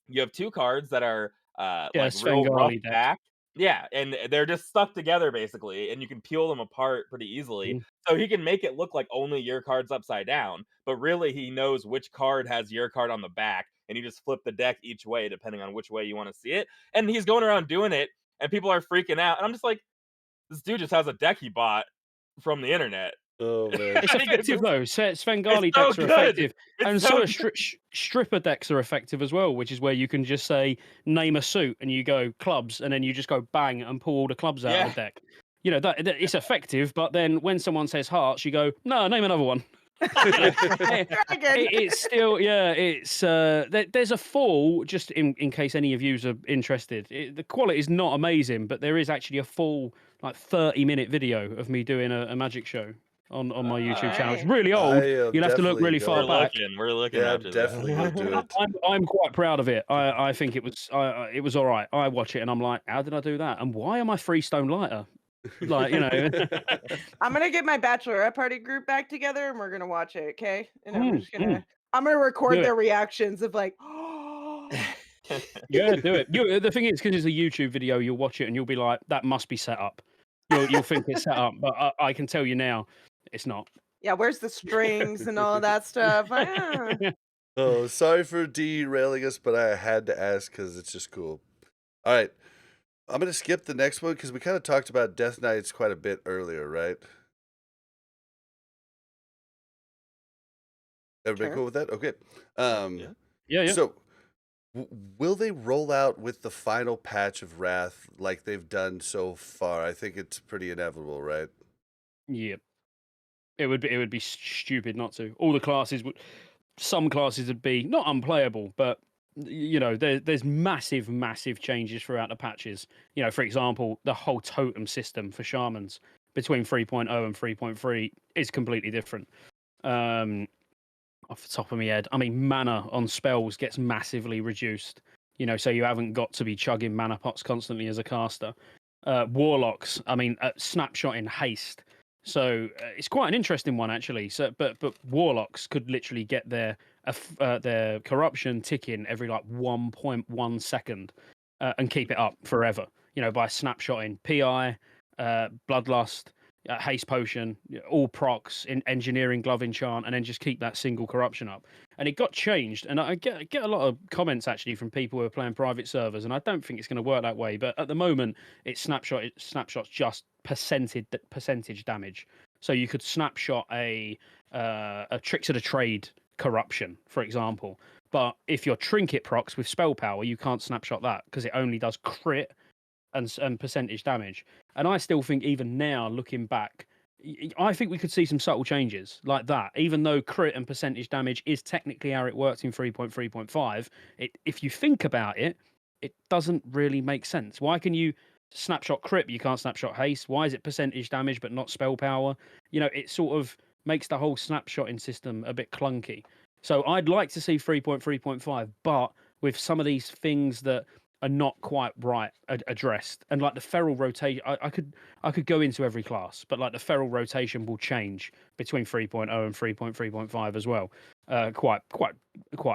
you have 2 cards that are, Yeah, like, real rough Svengali deck. back. Yeah, and they're just stuck together basically, and you can peel them apart pretty easily. Mhm. So he can make it look like only your card's upside down, but really he knows which card has your card on the back, and you just flip the deck each way depending on which way you wanna see it, and he's going around doing it, and people are freaking out, and I'm just like, "This dude just has a deck he bought from the internet." Oh man. It's I think effective though. it's Svengali so decks are good. effective, It's and so so are good. stripper decks are effective as well, which is where you can just say name a suit and you go clubs, and then you just go bang and pull all the clubs out of the Yeah. deck. You know it's effective, but then when someone says hearts, you go no, name another one. You know, eh, Dragon. it's still it's there's a full just in case any of yous are interested. The quality is not amazing, but there is actually a full like 30-minute video of me doing a magic show on my YouTube channel. It's Okay. really I old. am You'll have to look definitely really far going. back. We're looking Yeah, I'm after this. definitely gonna do it. I'm quite proud of it. I think it was all right. I watch it and I'm like, how did I do that? And why am I freestone lighter? Like, you know. I'm gonna get my bachelorette party group back together and we're gonna watch it, okay? And Mm, mm, I'm gonna do record it. their reactions of like, Yeah, do it. The thing is, because it's a YouTube video, you'll watch it and you'll be like, "That must be set up." You'll think it's set up, but I can tell you now, it's not. yeah, where's the strings and all that stuff? Oh, sorry for derailing us, but I had to ask because it's just cool. All right, I'm gonna skip the next one because we kind of talked about Death Knights quite a bit earlier, right? Everybody Sure. cool with that? Okay. Yeah. Yeah, yeah, So will they roll out with the final patch of Wrath like they've done so far? I think it's pretty inevitable, right? yeah. It would be stupid not to. All the classes would. Some classes would be not unplayable, but you know, there's massive changes throughout the patches. You know, for example, the whole totem system for shamans between 3.0 and 3.3 is completely different. Um, off the top of my head, I mean, mana on spells gets massively reduced. You know, so you haven't got to be chugging mana pots constantly as a caster. Warlocks, I mean, snapshot in haste. So it's quite an interesting one actually. So, but warlocks could literally get their corruption ticking every like 1.1 second and keep it up forever. You know, by snapshotting PI, bloodlust, haste potion, all procs in engineering glove enchant, and then just keep that single corruption up. And it got changed, and I get a lot of comments actually from people who are playing private servers, and I don't think it's going to work that way. But at the moment, it's snapshots just percentage damage. So you could snapshot a tricks of the trade corruption, for example. But if your trinket procs with spell power, you can't snapshot that because it only does crit and percentage damage. And I still think even now, looking back, I think we could see some subtle changes like that. Even though crit and percentage damage is technically how it works in 3.3.5, if you think about it, it doesn't really make sense. Why can you snapshot crit, but you can't snapshot haste? Why is it percentage damage but not spell power? You know, it sort of makes the whole snapshotting system a bit clunky. So I'd like to see 3.3.5, but with some of these things that are not quite right addressed, and like the feral rotation, I could go into every class, but like the feral rotation will change between 3.0 and 3.3.5 as well, quite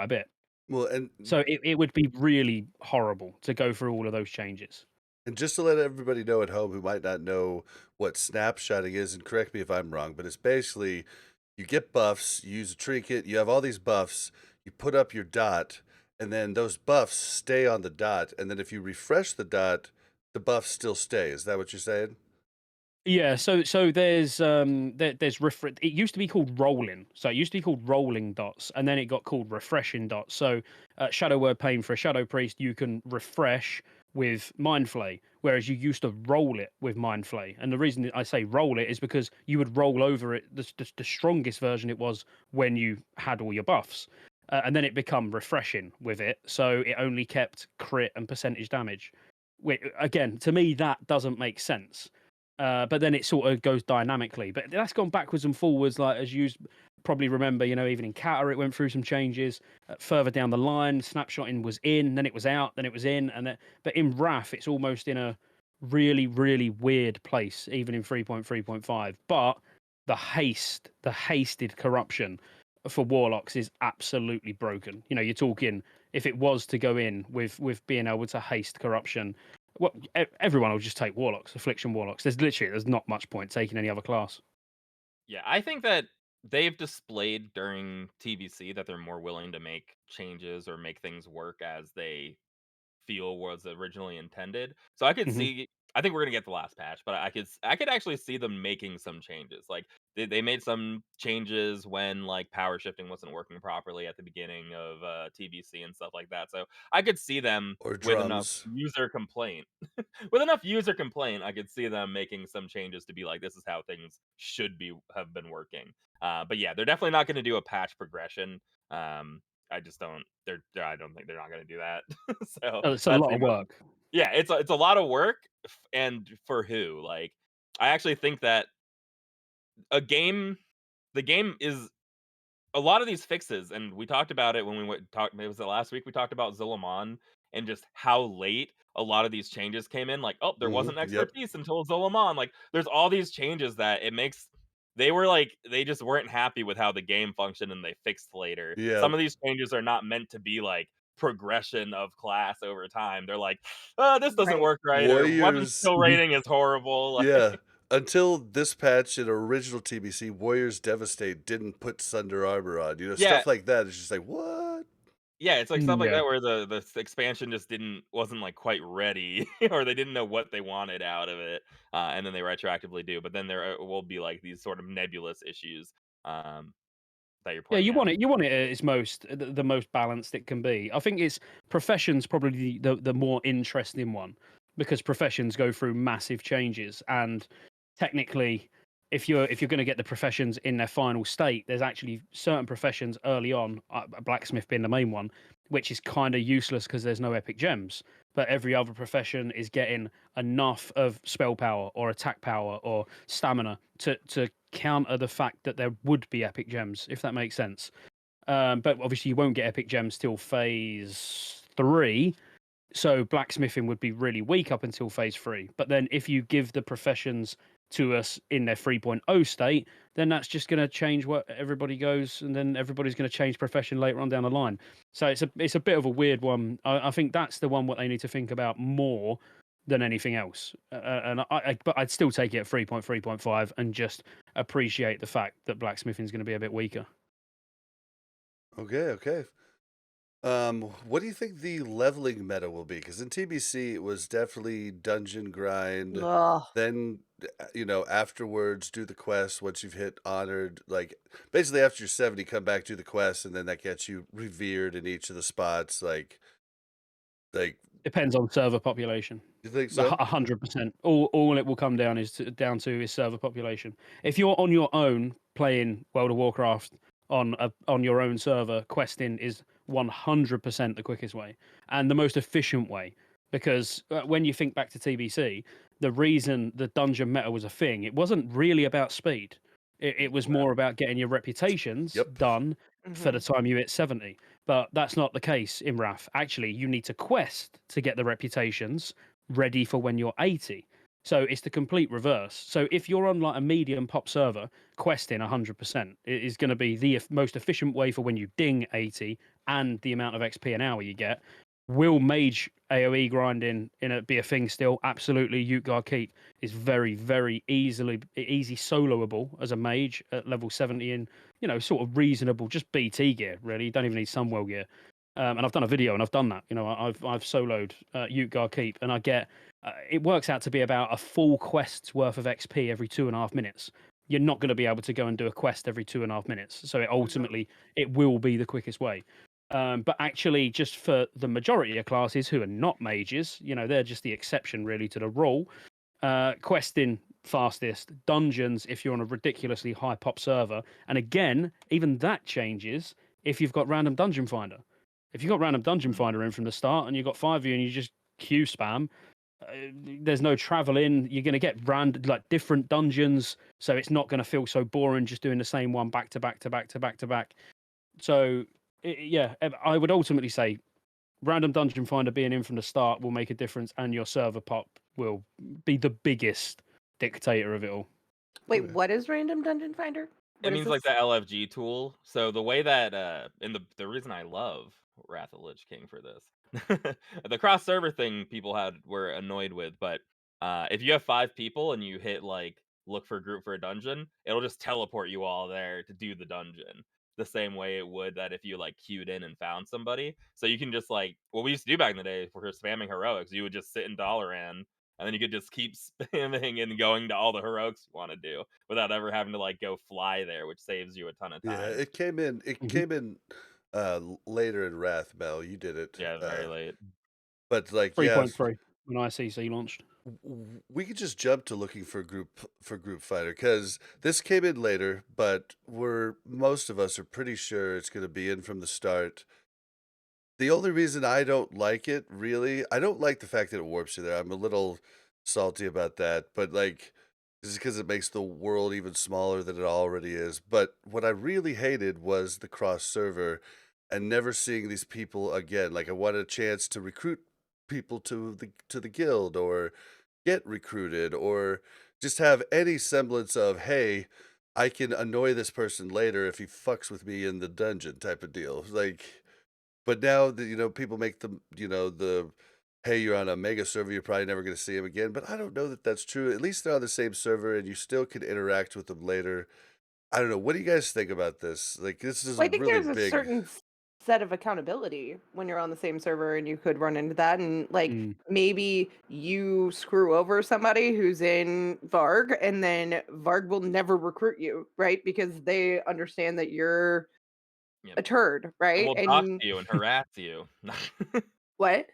a bit. Well, So it would be really horrible to go through all of those changes. and just to let everybody know at home who might not know what snapshotting is, and correct me if I'm wrong, but it's basically you get buffs, you use a trinket, you have all these buffs, you put up your dot, and then those buffs stay on the dot, and then if you refresh the dot, the buffs still stay. Is that what you're saying? Yeah, so there's it used to be called rolling. So it used to be called rolling dots, and then it got called refreshing dots. So Shadow Word Pain for a Shadow Priest, you can refresh with Mind Flay, whereas you used to roll it with Mind Flay. And the reason I say roll it is because you would roll over it. The strongest version it was when you had all your buffs, and then it become refreshing with it. So it only kept crit and percentage damage. Which, again, to me, that doesn't make sense. But then it sort of goes dynamically. But that's gone backwards and forwards, like as you probably remember. Even in Kata, it went through some changes. Further down the line, snapshotting was in, then it was out, then it was in, but in Wrath, it's almost in a really, really weird place, even in 3.3.5. But the hasted corruption for warlocks is absolutely broken. You're talking if it was to go in with being able to haste corruption, well, everyone will just take warlocks, affliction warlocks. There's not much point taking any other class. Yeah, I think that they've displayed during TBC that they're more willing to make changes or make things work as they feel was originally intended. So I could Hmm. see. I think we're gonna get the last patch, but I could actually see them making some changes. Like they made some changes when like power shifting wasn't working properly at the beginning of TBC and stuff like that. So I could see them Or with enough drums. user complaint. With enough user complaint, I could see them making some changes to be like, this is how things should be have been working. But yeah, they're definitely not going to do a patch progression. I just don't. I don't think they're not going to do that. So It's a that's lot the of work. yeah. It's a lot of work, and for who? Like, I actually think that a game, the game is a lot of these fixes, and we talked about it when we went talk. Maybe was it last week we talked about Zilliman and just how late a lot of these changes came in. Like, oh, there wasn't Yep. expertise until Zilliman. Like, there's all these changes that it makes. They were like they just weren't happy with how the game functioned, and they fixed later. Yep. Some of these changes are not meant to be like progression of class over time. They're like, oh, this doesn't Right. work right, or weapon Warriors. skill Mhm. rating is horrible. Yeah. Until this patch in original TBC, Warriors Devastate didn't put Sunder Armor on. Yeah, Stuff like that. It's just like, what? yeah, it's like stuff like Yeah. that where the expansion just wasn't like quite ready, or they didn't know what they wanted out of it, and then they retroactively do. But then there will be like these sort of nebulous issues um, that you're Yeah, pointing out. you want it at its most the most balanced it can be. I think it's professions probably the more interesting one because professions go through massive changes and technically if you're going to get the professions in their final state, there's actually certain professions early on, blacksmith being the main one, which is kind of useless because there's no epic gems. But every other profession is getting enough of spell power or attack power or stamina to counter the fact that there would be epic gems, if that makes sense. But obviously, you won't get epic gems till phase 3. So blacksmithing would be really weak up until phase 3. But then if you give the professions to us in their 3.0 state, then that's just going to change what everybody goes, and then everybody's going to change profession later on down the line. So it's a bit of a weird one. I think that's the one what they need to think about more than anything else. But I'd still take it at 3.3.5 and just appreciate the fact that blacksmithing is going to be a bit weaker. Okay, okay. What do you think the leveling meta will be? Because in TBC, it was definitely dungeon grind. Ugh. Then, afterwards, do the quest once you've hit honored. Like, basically, after you're 70, come back, do the quest, and then that gets you revered in each of the spots. Like, Depends on server population. you think so? 100%. All it will come down down to is server population. If you're on your own playing World of Warcraft on your own server, questing is 100% the quickest way and the most efficient way. Because when you think back to TBC, the reason the dungeon meta was a thing, it wasn't really about speed. It was Well, more about getting your reputations yep. done for the Mhm. time you hit 70. But that's not the case in Wrath. Actually, you need to quest to get the reputations ready for when you're 80. So it's the complete reverse. So if you're on like a medium pop server, questing 100% is going to be the most efficient way for when you ding 80 and the amount of XP an hour you get. Will mage AoE grinding be a thing still? Absolutely. Utgard Keep is very, very easy soloable as a mage at level 70 in, sort of reasonable, just BT gear, really. You don't even need Sunwell gear. And I've done a video and I've done that. I've soloed Utgard Keep and I get it works out to be about a full quest's worth of XP every 2.5 minutes. You're not going to be able to go and do a quest every 2.5 minutes. So it ultimately it will be the quickest way. But actually, just for the majority of classes who are not mages, they're just the exception really to the rule. Questing fastest, dungeons if you're on a ridiculously high pop server, and again, even that changes if you've got random dungeon finder. If you've got random dungeon finder in from the start, and you've got 5 of you, and you just queue spam, there's no traveling. You're going to get different dungeons, so it's not going to feel so boring just doing the same one back to back to back to back to back. So yeah, I would ultimately say random dungeon finder being in from the start will make a difference, and your server pop will be the biggest dictator of it all. Wait, Okay. what is random dungeon finder? It What is means like this? the LFG tool. So the way that and the reason I love Wrath of Lich King for this. The cross server thing people were annoyed with, but if you have 5 people and you hit like look for a group for a dungeon, it'll just teleport you all there to do the dungeon. The same way it would that if you like queued in and found somebody. So you can just like what we used to do back in the day if we were spamming heroics, you would just sit in Dalaran and then you could just keep spamming and going to all the heroics you want to do without ever having to like go fly there, which saves you a ton of Yeah, time. it came in. It Mhm. came in later in Wrath, Mel. You did it. Yeah, very late. But like, yeah, 3.3 when ICC launched. we could just jump to looking for group fighter because this came in later, but most of us are pretty sure it's going to be in from the start. The only reason I don't like it, really, I don't like the fact that it warps you there. I'm a little salty about that, but like, just because it makes the world even smaller than it already is. But what I really hated was the cross server and never seeing these people again. Like, I wanted a chance to recruit people to the guild or get recruited or just have any semblance of, hey, I can annoy this person later if he fucks with me in the dungeon type of deal. Like, but now that, people make hey, you're on a mega server, you're probably never going to see him again. But I don't know that that's true. At least they're on the same server and you still can interact with them later. I don't know. What do you guys think about this? Like, this is Well, a I think really there's a big. certain set of accountability when you're on the same server and you could run into that. And like Mm. maybe you screw over somebody who's in Varg and then Varg will never recruit you, right? Because they understand that you're Yep. a turd, And right? we'll dox And you and harass you. what?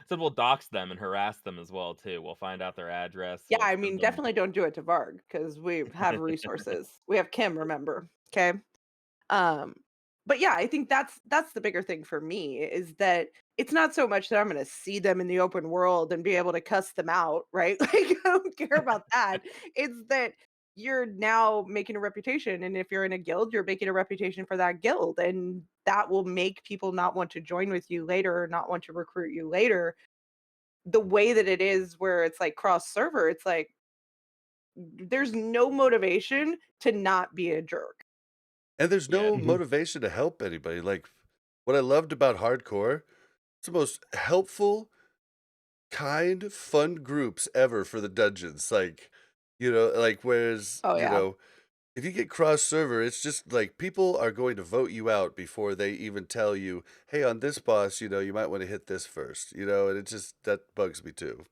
Said we'll dox them and harass them as well too. We'll find out their address. Yeah, We'll I send mean, them. definitely don't do it to Varg because we have resources. We have Kim, remember? Okay. Um, but yeah, I think that's the bigger thing for me is that it's not so much that I'm going to see them in the open world and be able to cuss them out, right? Like I don't care about that. It's that you're now making a reputation, and if you're in a guild, you're making a reputation for that guild, and that will make people not want to join with you later or not want to recruit you later. The way that it is where it's like cross server, it's like there's no motivation to not be a jerk. And there's Yeah. no Mhm. motivation to help anybody. Like, what I loved about hardcore, it's the most helpful, kind, fun groups ever for the dungeons. Like, like, whereas, Oh yeah. if you get cross server, it's just like people are going to vote you out before they even tell you, hey, on this boss, you might want to hit this first, and it just, that bugs me too.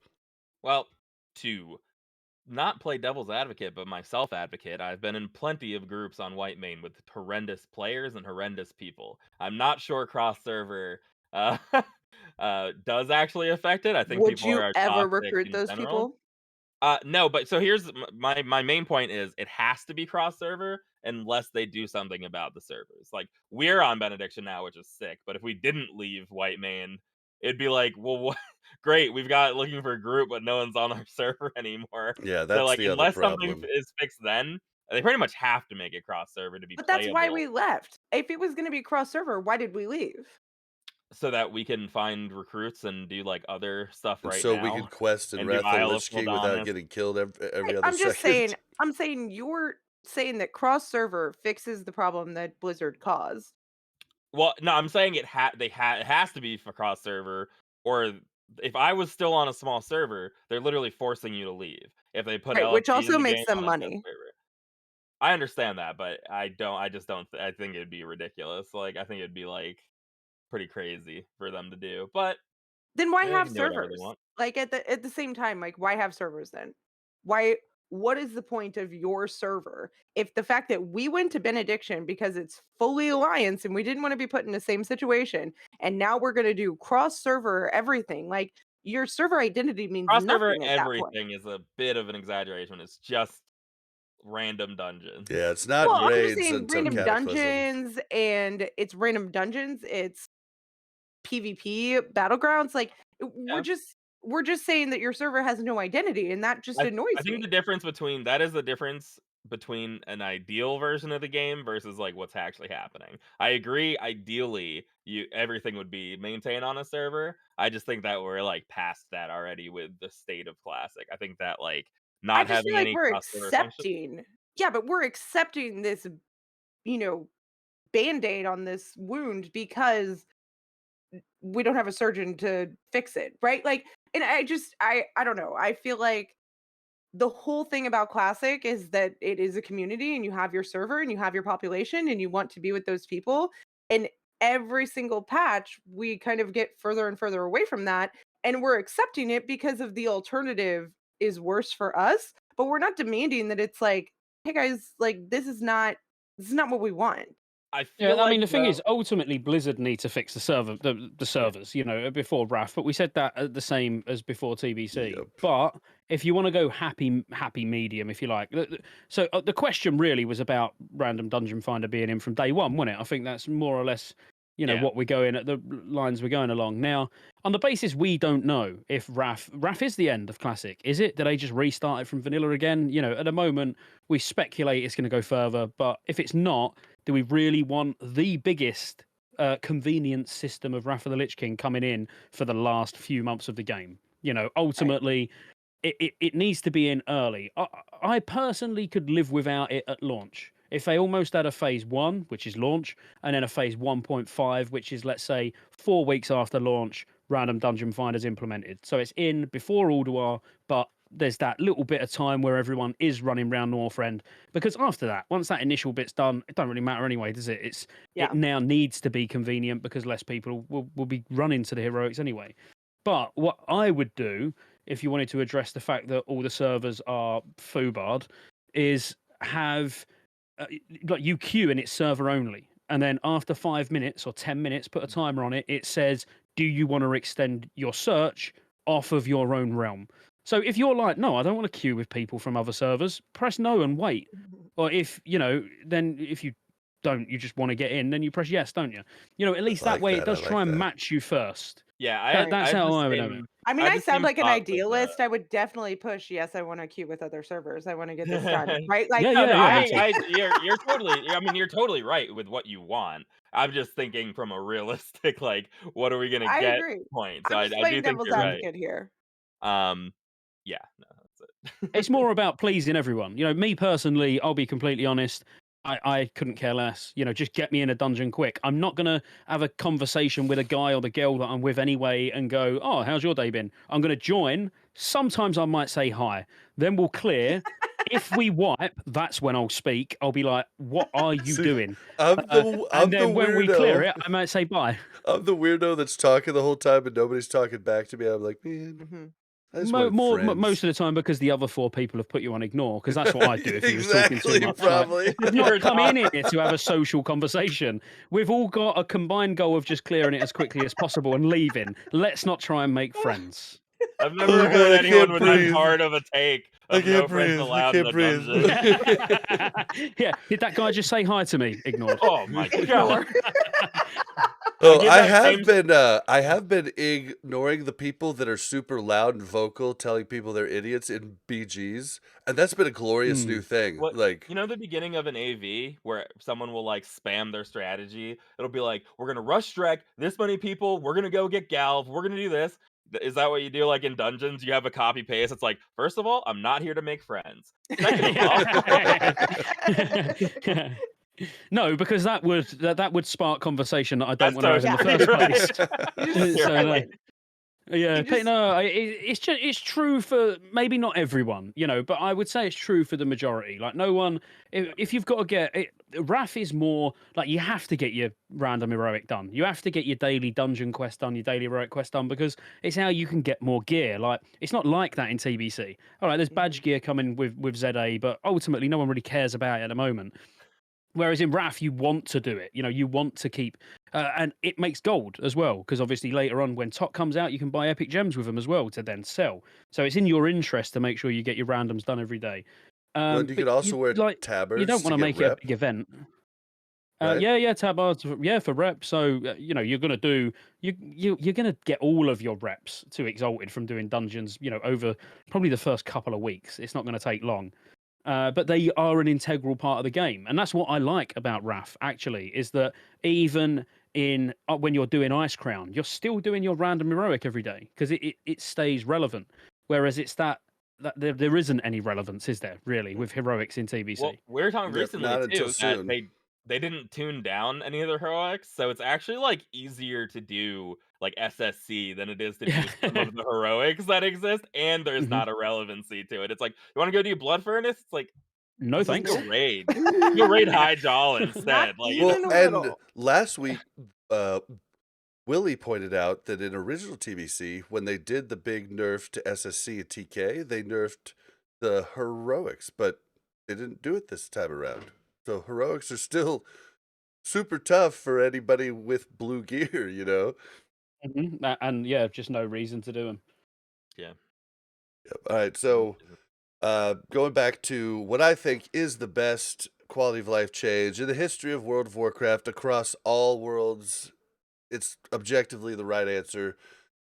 Well, to not play devil's advocate, but myself advocate, I've been in plenty of groups on White Main with horrendous players and horrendous people. I'm not sure cross server uh, does actually affect it. I think Would people you are ever toxic recruit in those general. people? No, but so here's my main point is it has to be cross server unless they do something about the servers. Like we're on Benediction now, which is sick. But if we didn't leave White Main, it'd be like, well, what? Great, we've got looking for a group, but no one's on our server anymore. Yeah, So that's like, the other unless something problem. is fixed, then they pretty much have to make it cross server to be But that's why playable, we left. If it was gonna be cross server, why did we leave? so that we can find recruits and do like other stuff And right so we now could quest in and do Wrath of Isle of Lich King without Sildonus. getting killed every Right, other second. I'm saying you're saying that cross server fixes the problem that Blizzard caused. Well, no, I'm saying it has to be for cross server, or if I was still on a small server, they're literally forcing you to leave if they put Right, which LFG in also the makes game them on a test money. server. I understand that, but I just don't. I think it'd be ridiculous. Like I think it'd be like pretty crazy for them to do. But then why They have can do whatever they servers? want. Like at the same time, like why have servers then? Why what is the point of your server if the fact that we went to Benediction because it's fully alliance and we didn't want to be put in the same situation and now we're going to do cross server everything, like your server identity means Cross server nothing at that point. everything is a bit of an exaggeration. It's just random dungeons. Yeah, it's not Well, I'm just raids saying until random Cataclysm. dungeons, and it's random dungeons, it's PvP battlegrounds, like Yeah. we're just saying that your server has no identity and that just I annoys think me. the difference between that is the difference between an ideal version of the game versus like what's actually happening. I agree, ideally, everything would be maintained on a server. I just think that we're like past that already with the state of Classic. I think that like I not just feel having like any we're cross server function. accepting. Yeah, but we're accepting this, you know, band-aid on this wound because we don't have a surgeon to fix it, right? Like, and I don't know. I feel like the whole thing about Classic is that it is a community and you have your server and you have your population and you want to be with those people. And every single patch, we kind of get further and further away from that. And we're accepting it because of the alternative is worse for us. But we're not demanding that it's like, hey guys, like this is not what we want. I Yeah, feel I like mean, the thing though, is, ultimately, Blizzard need to fix the server, the servers, before RAF. But we said that the same as before TBC. Yep. But if you want to go happy medium, if you like, so the question really was about random dungeon finder being in from day one, wasn't it? I think that's more or less, yeah, what we're going at the lines we're going along now. On the basis we don't know if RAF is the end of Classic, is it? Did they just restart it from vanilla again? At the moment we speculate it's going to go further, but if it's not, do we really want the biggest convenience system of Wrath of the Lich King coming in for the last few months of the game? Right. Ultimately, it needs to be in early. I personally could live without it at launch. If they almost had a phase 1, which is launch, and then a phase 1.5, which is, let's say, 4 weeks after launch, random dungeon finders implemented. So it's in before Alduar, but there's that little bit of time where everyone is running around Northrend. Because after that, once that initial bit's done, it don't really matter anyway, does it? It Yeah. now needs to be convenient because less people will be running to the heroics anyway. But what I would do, if you wanted to address the fact that all the servers are foobarred, is have like you queue and it's server only. And then after 5 minutes or 10 minutes, put a timer on it. It says, do you want to extend your search off of your own realm? So if you're like, no, I don't want to queue with people from other servers, press no and wait. Or if, then if you don't, you just want to get in, then you press yes, don't you? At least I that like way it that. I does like try and that. match you first. yeah. Right. That's how I would have it. I mean, I have I the sound same like an thought with idealist. I would definitely push, yes, I want to queue with other servers. I want to get this done. the. Right? Like, Yeah, No, yeah, no, yeah, me too. you're totally. I mean, you're totally right with what you want. I'm just thinking from a realistic, like, what are we gonna I get agree. point. So I'm I just do playing think devil's you're right. advocate here. Um, yeah, no, that's It's it. more about pleasing everyone. Me personally, I'll be completely honest. I couldn't care less. Just get me in a dungeon quick. I'm not going to have a conversation with a guy or the girl that I'm with anyway and go, oh, how's your day been? I'm going to join. Sometimes I might say hi. Then we'll clear. If we wipe, that's when I'll speak. I'll be like, what are you See, doing? I'm And the then when we clear weirdo. it, I might say bye. I'm the weirdo that's talking the whole time and nobody's talking back to me. I'm like, man, Hmm. I just wanted friends. Most of the time because the other 4 people have put you on ignore, because that's what I'd do if you was talking too Exactly, much. Like, probably. I've You're not come in talking. here to have a social conversation. We've all got a combined goal of just clearing it as quickly as possible and leaving. Let's not try and make friends. I've Oh never heard god, I anyone can't with that breathe. hard of a take I of can't no friends breathe. I allowed in can't a breathe. dungeon. Yeah, did that guy just say hi to me? Ignored. Oh my god! Ignore. Oh, Give that same. I have been ignoring the people that are super loud and vocal, telling people they're idiots in BGs, and that's been a glorious new Mm. thing. What Like, the beginning of an AV where someone will like spam their strategy. It'll be like, "We're gonna rush Drek. This many people. We're gonna go get Galv. We're gonna do this." Is that what you do? Like in dungeons, you have a copy paste. It's like, first of all, I'm not here to make friends. Second of all, No, because that would spark conversation that I don't that's want to have in the totally first right. place. You just You're So right. no. silent. Yeah, just it's true for maybe not everyone, but I would say it's true for the majority. Like no one, if you've got to get it, RAF is more like you have to get your random heroic done. You have to get your daily dungeon quest done, your daily heroic quest done because it's how you can get more gear. Like it's not like that in TBC. All right, there's badge gear coming with ZA, but ultimately no one really cares about it at the moment. Whereas in RAF, you want to do it. You want to keep, and it makes gold as well because obviously later on when Tot comes out, you can buy epic gems with them as well to then sell. So it's in your interest to make sure you get your randoms done every day. Well, and you But could also wear you don't tabards want to to get make it a rep, big event. right? Yeah, tabards, yeah, for rep. So you're gonna do you're gonna get all of your reps to exalted from doing dungeons. Over probably the first couple of weeks. It's not going to take long. But they are an integral part of the game, and that's what I like about RAF. Actually, is that even in when you're doing Ice Crown, you're still doing your random heroic every day because it stays relevant. Whereas it's that there isn't any relevance, is there? Really, with heroics in Well, TBC? we were talking Yep, recently not until too that soon. they didn't tune down any of the heroics, so it's actually like easier to do like SSC than it is to Yeah. do some of the heroics that exist, and there's Mhm. not a relevancy to it. It's like, you want to go do Blood Furnace? It's like, No let's just go thanks. nope. raid. Go raid High Jaw Not instead. Like Well, even a and little. last week, uh, Willie pointed out that in original TBC, when they did the big nerf to SSC and TK, they nerfed the heroics, but they didn't do it this time around. So heroics are still super tough for anybody with blue gear, you know? And yeah, just no reason to do them. yeah. Yep. All right, so going back to what I think is the best quality of life change in the history of World of Warcraft across all worlds, it's objectively the right answer.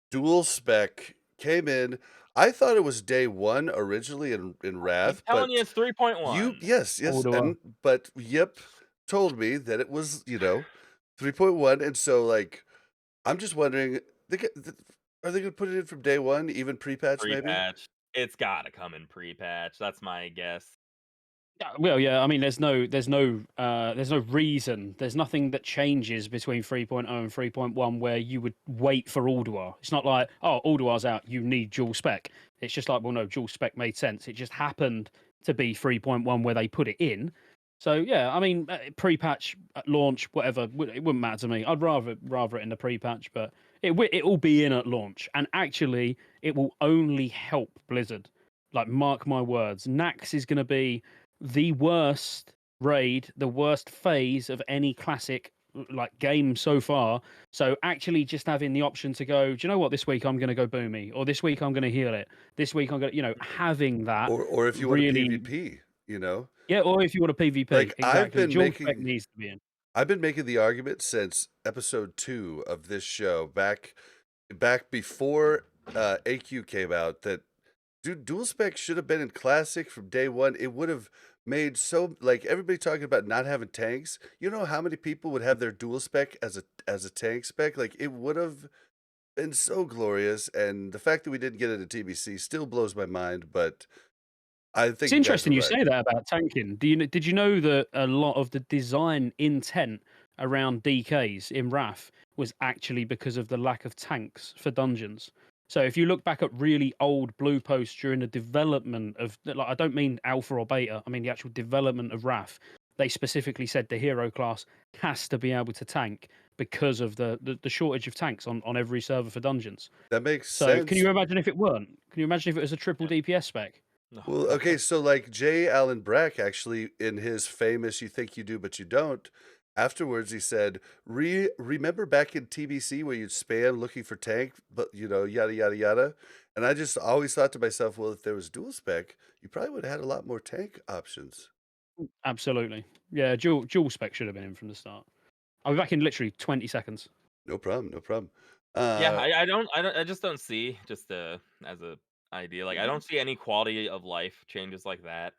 Dual spec came in. I thought it was day one originally in I'm Wrath, telling you, but it's 3.1. yes, Order. but Yep told me that it was 3.1, and so like I'm just wondering, are they gonna put it in from day one, even pre-patch maybe? Pre-patch. It's gotta come in pre-patch. That's my guess. Well, yeah. I mean, there's no reason. There's nothing that changes between 3.0 and 3.1 where you would wait for Ulduar. It's not like, oh, Ulduar's out, you need dual spec. It's just like, well, no, dual spec made sense. It just happened to be 3.1 where they put it in. So yeah, I mean, pre-patch at launch, whatever, it wouldn't matter to me. I'd rather it in the pre-patch, but it will be in at launch, and actually, it will only help Blizzard. Like, mark my words, Nax is going to be the worst raid, the worst phase of any classic like game so far. So actually just having the option to go, do you know what, this week I'm going to go boomy, or this week I'm going to heal it, this week I'm going to, having that Or if you want a really, PvP, you know? yeah, or if you want a PvP, Like exactly. Dual spec needs to be in. I've been making the argument since episode 2 of this show, back before AQ came out, that dual spec should have been in classic from day one. It would have made so like everybody talking about not having tanks. You know how many people would have their dual spec as a tank spec? Like it would have been so glorious. And the fact that we didn't get it at TBC still blows my mind. But I It's think you guys are interesting you right. say that about tanking. Did you know that a lot of the design intent around DKs in RAF was actually because of the lack of tanks for dungeons? So if you look back at really old blue posts during the development of, like, I don't mean alpha or beta, I mean the actual development of RAF, they specifically said the hero class has to be able to tank because of the shortage of tanks on every server for dungeons. That makes So can sense. you imagine if it weren't? Can you imagine if it was a triple Yeah. DPS spec? Well, okay, so like J. Allen Brack actually in his famous "You Think You Do But You Don't," afterwards he said, remember back in TBC where you'd spam looking for tank, but yada yada yada." And I just always thought to myself, well, if there was dual spec, you probably would have had a lot more tank options. Absolutely. Yeah, dual spec should have been in from the start. I'll be back in literally 20 seconds. No problem, no problem. Yeah, Uh, I just don't see, just as a idea, like I don't see any quality of life changes like that.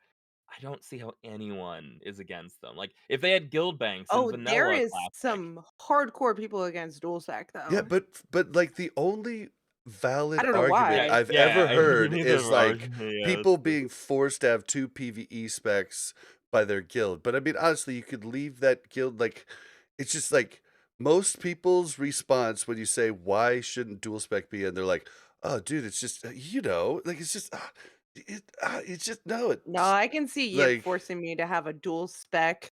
I don't see how anyone is against them. Like if they had guild banks in Oh, there vanilla is classic, some hardcore people against dual sec yeah, though. but like the only I valid don't know argument why. yeah, I've ever yeah, you heard need is to like yeah, people being forced to have 2 PvE specs by their guild. But I mean, honestly, you could leave that guild like it's just like most people's response when you say, "Why shouldn't dual spec be in?" They're like, "Oh, dude, it's just, like, it's just, it's just no, No, it's I can see Yip like." forcing me to have a dual spec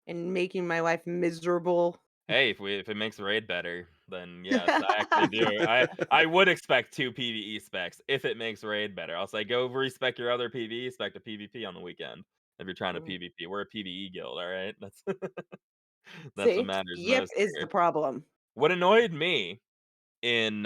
and making my life miserable. Hey, if it makes raid better, then yes, I actually do. I would expect 2 PvE specs if it makes raid better. I'll say go respec your other PvE spec to PvP on the weekend if you're trying to Mm. PvP. We're a PvE guild, all right? That's what See, matters Yip most is the here. problem. What annoyed me in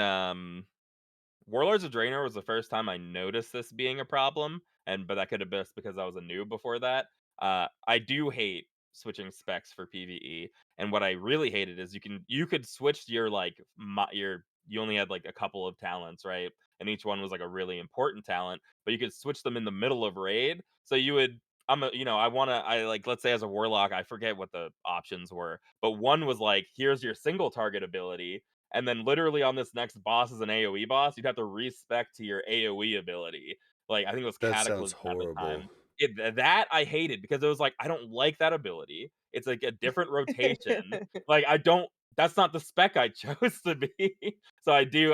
Warlords of Draenor was the first time I noticed this being a problem, but that could have been just because I was a noob before that. I do hate switching specs for PvE, and what I really hated is you could switch your you only had like a couple of talents, right? And each one was like a really important talent, but you could switch them in the middle of raid. So you would I like, let's say as a warlock, I forget what the options were, but one was like, here's your single target ability, and then literally on this next boss is an AoE boss, you'd have to respec to your AoE ability. Like, I think it was That sounds Cataclysm at the horrible. time. That I hated because it was like, I don't like that ability. It's like a different rotation. Like, I don't that's not the spec I chose to be. So I do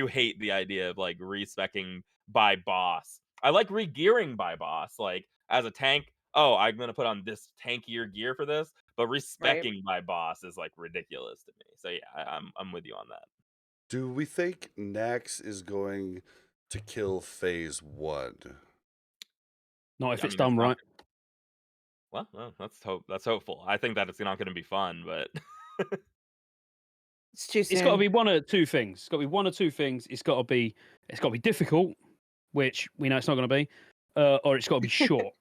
hate the idea of like respecking by boss. I like regearing by boss. Like as a tank, oh, I'm gonna put on this tankier gear for this, but Right. respecking my boss is like ridiculous to me. So yeah, I'm with you on that. Do we think Nax is going to kill Phase 1? Not if I it's mean, it's done not right. well, that's hopeful. I think that it's not going to be fun, but It's too It's got to soon. be one or two things. It's got to be one or two things. It's got to be difficult, which we know it's not going to be, or it's got to be short.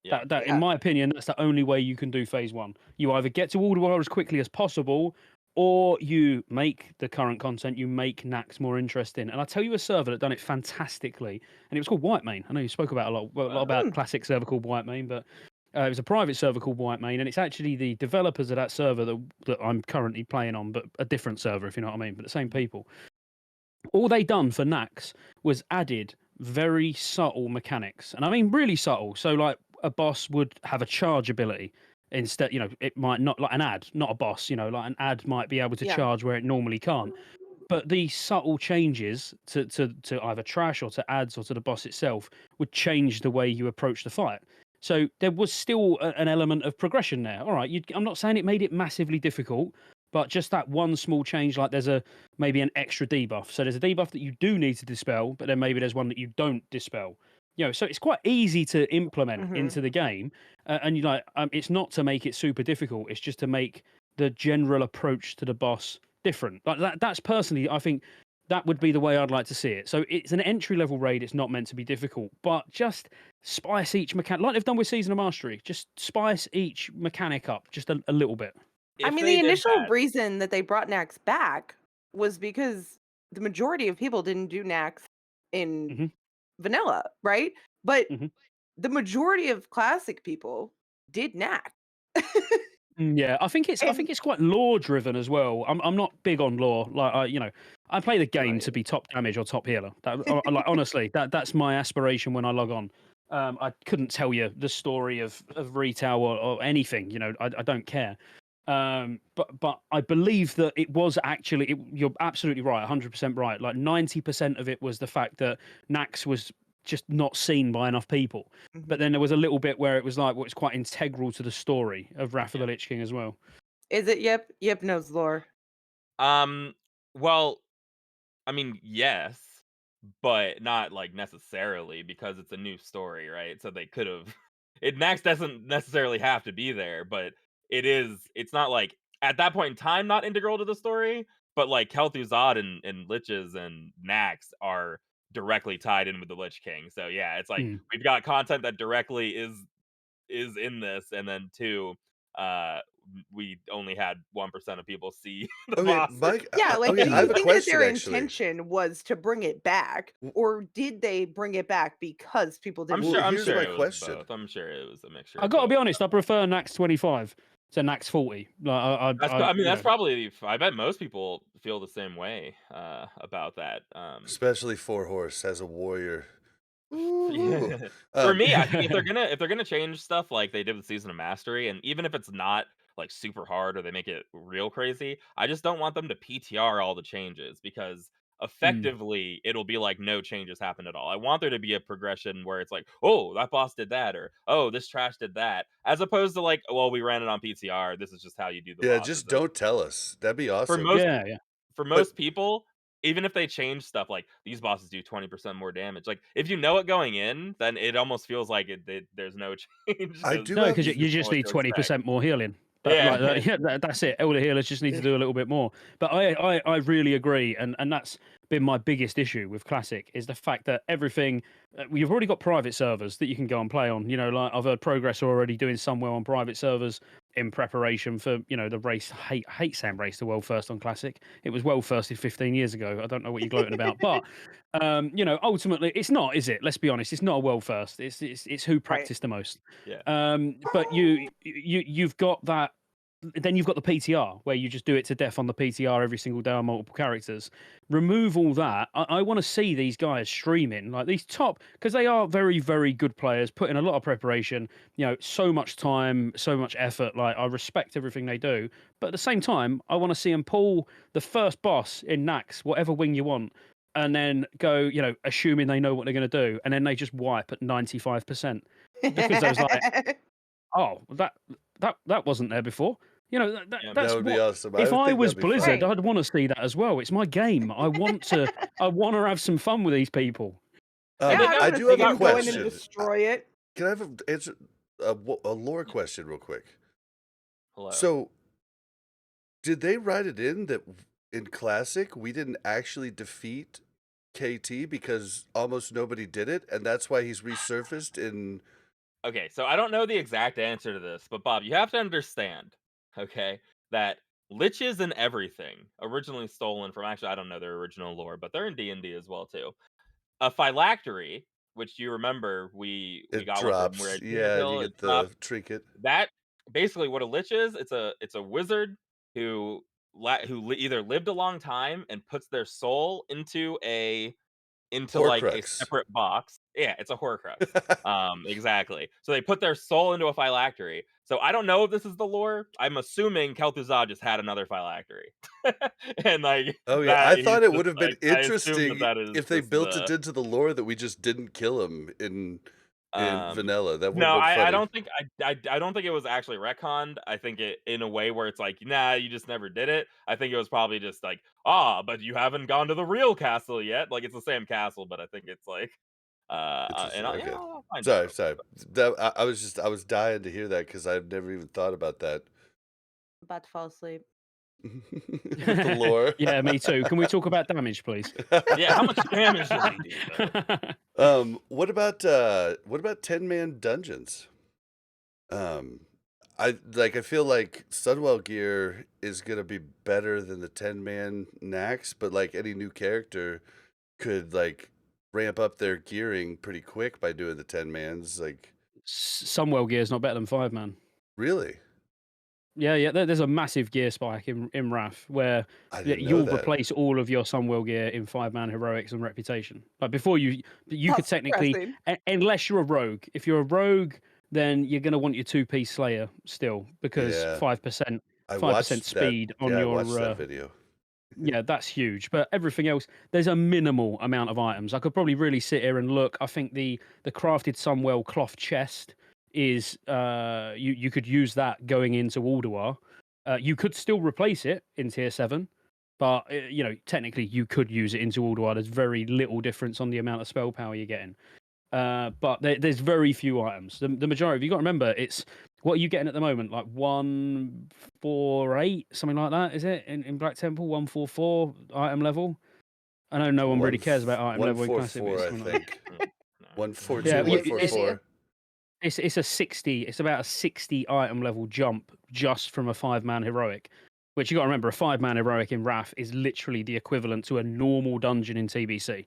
yeah, That, in Yeah. my opinion, that's the only way you can do phase one. You either get to Alderweireld as quickly as possible, or you make the current content, you make Nax more interesting. And I tell you a server that done it fantastically, and it was called Whitemane. I know you spoke about a lot wow, about Mm. classic server called Whitemane, but it was a private server called Whitemane, and it's actually the developers of that server that I'm currently playing on, but a different server, if you know what I mean, but the same people. All they done for Nax was added very subtle mechanics, and I mean really subtle. So like a boss would have a charge ability instead. It might not, like an ad, not a boss. Like an ad might be able to Yeah. charge where it normally can't. But these subtle changes to either trash or to ads or to the boss itself would change the way you approach the fight. So there was still an element of progression there. All right, I'm not saying it made it massively difficult, but just that one small change, like there's maybe an extra debuff. So there's a debuff that you do need to dispel, but then maybe there's one that you don't dispel. So it's quite easy to implement Hmm. into the game, and it's not to make it super difficult. It's just to make the general approach to the boss different. Like that's personally, I think that would be the way I'd like to see it. So it's an entry level raid. It's not meant to be difficult, but just spice each mechanic like they've done with Season of Mastery. Just spice each mechanic up just a little bit. I if mean, they the did initial that, reason that they brought Nax back was because the majority of people didn't do Nax in Hmm. vanilla, right? But Hmm. the majority of classic people did Nax. Yeah, I And think it's quite lore driven as well. I'm not big on lore. Like I play the game to right. be top damage or top healer. Like honestly, that's my aspiration when I log on. I couldn't tell you the story of retail or anything. I don't care. But I believe that it was actually you're absolutely right, 100% right. Like 90% of it was the fact that Nax was just not seen by enough people. But Mhm. then there was a little bit where it was like, well, it's quite integral to the story of Wrath of yeah. the Lich King as well. Is it Yip? Yip knows lore. Well, I mean, yes, but not like necessarily because it's a new story, right? So they could have it Max doesn't necessarily have to be there, but it's not like at that point in time not integral to the story, but like Kel'Thuzad and Liches and Nax are directly tied in with the Lich King. So yeah, it's like Mm. we've got content that directly is in this, and then two, uh we only had 1% of people see the Okay, bosses. Mike, Yeah, like, okay, do I you have a think that question their actually. intention was to bring it back, or did they bring it back because people didn't Well, I'm Nax here's sure my it? it was question. both. I'm sure it was a mixture I of got to both. be honest, I prefer Nax 25 to Nax 40. Like I mean, that's probably I bet most people feel the same way, about that, Especially Four Horse as a warrior. Ooh. for Um, me, I think if they're gonna change stuff like they did with Season of Mastery, and even if it's not like super hard or they make it real crazy. I just don't want them to PTR all the changes because Mm. effectively it'll be like no changes happened at all. I want there to be a progression where it's like, oh, that boss did that, or oh, this trash did that, as opposed to like, well, we ran it on PTR. This is just how you do the Yeah, bosses. just And don't tell us. That'd be for awesome. most Yeah, yeah. for But most people, even if they change stuff like these bosses do 20% more damage, like if you know it going in, then it almost feels like there's no change I because do No, have because you you just know just what need to expect. 20% more healing. But Yeah. like, yeah, that's it. All the healers just need to do a little bit more. But I really agree, and that's been my biggest issue with Classic is the fact that everything you've already got private servers that you can go and play on. You know, like I've heard Progress already doing some well on private servers in preparation for the race. Hate saying race to world first on Classic. It was world firsted 15 years ago. I don't know what you're gloating about, but ultimately it's not, is it? Let's be honest. It's not a world first. It's who Right. practiced the most. Yeah. But you've got that. Then you've got the PTR where you just do it to death on the PTR every single day on multiple characters. Remove all that. I want to see these guys streaming like these top because they are very, very good players. Put in a lot of preparation. So much time, so much effort. Like I respect everything they do, but at the same time, I want to see them pull the first boss in Nax, whatever wing you want, and then go. Assuming they know what they're going to do, and then they just wipe at 95%. Because I was like, oh, that wasn't there before. Yeah. that That's would be what. awesome. I If would I think was that'd be fun. Blizzard, Right. I'd want to see that as well. It's my game. I want to have some fun with these people. Yeah, Yeah, they I got I want to do they see have a got him go rid in of and question. it. destroy it. Can I have a lore question real quick? Hello. So, did they write it in that in Classic we didn't actually defeat KT because almost nobody did it, and that's why he's resurfaced in? Okay, so I don't know the exact answer to this, but Bob, you have to understand, okay, that liches and everything originally stolen from actually I don't know their original lore, but they're in D&D as well too. A phylactery, which you remember we It got one from drops, Rare Achievement yeah, and you Hill, it get the drops. trinket. That basically what a lich is, it's a wizard who either lived a long time and puts their soul into like a Horcrux. separate box. Yeah, it's a Horcrux. Exactly. So they put their soul into a phylactery. So I don't know if this is the lore. I'm assuming Kel'Thuzad just had another phylactery, and like Oh yeah, that, I he's thought it just would have been like I assume interesting that is if they just built it the. into the lore that we just didn't kill him in Um, vanilla. That would no, have been I funny. don't think I don't think it was actually retconned. I think it in a way where it's like, nah, you just never did it. I think it was probably just like, but you haven't gone to the real castle yet. Like it's the same castle, but I think it's like, and Interesting. I'll, Okay. I'll find out Sorry, real quick. sorry. That I was dying to hear that because I've never even thought about that About to fall asleep. with the lore. Yeah, me too. Can we talk about damage, please? Yeah, how much damage does he do though? What about 10-man dungeons? Um, I feel like Sunwell gear is gonna be better than the 10-man Nax, but like any new character could like ramp up their gearing pretty quick by doing the 10-mans. Like, Sunwell gear is not better than 5-man. really? Yeah. There's a massive gear spike in Wrath where I didn't know you'll that. replace all of your Sunwell gear in 5-man heroics and reputation. Like before you could That's technically, depressing. unless you're a rogue. If you're a rogue, then you're going to want your 2-piece Slayer still because Yeah, 5% I 5% watched that. speed on Yeah, I your watched that video. yeah, that's huge. But everything else, there's a minimal amount of items. I could probably really sit here and look. I think the crafted Sunwell cloth chest is you could use that going into Alduar. You could still replace it in tier 7, but technically you could use it into Alduar. There's very little difference on the amount of spell power you're getting. But there's very few items. The majority, you got to remember, it's what are you getting at the moment? Like 148, something like that, is it? In Black Temple, 144 item level. I know no one really cares about item level in Classic, but 144, it's I something like that. think. No. 142, Yeah, Give it to you. 144. it's a 60. It's about a 60 item level jump just from a 5-man heroic. Which you got to remember, a 5-man heroic in Wrath is literally the equivalent to a normal dungeon in TBC.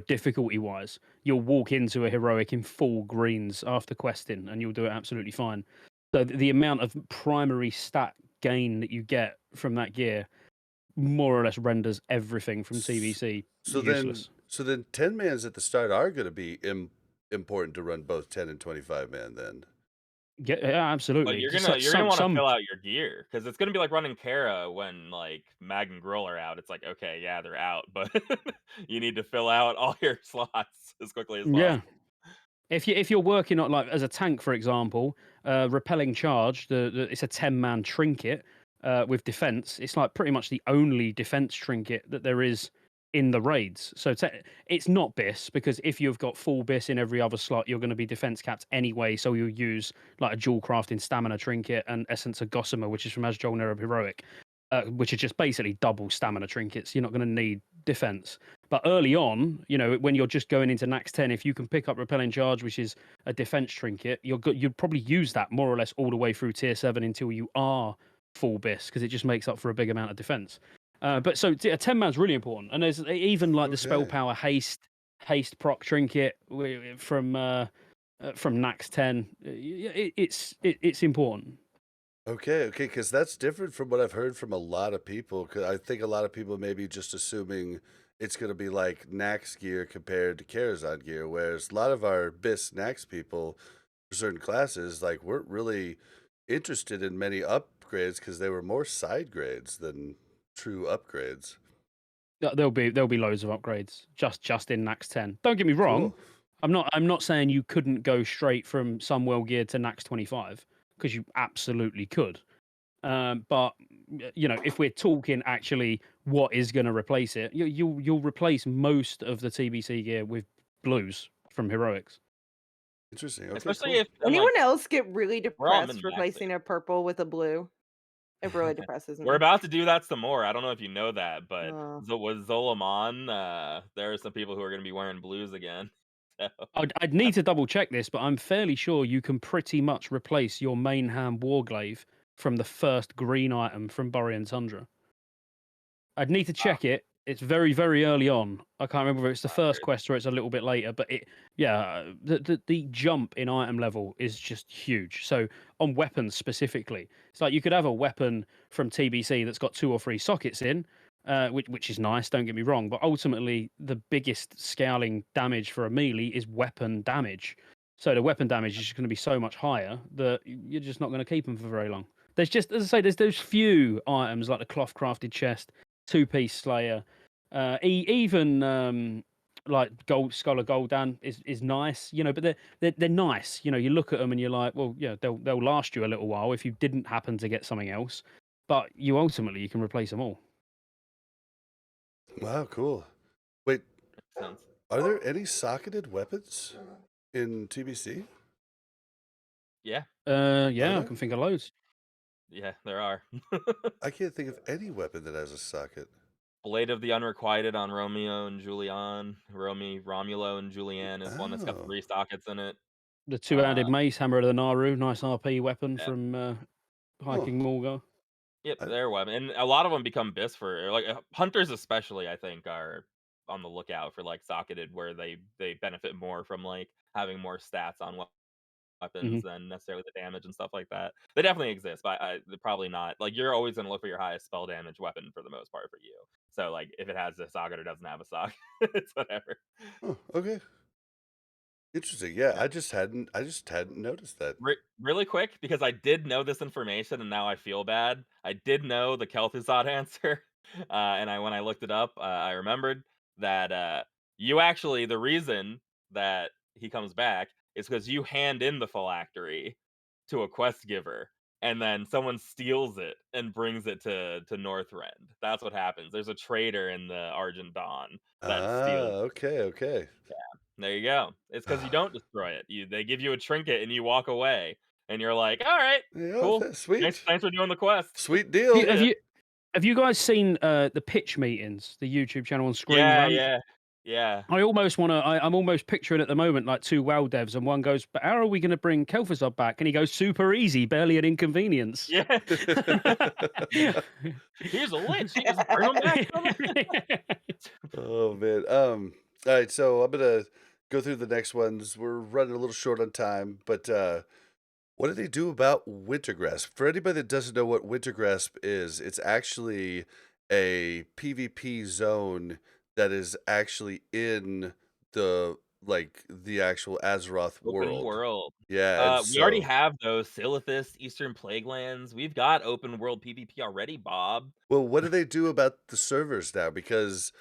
Difficulty wise, you'll walk into a heroic in full greens after questing, and you'll do it absolutely fine. So the amount of primary stat gain that you get from that gear more or less renders everything from TBC So then, useless. 10-mans at the start are going to be important to run both 10 and 25 man then. Yeah, But absolutely. you're Just gonna you're gonna wanna some fill out your gear because it's gonna be like running Kara when, like, Mag and Gruul are out. It's like, okay, yeah, they're out, but you need to fill out all your slots as quickly as yeah. possible. If you're working on like as a tank, for example, repelling charge, it's a 10-man trinket with defense. It's like pretty much the only defense trinket that there is in the raids. So it's not BIS because if you've got full BIS in every other slot, you're going to be defense capped anyway. So you'll use like a dual crafting stamina trinket and Essence of Gossamer, which is from Asjol Nerub Heroic, which are just basically double stamina trinkets. You're not going to need defense. But early on, you know, when you're just going into Nax 10, if you can pick up Repelling Charge, which is a defense trinket, you'd probably use that more or less all the way through tier 7 until you are full BIS, because it just makes up for a big amount of defense. But so a 10 man's really important. And there's even like the spell Okay. power haste proc trinket from Nax 10. It's important. Okay, because that's different from what I've heard from a lot of people. Because I think a lot of people may be just assuming it's going to be like Nax gear compared to Karazhan gear, whereas a lot of our BIS Nax people for certain classes like weren't really interested in many upgrades because they were more side grades than true upgrades. There'll be loads of upgrades just in Nax 10. Don't get me wrong. Cool. I'm not saying you couldn't go straight from Sunwell gear to Nax 25 because you absolutely could. But you know, if we're talking actually what is going to replace it, you'll replace most of the TBC gear with blues from heroics. Interesting. Okay, Especially cool. if and, Anyone like, else get really we're all depressed min-maxing. replacing a purple with a blue? It really depresses We're me. about to do that some more. I don't know if you know that, but Uh, with Zolomon, there are some people who are gonna be wearing blues again. So, I'd need to double check this, but I'm fairly sure you can pretty much replace your main hand Warglaive from the first green item from Borean Tundra. I'd need to wow, check it. It's very, very early on. I can't remember if it's the that's first crazy. quest or it's a little bit later, but the jump in item level is just huge. So on weapons specifically, it's like you could have a weapon from TBC that's got 2 or 3 sockets in, which is nice. Don't get me wrong, but ultimately the biggest scaling damage for a melee is weapon damage. So the weapon damage is just going to be so much higher that you're just not going to keep them for very long. There's just, as I say, there's those few items like the cloth crafted chest, 2-piece Slayer, even like Gold Scholar Goldan is nice, you know, but they're nice. You know, you look at them and you're like, well, yeah, they'll last you a little while if you didn't happen to get something else, but you can replace them all. Wow, cool. Wait, Makes sense. are there any socketed weapons in TBC? Yeah, Are Yeah, I there? can think of loads. yeah, there are. I can't think of any weapon that has a socket. Blade of the Unrequited on Romeo and Julian. Romulo and Julian is one that's got Oh. 3 sockets in it. The Uh, two-handed mace, Hammer of the Naru, nice RP weapon yeah. from Huh. Hiking Mulgar. Yep, I, they're weapon, and a lot of them become bis for like hunters, especially. I think are on the lookout for like socketed, where they benefit more from like having more stats on Hmm. weapons than necessarily the damage and stuff like that. They definitely exist, but they're probably not like you're always gonna look for your highest spell damage weapon for the most part for you. So like if it has a socket or doesn't have a socket, it's whatever. oh, okay. Interesting. Yeah, Yeah. I just hadn't noticed that. Really quick, because I did know this information and now I feel bad. I did know the Kel'Thuzad answer, and when I looked it up, I remembered that you actually the reason that he comes back is because you hand in the phylactery to a quest giver, and then someone steals it and brings it to Northrend. That's what happens. There's a traitor in the Argent Dawn that steals. Ah, okay, okay. There you go. It's because you don't destroy it. They give you a trinket and you walk away, and you're like, "All right, Yeah, cool. Thanks, sweet. thanks for doing the quest." Sweet Have you deal. have Yeah, you have you guys seen the pitch meetings, the YouTube channel on Screen yeah, Rant? yeah, yeah. I'm almost picturing at the moment like 2 WoW devs, and one goes, "But how are we going to bring Kel'Thuzad back?" And he goes, "Super easy, barely an inconvenience." Yeah. He's a lich. You just bring him back from Oh man. All right, so I'm gonna go through the next ones. We're running a little short on time, but what do they do about Wintergrasp? For anybody that doesn't know what Wintergrasp is, it's actually a PvP zone that is actually in the like the actual Azeroth Open world. world. Yeah, and We already so have those Silithus, Eastern Plaguelands. We've got open world PvP already, Bob. well, what do they do about the servers now? Because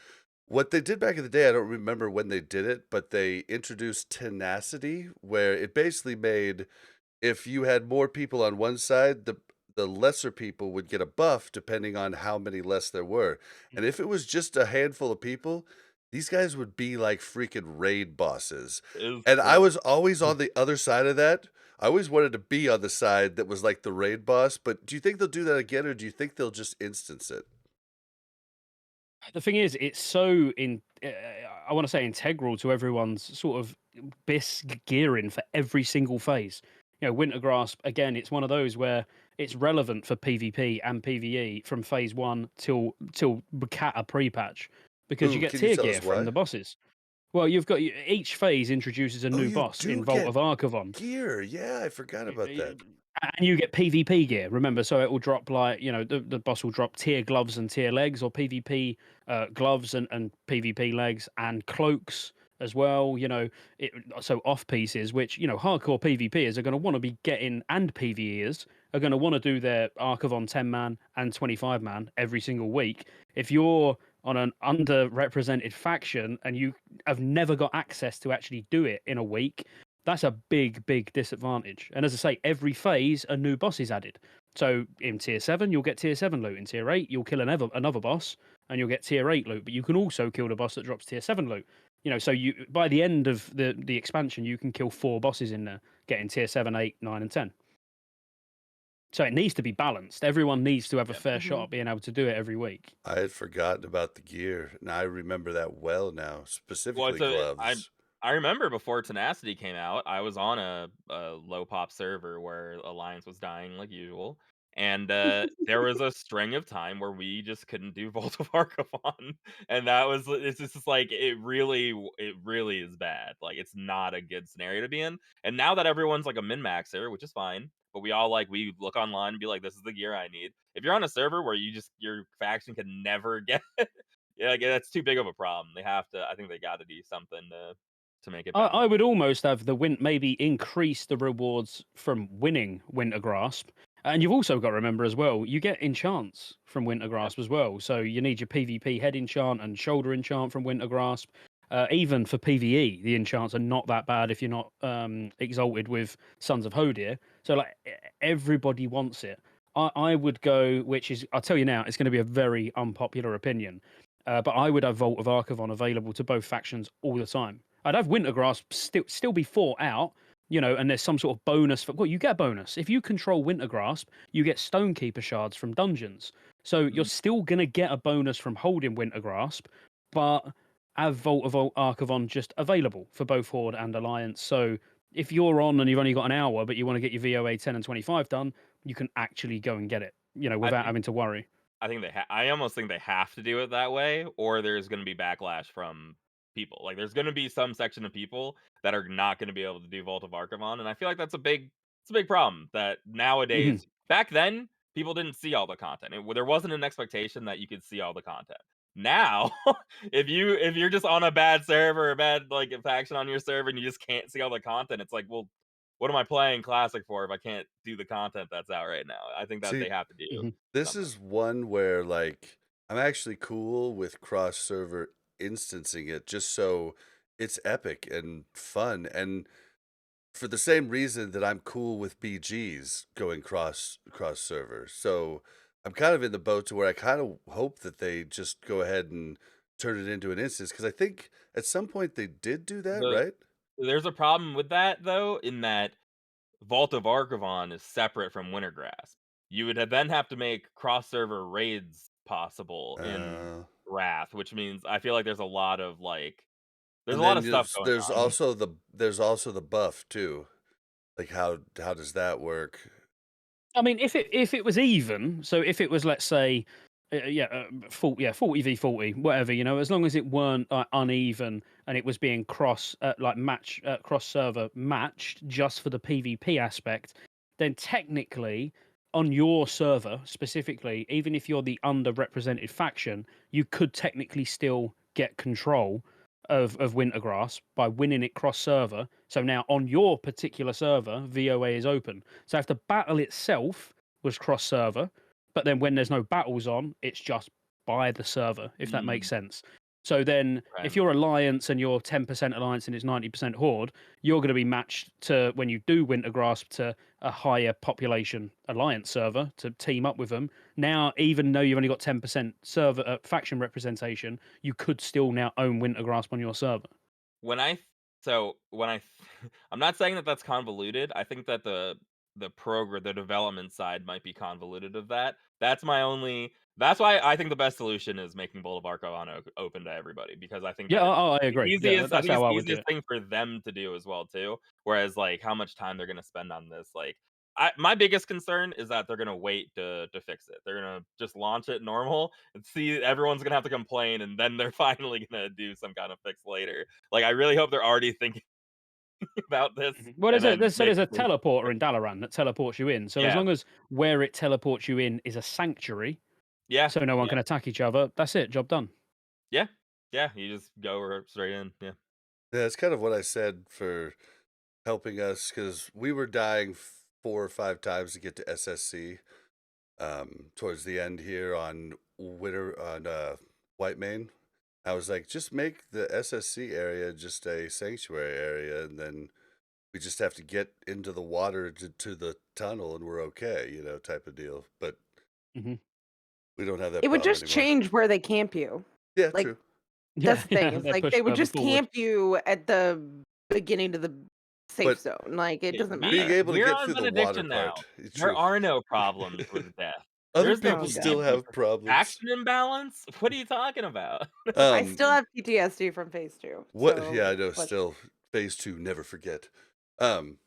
what they did back in the day, I don't remember when they did it, but they introduced tenacity, where it basically made if you had more people on one side, the lesser people would get a buff depending on how many less there were. And if it was just a handful of people, these guys would be like freaking raid bosses. Is And I true. was always on the other side of that. I always wanted to be on the side that was like the raid boss, but do you think they'll do that again, or do you think they'll just instance it? The thing is, it's so I want to say integral to everyone's sort of bisque gearing for every single phase. You know, Winter Grasp again. It's one of those where it's relevant for PvP and PvE from phase one till Cata pre-patch because you Ooh, get can you tier tell gear us from why? the bosses. Well, you've got each phase introduces a Oh, new you boss in do Vault get of Archivon. gear. Yeah, I forgot about that. And you get PvP gear, remember? So it will drop like, you know, the boss will drop tier gloves and tier legs, or PvP gloves and PvP legs and cloaks as well. You know, so off pieces, which, you know, hardcore PvPers are going to want to be getting, and PvEers are going to want to do their Archivon 10 man and 25 man every single week. If you're on an underrepresented faction and you have never got access to actually do it in a week, that's a big disadvantage. And as I say, every phase a new boss is added. So in tier 7 you'll get tier 7 loot. In tier 8 you'll kill another boss and you'll get tier 8 loot, but you can also kill the boss that drops tier 7 loot. You know, so you by the end of the expansion you can kill 4 bosses in there, getting tier 7, 8, 9 and 10. So it needs to be balanced. Everyone needs to have a Yep. fair shot at being able to do it every week. I had forgotten about the gear, and I remember that well now, Well, specifically so gloves. I remember before Tenacity came out, I was on a low pop server where Alliance was dying like usual, and there was a string of time where we just couldn't do Vault of Archivon, and that was it's just like it really is bad. Like it's not a good scenario to be in. And now that everyone's like a min maxer, which is fine, but we all like we look online and be like, this is the gear I need. If you're on a server where you just your faction can never get yeah, like, that's too big of a problem. They have to I think they gotta do something to make it I balanced. would almost have the win maybe increase the rewards from winning Winter Grasp. And you've also got to remember as well, you get enchants from Winter Yep. Grasp as well. So you need your PvP head enchant and shoulder enchant from Winter Grasp. Even for PvE, the enchants are not that bad if you're not exalted with Sons of Hodir. So like everybody wants it. I would go, which is I'll tell you now, it's going to be a very unpopular opinion. But I would have Vault of Archivon available to both factions all the time. I'd have Winter Grasp still be fought out, you know, and there's some sort of bonus for. Well, you get a bonus if you control Winter Grasp. You get Stonekeeper shards from dungeons, so you're Mhm. still gonna get a bonus from holding Winter Grasp, but have Vault of Archivon just available for both Horde and Alliance. So if you're on and you've only got an hour, but you want to get your VOA 10 and 25 done, you can actually go and get it, you know, I without think having to worry. I think I almost think they have to do it that way, or there's gonna be backlash from people. Like, there's gonna be some section of people that are not gonna be able to do Vault of Archivon, and I feel like it's a big problem that Mhm. nowadays back then, people didn't see all the content. There wasn't an expectation that you could see all the content. Now, if you're just on a bad server, a bad, like, a faction on your server, and you just can't see all the content, it's like, well, what am I playing Classic for if I can't do the content that's out right now? I think that See, they have to do Mhm. this something. is one where like I'm actually cool with cross server instancing it just so it's epic and fun, and for the same reason that I'm cool with BGs going cross server. So I'm kind of in the boat to where I kind of hope that they just go ahead and turn it into an instance, because I think at some point they did do that, The right? There's a problem with that though, in that Vault of Archivon is separate from Wintergrasp. You would then have to make cross-server raids possible in Uh, Wrath, which means I feel like there's a lot of there's and a lot then of stuff going on. there's also the buff too. Like how does that work? I mean, if it was even, so if it was, let's say, 40 v 40, whatever, you know, as long as it weren't uneven and it was being cross server matched just for the PvP aspect, then technically on your server specifically, even if you're the underrepresented faction, you could technically still get control of Wintergrass by winning it cross server. So now on your particular server, VOA is open. So if the battle itself was cross server, but then when there's no battles on, it's just by the server, if that makes sense. So then if Right. you're Alliance and you're 10% Alliance and it's 90% Horde, you're going to be matched to, when you do Wintergrasp, to a higher population Alliance server to team up with them. Now, even though you've only got 10% server faction representation, you could still now own Wintergrasp on your server. When I so when I I'm not saying that that's convoluted. I think that the development side might be convoluted of that. That's why I think the best solution is making Bolt of Arcaon open to everybody, because I think Yeah, that it's I the agree. Yeah, easiest. I that's think it's how I the would do easiest it. thing for them to do as well too. Whereas like how much time they're gonna spend on this, like my biggest concern is that they're gonna wait to fix it. They're gonna just launch it normal and see everyone's gonna have to complain, and then they're finally gonna do some kind of fix later. Like I really hope they're already thinking about this Well, and then there's a making things teleporter quick. in Dalaran that teleports you in. So as Yeah, long as where it teleports you in is a sanctuary, yeah, so no one yeah, can attack each other, that's it. Job done. yeah, yeah. You just go straight in. Yeah, Yeah, it's kind of what I said for helping us because we were dying 4 or 5 times to get to SSC towards the end here on White Main. I was like, just make the SSC area just a sanctuary area, and then we just have to get into the water to the tunnel, and we're okay, type of deal. But Hmm. we don't have that It would problem just anymore. change where they camp you. Yeah, Like, true. that's Yeah, the thing. yeah, It's they're like pushed they would further just forward. camp you at the beginning to the safe But zone. Like, it doesn't being matter. able to we're get on through the water benediction part now. is There true. are no problems with death. Other There's no people Oh god. still PvP. have problems. Faction imbalance. What are you talking about? I Um, still have PTSD from phase 2. what? Yeah, So I know. what Still, phase 2, never forget. Um,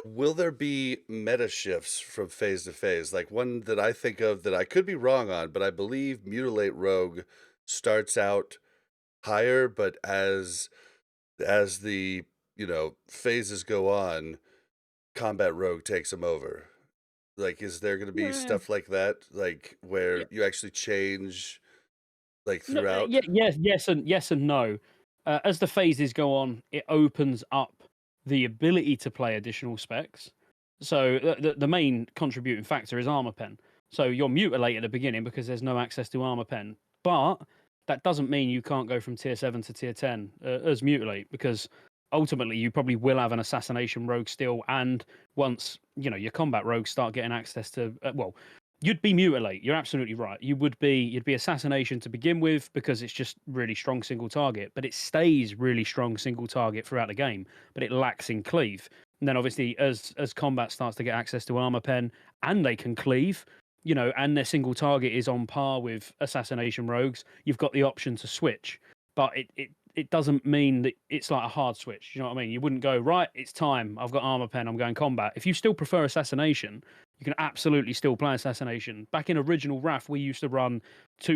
will there be meta shifts from phase to phase? Like one that I think of that I could be wrong on, but I believe Mutilate Rogue starts out higher, but as the phases go on, Combat Rogue takes him over. Like, is there going to be Yeah. stuff like that, like where you actually change like No, throughout? yes and no. As the phases go on, it opens up the ability to play additional specs. So the main contributing factor is armor pen. So you're mutilated at the beginning because there's no access to armor pen, but that doesn't mean you can't go from tier 7 to tier 10 as mutilate, because ultimately you probably will have an assassination rogue still. And once your combat rogues start getting access to you'd be mutilate. You're absolutely right. You'd be assassination to begin with because it's just really strong single target, but it stays really strong single target throughout the game, but it lacks in cleave. And then obviously as combat starts to get access to armor pen and they can cleave, and their single target is on par with assassination rogues, you've got the option to switch. But it doesn't mean that it's like a hard switch. You know what I mean? You wouldn't go, right, it's time. I've got armor pen. I'm going combat. If you still prefer assassination, you can absolutely still play assassination. Back in original RAF, we used to run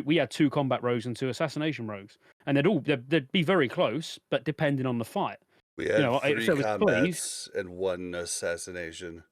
we had 2 combat rogues and 2 assassination rogues, and they'd be very close, but depending on the fight. We had If 3 there was cleave, combats and 1 assassination.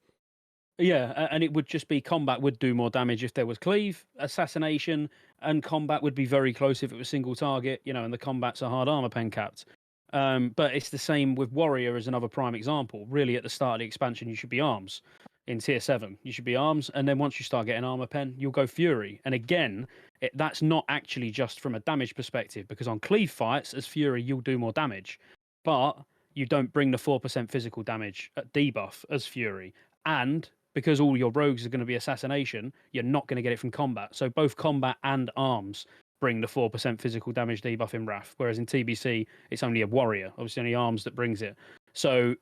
yeah, and it would just be combat would do more damage if there was cleave, assassination, and combat would be very close if it was single target, and the combats are hard armor pen capped. But it's the same with warrior as another prime example. Really, at the start of the expansion, you should be arms. In tier 7, you should be arms, and then once you start getting armor pen, you'll go fury. And again, that's not actually just from a damage perspective, because on cleave fights as fury, you'll do more damage, but you don't bring the 4% physical damage at debuff as fury, and because all your rogues are going to be assassination, you're not going to get it from combat. So both combat and arms bring the 4% physical damage debuff in Wrath, whereas in TBC, it's only a warrior, obviously only arms that brings it. So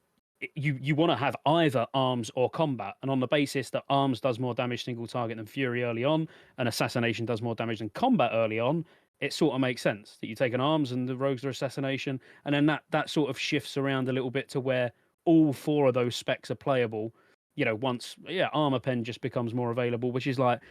you want to have either arms or combat, and on the basis that arms does more damage single target than fury early on, and assassination does more damage than combat early on, it sort of makes sense that you take an arms and the rogues are assassination, and then that sort of shifts around a little bit to where all 4 of those specs are playable. Once armor pen just becomes more available, which is like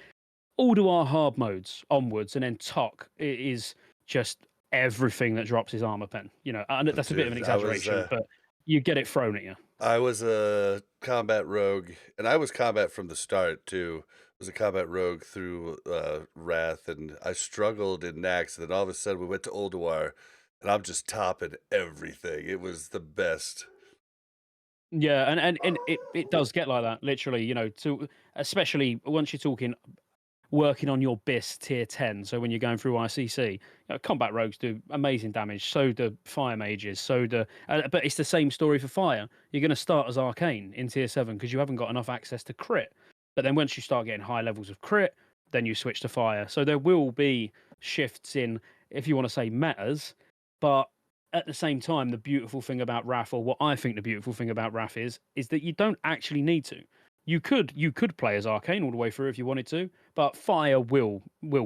all to our hard modes onwards, and then Tok is just everything that drops his armor pen. And that's a bit of an Dude, exaggeration, but you get it thrown at you. I was a combat rogue, and I was combat from the start too. I was a combat rogue through Wrath, and I struggled in Nax, and then all of a sudden we went to Ulduar, and I'm just topping everything. It was the best. Yeah, and it does get like that, literally, to especially once you're talking working on your BIS tier 10. So when you're going through ICC, combat rogues do amazing damage. So do fire mages. So do, but it's the same story for fire. You're going to start as arcane in tier 7 because you haven't got enough access to crit. But then once you start getting high levels of crit, then you switch to fire. So there will be shifts in, if you want to say metas, but at the same time, the beautiful thing about RAF, or what I think the beautiful thing about RAF is that you don't actually need to. You could play as arcane all the way through if you wanted to, but fire will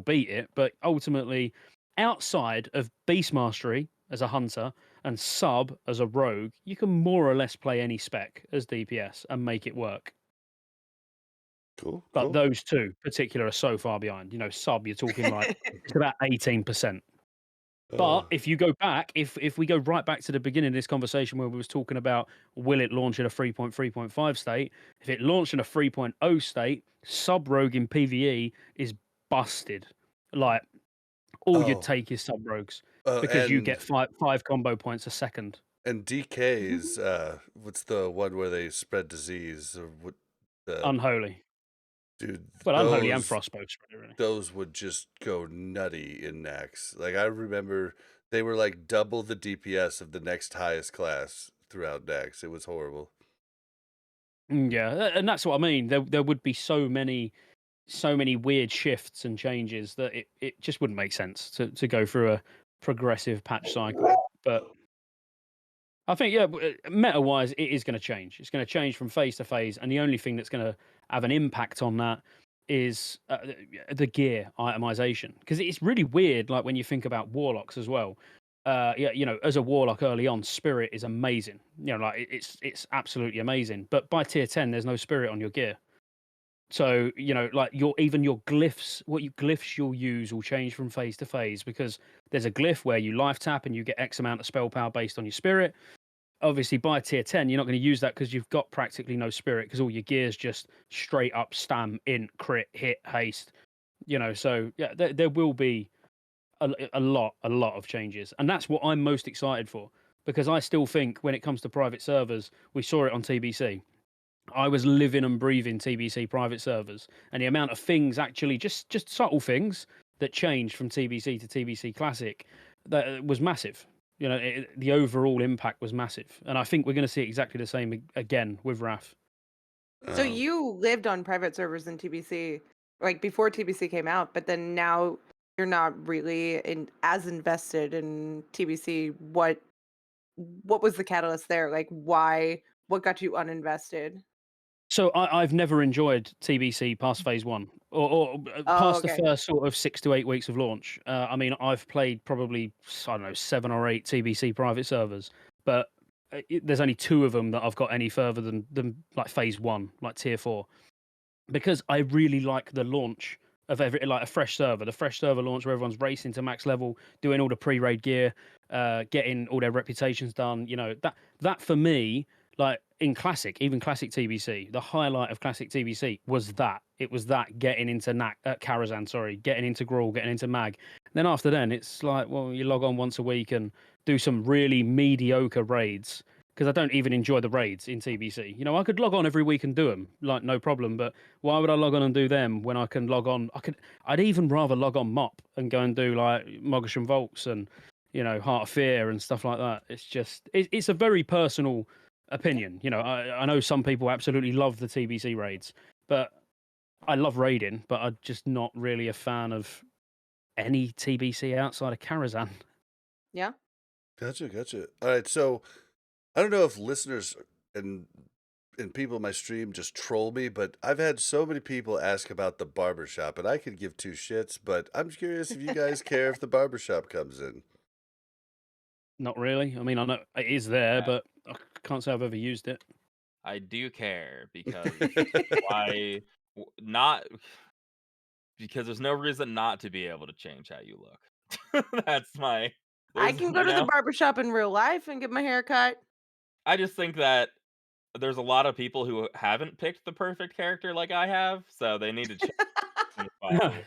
beat it. But ultimately, outside of beast mastery as a hunter and sub as a rogue, you can more or less play any spec as DPS and make it work. Cool, But cool. those two particular are so far behind. Sub, you're talking like it's about 18%. Uh, But if you go back, if we go right back to the beginning of this conversation where we was talking about will it launch in a 3.3.5 state, if it launched in a 3.0 state, sub rogue in PvE is busted. Like all you'd oh, take is sub rogues uh, because you and get five combo points a second. and DKs. What's the one where they spread disease? Or what? The Unholy. dude, Well, unholy and those frostbow spreader, really. those would just go nutty in Nax. Like I remember, they were like double the DPS of the next highest class throughout Nax. It was horrible. Yeah, and that's what I mean. There would be so many weird shifts and changes that it just wouldn't make sense to go through a progressive patch cycle. But I think, yeah, meta wise, it is going to change. It's going to change from phase to phase, and the only thing that's going to have an impact on that is the gear itemization. Because it's really weird, like when you think about warlocks as well. Yeah, as a warlock early on, spirit is amazing. Like it's absolutely amazing. But by tier 10, there's no spirit on your gear. So, like your glyphs, glyphs you'll use will change from phase to phase because there's a glyph where you life tap and you get X amount of spell power based on your spirit. Obviously, by tier 10, you're not going to use that because you've got practically no spirit because all your gear's just straight up stam, int, crit, hit, haste. So yeah, there will be a lot of changes. And that's what I'm most excited for because I still think when it comes to private servers, we saw it on TBC. I was living and breathing TBC private servers, and the amount of things actually just subtle things that changed from TBC to TBC Classic that was massive. The overall impact was massive, and I think we're going to see exactly the same again with RAF. So Um, you lived on private servers in TBC, like before TBC came out, but then now you're not really as invested in TBC. What was the catalyst there? Like why? What got you uninvested? So I've never enjoyed TBC past phase one or Oh, past the okay. first sort of 6 to 8 weeks of launch. I mean, I've played probably I don't know 7 or 8 TBC private servers, but there's only 2 of them that I've got any further than like phase one, like tier 4, because I really like the launch of every like a fresh server, the fresh server launch where everyone's racing to max level, doing all the pre-raid gear, getting all their reputations done. That for me, like in classic, even classic TBC, the highlight of classic TBC was that it was that getting into Karazhan, sorry, getting into Grawl, getting into Mag. Then after then, it's like, well, you log on once a week and do some really mediocre raids because I don't even enjoy the raids in TBC. I could log on every week and do them, like no problem. But why would I log on and do them when I can log on? I'd even rather log on Mop and go and do like Mogasham Vaults and Heart of Fear and stuff like that. It's a very personal opinion. I know some people absolutely love the TBC raids, but I love raiding, but I'm just not really a fan of any TBC outside of Karazhan. Yeah. gotcha. All right, so I don't know if listeners and and people in my stream just troll me, but I've had so many people ask about the barbershop, and I could give two shits, but I'm curious if you guys care if the barbershop comes in. Not really. I mean, I know it is there, Uh, but I can't say I've ever used it. I do care because why not? Because there's no reason not to be able to change how you look. That's my I there's can go to the barbershop in real life and get my hair cut. I just think that there's a lot of people who haven't picked the perfect character like I have, so they need to change things quietly.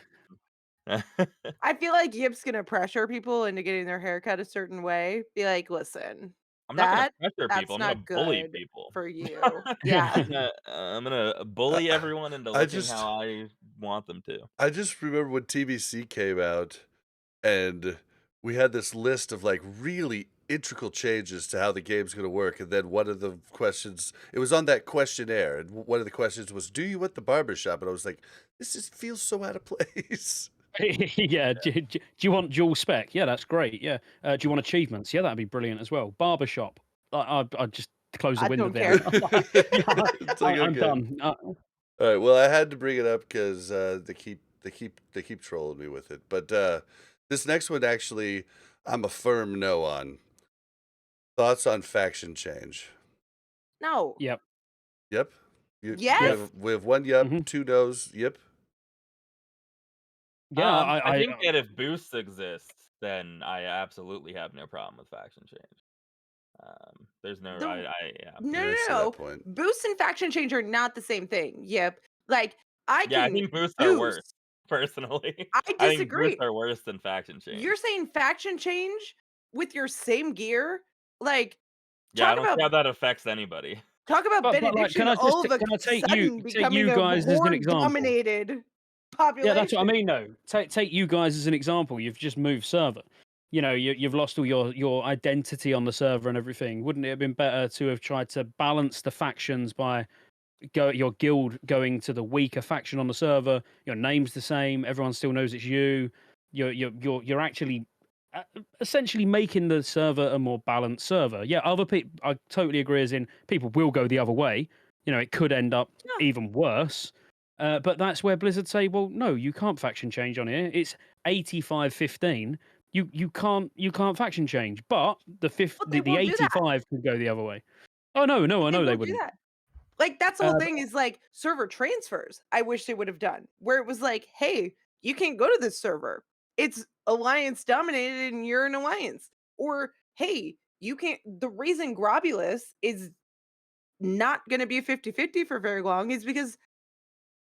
I feel like Yip's gonna pressure people into getting their hair cut a certain way. Be like, listen, I'm not gonna that pressure people. that's I'm gonna not bully good people. for you. Yeah. I'm gonna I, bully everyone into I looking just how I want them to. I just remember when TBC came out, and we had this list of like really integral changes to how the game's going to work. And then one of the questions, it was on that questionnaire, and one of the questions was, "Do you want the barber shop?" And I was like, "This just feels so out of place." Yeah. Do you want dual spec? Yeah, that's great. Yeah. Do you want achievements? Yeah, that'd be brilliant as well. Barbershop. I just close the I window don't there. care. It's like, I'm okay, done. all right. Well, I had to bring it up because they keep trolling me with it. But this next one, actually, I'm a firm no on. Thoughts on faction change? No. Yep. Yep. You, we Yep. Yes. have we have one yep, Mhm. 2 no's. Yep. Yeah. I think that if boosts exist, then I absolutely have no problem with faction change. There's no, The yeah. no, I no, see that no. point. Boost and faction change are not the same thing. Yep. Like I Yeah, I can think boosts are worse, boost. personally. I I think boosts disagree. are worse than faction You're change. saying faction change with your same gear? Like Yeah, I talk don't see about how that affects anybody. But like, benediction all of a can I sudden take becoming you a guys as an horde example? dominated Yeah, that's what I population. mean. Though, take you guys as an example. You've just moved server. You know, you've lost all your identity on the server and everything. Wouldn't it have been better to have tried to balance the factions by your guild going to the weaker faction on the server? Your name's the same. Everyone still knows it's you. You're actually essentially making the server a more balanced server. Yeah, other people. I totally agree. As in, people will go the other way. You know, it could end up Yeah. even worse. But that's where Blizzard say, well, no, you can't faction change on here. It's 85-15. You can't faction change. But But they the won't do that. 85 could go the other way. Oh no, I They know they won't do wouldn't. that. Like that's the whole But thing is like server transfers. I wish they would have done where it was like, hey, you can't go to this server. It's alliance dominated and you're an alliance. Or hey, you can't the reason Grobulus is not going to be a 50-50 for very long is because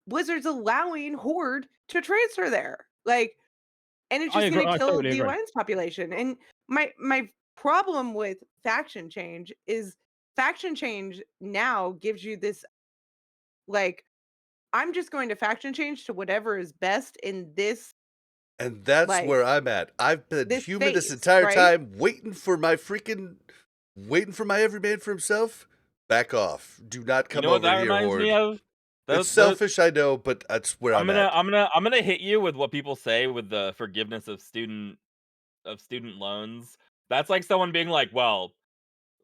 Blizzard's allowing Horde to transfer there. Like and it's I just agree. going to I kill totally the agree. alliance population. And my problem with faction change is faction change now gives you this like I'm just going to faction change to whatever is best in this And that's like where I'm at. I've been this human this phase, entire right? time, waiting for my every man for himself. Back off. Do not You come know what over that here, reminds me Horde. of? It's Those selfish, I know, but that's where I'm at. I'm gonna hit you with what people say with the forgiveness of student loans. That's like someone being like, "Well,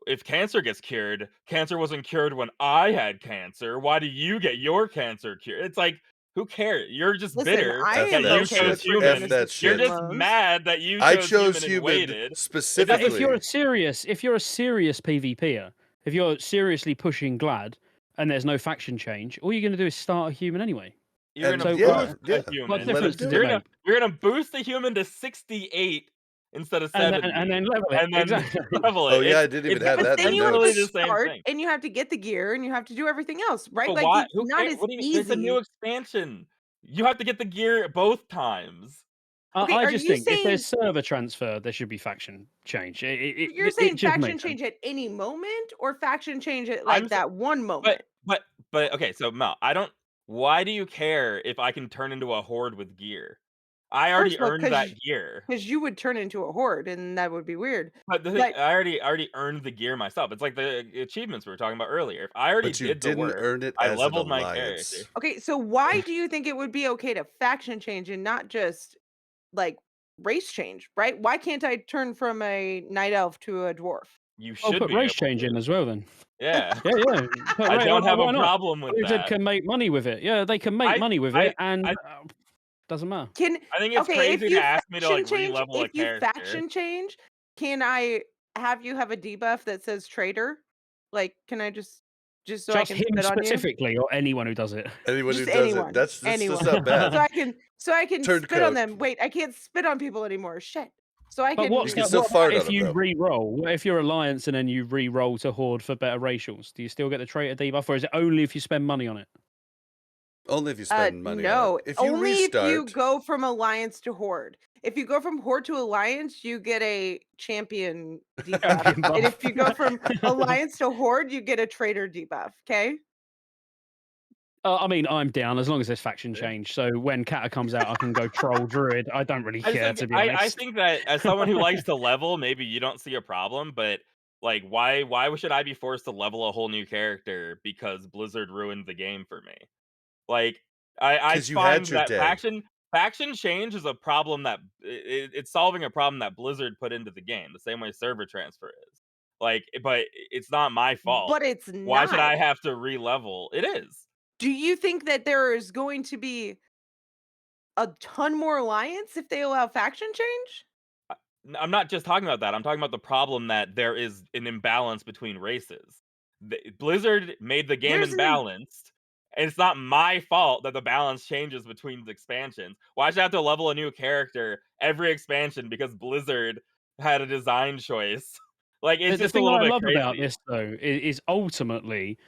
if cancer gets cured, cancer wasn't cured when I had cancer. Why do you get your cancer cured?" It's like, who cares? You're just Listen, bitter I F am that that you okay with chose shit. F human. forgiveness of that You're student shit. just loans. mad that you I chose chose human and human waited. It But doesn't. if you're specifically. if you're a serious PvPer, if you're seriously pushing Glad and there's no faction change, all you're going to do is start a human anyway. You're And gonna So yeah, boost yeah, a what human. let him difference do does it it. make? You're gonna boost a human to 68 instead of And 70, then level it and then exactly. level Oh it. yeah, I didn't even It's Yeah, have but that in then the you have to essentially the notes. same start thing. and you have to get the gear and you have to do everything else, right? But Like why? it's Who not cares? as What do you mean? It's a new easy. expansion. You have to get the gear both times. Okay, I are just you think if saying there's server transfer, there should be faction change. you're It saying just faction makes sense. change at any moment or faction change at I'm like s that one but moment? but but okay, so Mel, I don't why do you care if I can turn into a horde with gear? I First already of all, earned that gear. because you would turn into a horde and that would be weird. But the thing, But I already earned the gear myself. It's like the achievements we were talking about earlier. If I already But you did the didn't work, earn it I as an leveled my character. alliance. okay, so why do you think it would be okay to faction change and not just like race change, right? Why can't I turn from a night elf to a dwarf? You I'll should put be race able change to. in as well then. Yeah. Yeah, yeah. Put I don't have a why not? problem with Blizzard that. can make money with it. Yeah, they can make I money with I it, and I doesn't matter. Can I think it's okay, crazy to ask me to, like, re-level a if you character. faction change, can I have you have a debuff that says traitor? Like, can I just so I Just can him spit on you? specifically, or anyone who does it. Anyone who Just does it, anyone, that's anyone. not bad. So I can spit on Turncoat. them. Wait, I can't spit on people anymore. Shit. So I But You can can still what about fart on if them you though. re-roll? What if you're Alliance and then you re-roll to Horde for better racials? Do you still get the traitor debuff, or is it only if you spend money on it? Only if you spend money on it. No, If you only if you restart, go from Alliance to Horde. If you go from Horde to Alliance, you get a champion debuff. Champion And if buff. you go from Alliance to Horde, you get a traitor debuff. Okay. I mean, I'm down as long as there's faction Yeah. change. So when Kata comes out, I can go troll druid. I don't really care, to be I honest. think that as someone who likes to level, maybe you don't see a problem, but like why should I be forced to level a whole new character because Blizzard ruined the game for me? Like I 'cause you had find your that day. faction change is a problem that it's solving a problem that Blizzard put into the game, the same way server transfer is. Like, but it's not my fault. But it's Why should not. I have to re-level? It is. Do you think that there is going to be a ton more Alliance if they allow faction change? I'm not just talking about that. I'm talking about the problem that there is an imbalance between races. Blizzard made the game There's an imbalanced, and it's not my fault that the balance changes between the expansions. Why should I have to level a new character every expansion because Blizzard had a design choice? Like, it's The just a thing little I bit love about crazy. this, though, is ultimately,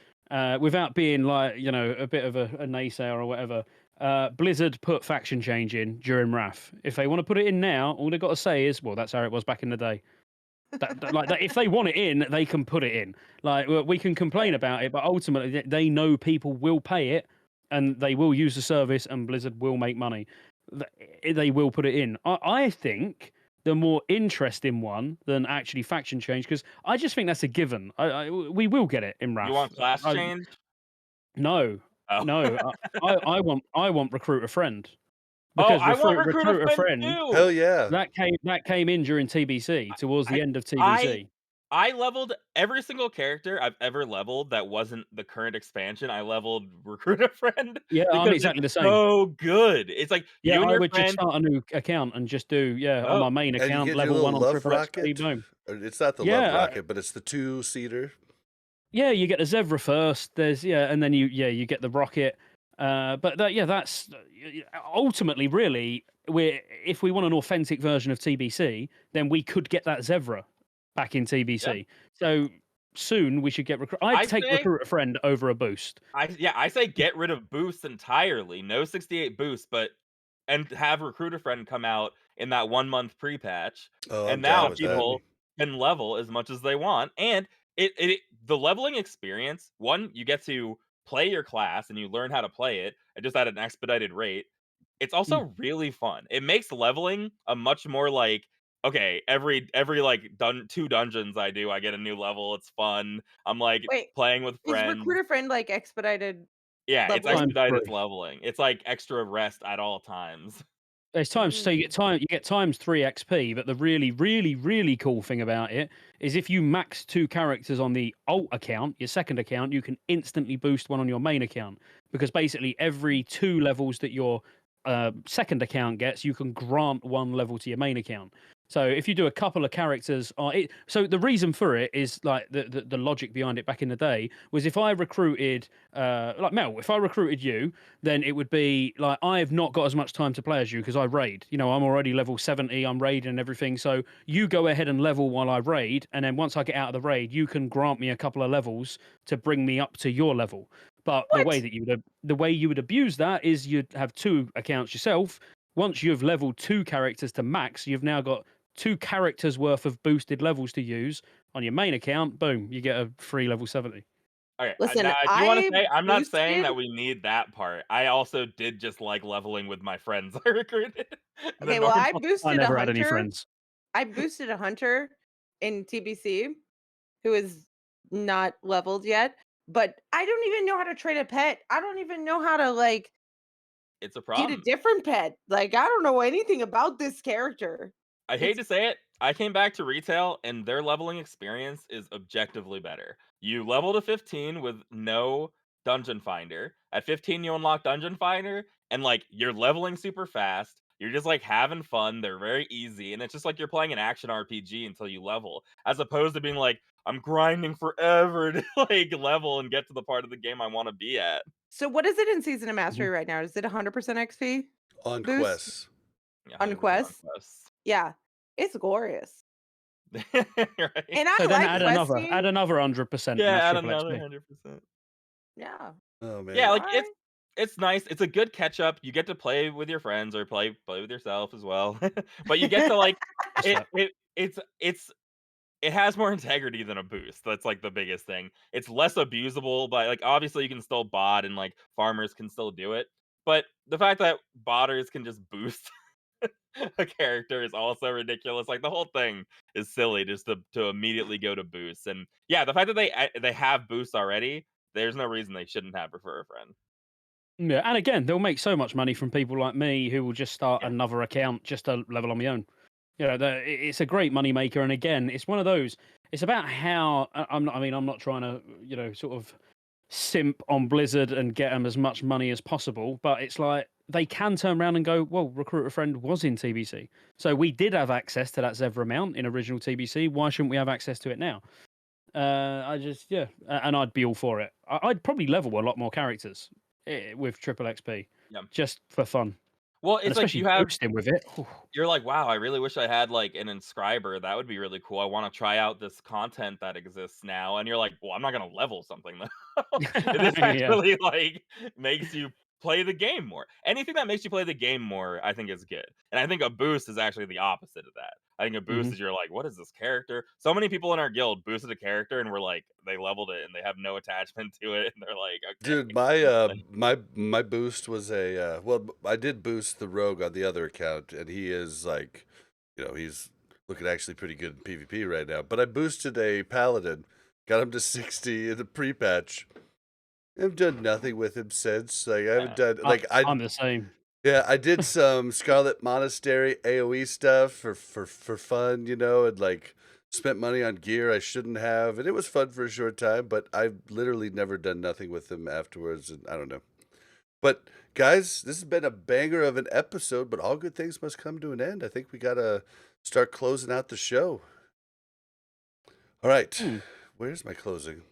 without being like, a bit of a naysayer or whatever, Blizzard put faction change in during Wrath. If they want to put it in now, all they've got to say is, well, that's how it was back in the day. Like that, if they want it in, they can put it in. Like, we can complain Right. about it, but ultimately, they know people will pay it, and they will use the service, and Blizzard will make money. They will put it in. I think the more interesting one than actually faction change, because I just think that's a given. We will get it in You Wrath. want class change? No, Oh. no. I want recruit a friend, Oh, because I want recruit a recruit a friend friend Hell too. yeah. that came in during TBC, towards the I end of I TBC. I leveled every single character I've ever leveled that wasn't the current expansion. I leveled Recruit a Friend Yeah, I'm because it's exactly the same. so good. It's like Yeah, you and I your would just friend. start a new account and just do, on Oh, my main And you account, get your level little 1 on love triple XP, rocket. boom. Or it's not the love Yeah, rocket, but it's the two-seater. yeah, you get the Zevra first. There's and then you get the rocket. But that's ultimately really, if we want an authentic version of TBC, then we could get that Zevra back in yeah. TBC. So soon we should get I'd I take say recruit a friend over a boost. I say get rid of boosts entirely. No 68 boosts, but and have Recruit a Friend come out in that 1 month pre-patch, Oh, I'm and down now with that. Absolutely. people can level as much as they want. And the leveling experience, one, you get to play your class and you learn how to play it, and just at an expedited rate. It's Mm. also really fun. It makes leveling a much more like, okay, every like 2 dungeons I do, I get a new level. It's fun. I'm like Wait, playing with is friends. recruiter friend like expedited Yeah, it's leveling? Times expedited 3. leveling. It's like extra rest at all times. There's times, so Mm. you get times 3 XP, but the really, really, really cool thing about it is if you max 2 characters on the alt account, your second account, you can instantly boost one on your main account. Because basically every 2 levels that your second account gets, you can grant 1 level to your main account. So if you do a couple of characters, so the reason for it is like the logic behind it back in the day was if I recruited, like Mel, if I recruited you, then it would be like I've not got as much time to play as you because I raid. I'm already level 70, I'm raiding and everything. So you go ahead and level while I raid, and then once I get out of the raid, you can grant me a couple of levels to bring me up to your level. But What? the way you would abuse that is you'd have 2 accounts yourself. Once you've leveled 2 characters to max, you've now got 2 characters worth of boosted levels to use on your main account. Boom, you get a free level 70. Okay, Listen, now I do wanna I say, I'm not saying boosted. that we need that part. I also did just like leveling with my friends I recruited the Okay, well, I normal. I boosted a never had any hunter. friends. I boosted a hunter in TBC who is not leveled yet, but I don't even know how to trade a pet. I don't even know how to like It's a get a problem. different pet. Like I don't know anything about this character. I hate It's to say it, I came back to retail and their leveling experience is objectively better. You level to 15 with no dungeon finder. At 15 you unlock dungeon finder and like you're leveling super fast. You're just like having fun. They're very easy and it's just like you're playing an action RPG until you level as opposed to being like I'm grinding forever to like level and get to the part of the game I want to be at. so what is it in Season of Mastery Mhm. right now? Is it 100% XP On boost quests. Yeah, on 100% on quests? quests. Yeah, it's glorious. Right? And So I then like questing. add another 100%, and Yeah, that's add triple another XP. 100%. Yeah. Oh Yeah, man. like Why? it's nice. It's a good catch up. You get to play with your friends or play with yourself as well. But you get to like Just that. it's it has more integrity than a boost. That's like the biggest thing. It's less abusable, but like obviously you can still bot and like farmers can still do it. But the fact that botters can just boost a character is also ridiculous. Like the whole thing is silly just to immediately go to boosts. And yeah, the fact that they have boosts already, there's no reason they shouldn't have refer a friend. Yeah, and again, they'll make so much money from people like me who will just start Yeah. another account just to level on my own. You know, it's a great money maker, and again, it's one of those. It's about how I'm not. I mean, I'm not trying to, sort of simp on Blizzard and get them as much money as possible, but it's like they can turn around and go, well, Recruit a Friend was in TBC, so we did have access to that Zevra amount in original TBC. Why shouldn't we have access to it now? I just and I'd be all for it. I'd probably level a lot more characters with triple XP Yeah. just for fun, Well, and it's like especially you have boosting with it. you're like, "Wow, I really wish I had, like, an inscriber, that would be really cool, I wanna try out this content that exists now," and you're like, "Well, I'm not gonna level something though." This Yeah. actually, like, makes you play the game more. Anything that makes you play the game more, I think is good, and I think a boost is actually the opposite of that. I think a boost Mhm. is you're like, "What is this character?" So many people in our guild boosted a character and were like they leveled it and they have no attachment to it, and they're like, Dude, "Okay." Like my boost was I did boost the rogue on the other account, and he is like, he's looking actually pretty good in PvP right now. But I boosted a paladin, got him to 60 in the pre-patch. I've done nothing with him since. Like I haven't yeah. done like I'm the same. I did some Scarlet Monastery AoE stuff for fun, and like spent money on gear I shouldn't have, and it was fun for a short time, but I've literally never done nothing with them afterwards, and I don't know. But guys, this has been a banger of an episode, but all good things must come to an end. I think we gotta start closing out the show. All right, Hmm. where's my closing?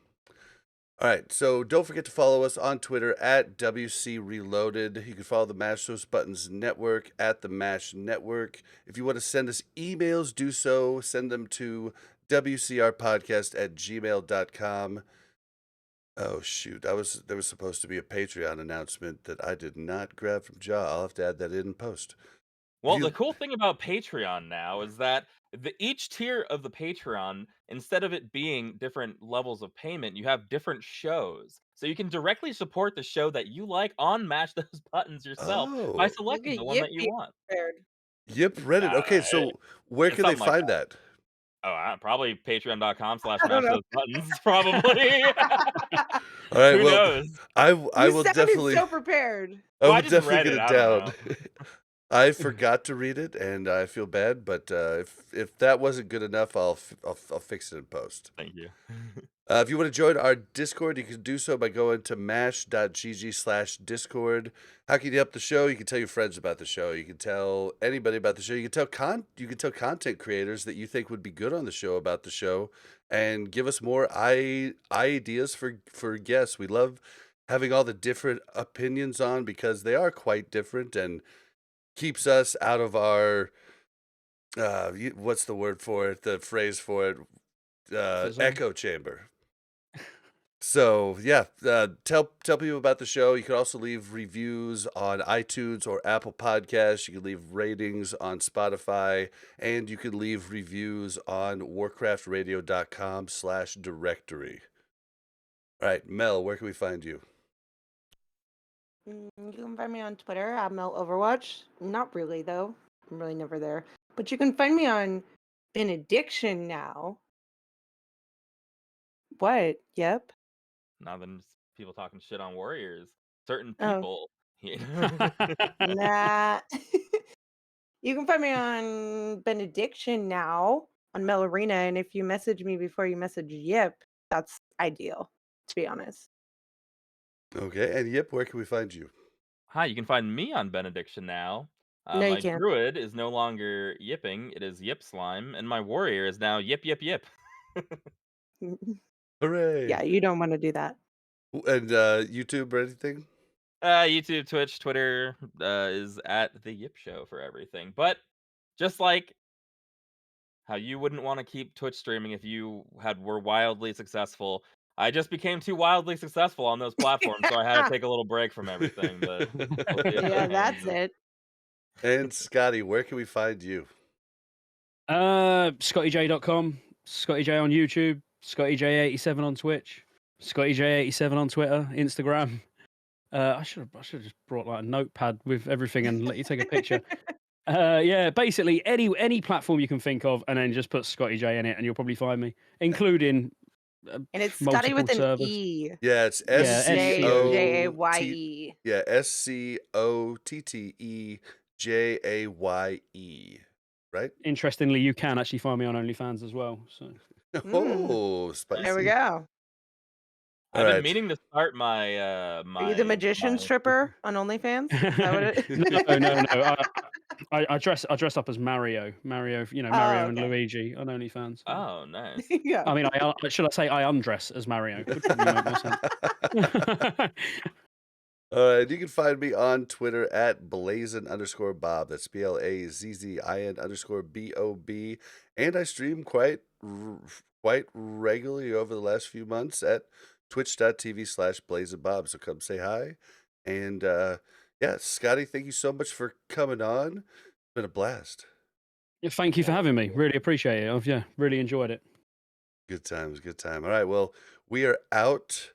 All right, so don't forget to follow us on Twitter at WC Reloaded. You can follow the Mash Those Buttons Network at the Mash Network. If you want to send us emails, do so. Send them to WCRpodcast@gmail.com. Oh shoot, there was supposed to be a Patreon announcement that I did not grab from Jaw. I'll have to add that in post. If Well, the you cool thing about Patreon now is that each tier of the Patreon, instead of it being different levels of payment, you have different shows. So you can directly support the show that you like on Mash Those Buttons yourself by Oh, Look selecting at the one Yip that you being want. prepared. yep, Reddit. I don't Okay, know. so where It's can they something like find that. that? Oh, probably patreon.com slash I don't mash know. those buttons, probably. All right, Who well, knows? I You will sounded definitely so prepared. Well, I will just definitely read get it. it I don't down. know. I forgot to read it, and I feel bad. But if that wasn't good enough, I'll fix it in post. Thank you. If you want to join our Discord, you can do so by going to mash.gg/Discord. How can you help the show? You can tell your friends about the show. You can tell anybody about the show. You can tell content creators that you think would be good on the show about the show, and give us more ideas for guests. We love having all the different opinions on because they are quite different and keeps us out of our what's the word for it? The phrase for it? Comfort zone. Echo chamber. So yeah, tell people about the show. You can also leave reviews on iTunes or Apple Podcasts. You can leave ratings on Spotify, and you can leave reviews on warcraftradio.com/directory. All right, Mel, where can we find you? You can find me on Twitter at Mel Overwatch. Not really though. I'm really never there. But you can find me on Benediction now. What? Yep. Now then, just people talking shit on warriors. Certain Oh, people. nah. You can find me on Benediction now on Mel Arena, and if you message me before you message Yip, that's ideal, to be honest. Okay, and yep, where can we find you? Hi, you can find me on Benediction now. No, you My can't. druid is no longer yipping, it is Yip Slime, and my warrior is now Yip Yip Yip. Hooray! Yeah, you don't want to do that. And YouTube or anything? YouTube, Twitch, Twitter is at the Yip Show for everything. But just like how you wouldn't want to keep Twitch streaming if you were wildly successful, I just became too wildly successful on those platforms, so I had to take a little break from everything, but we'll see if Yeah, that that's changes. it. And Scotty, where can we find you? ScotteJaye.com, ScotteJaye on YouTube, ScotteJaye87 on Twitch, ScotteJaye87 on Twitter, Instagram. I should have just brought like a notepad with everything and let you take a picture. Yeah, basically any platform you can think of, and then just put ScotteJaye in it, and you'll probably find me, including And it's Scotty multiple with an servers. E. Yeah, it's Yeah, SCOTT. Jaye. Yeah, SCOTTEJAYE. Right? Interestingly, you can actually find me on OnlyFans as well. So Oh, Nice. There we spicy. go. All I've been right. meaning to start my Are you the magician stripper on OnlyFans? Is that what it no. I dress up as Mario, Oh, Mario and okay. Luigi on OnlyFans. So. Oh, nice. Yeah. I mean, should I say I undress as Mario? Would probably make more sense. All right, you can find me on Twitter at blazin_Bob. That's BLAZZIN_BOB. And I stream quite regularly over the last few months at twitch.tv/blazinbob. So come say hi. And yeah, Scotty, thank you so much for coming on. It's been a blast. Thank you for having me. Really appreciate it. I've really enjoyed it. Good times, good time. All right, well, we are out.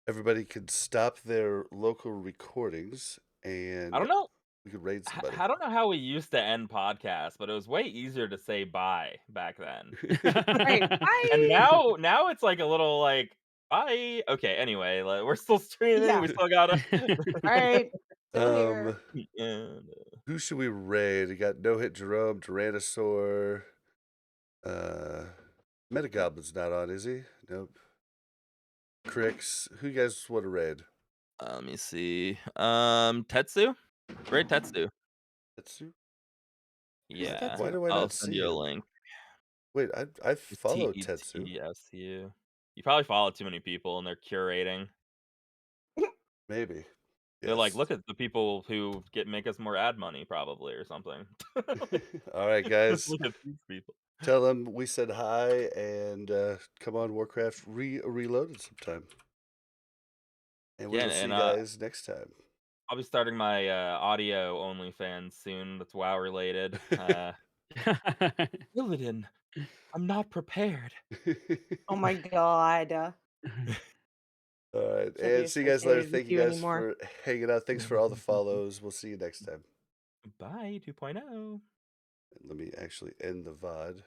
Everybody can stop their local recordings and I don't know. we could raid somebody. I don't know how we used to end podcasts, but it was way easier to say bye back then. Right. And Bye. now it's like a little like bye. Okay, anyway, like, we're still streaming. Yeah. We still gotta. All right. Still here. And, Who should we raid? We got No Hit Jerome, Tyrannosaur. Metagoblin's not on, is he? Nope. Crix. Who you guys want to raid? let me see. Tetsu. Great Tetsu. Tetsu? Yeah, Tetsu? Why do I I'll not send see you a him? link. Wait, I follow Tetsu. TETSU. You probably follow too many people, and they're curating. Maybe. They're like, Yes. look at the people who make us more ad money, probably, or something. All right, Just guys. look at these people. Tell them we said hi and come on Warcraft Reloaded sometime. And we Yeah, will see and you guys next time. I'll be starting my audio OnlyFans soon. That's WoW related. Illidan, I'm not prepared. Oh my god. All right. Can't be And see you guys later. associated with Thank you you guys anymore. for hanging out. Thanks for all the follows. We'll see you next time. Bye 2.0. And let me actually end the VOD.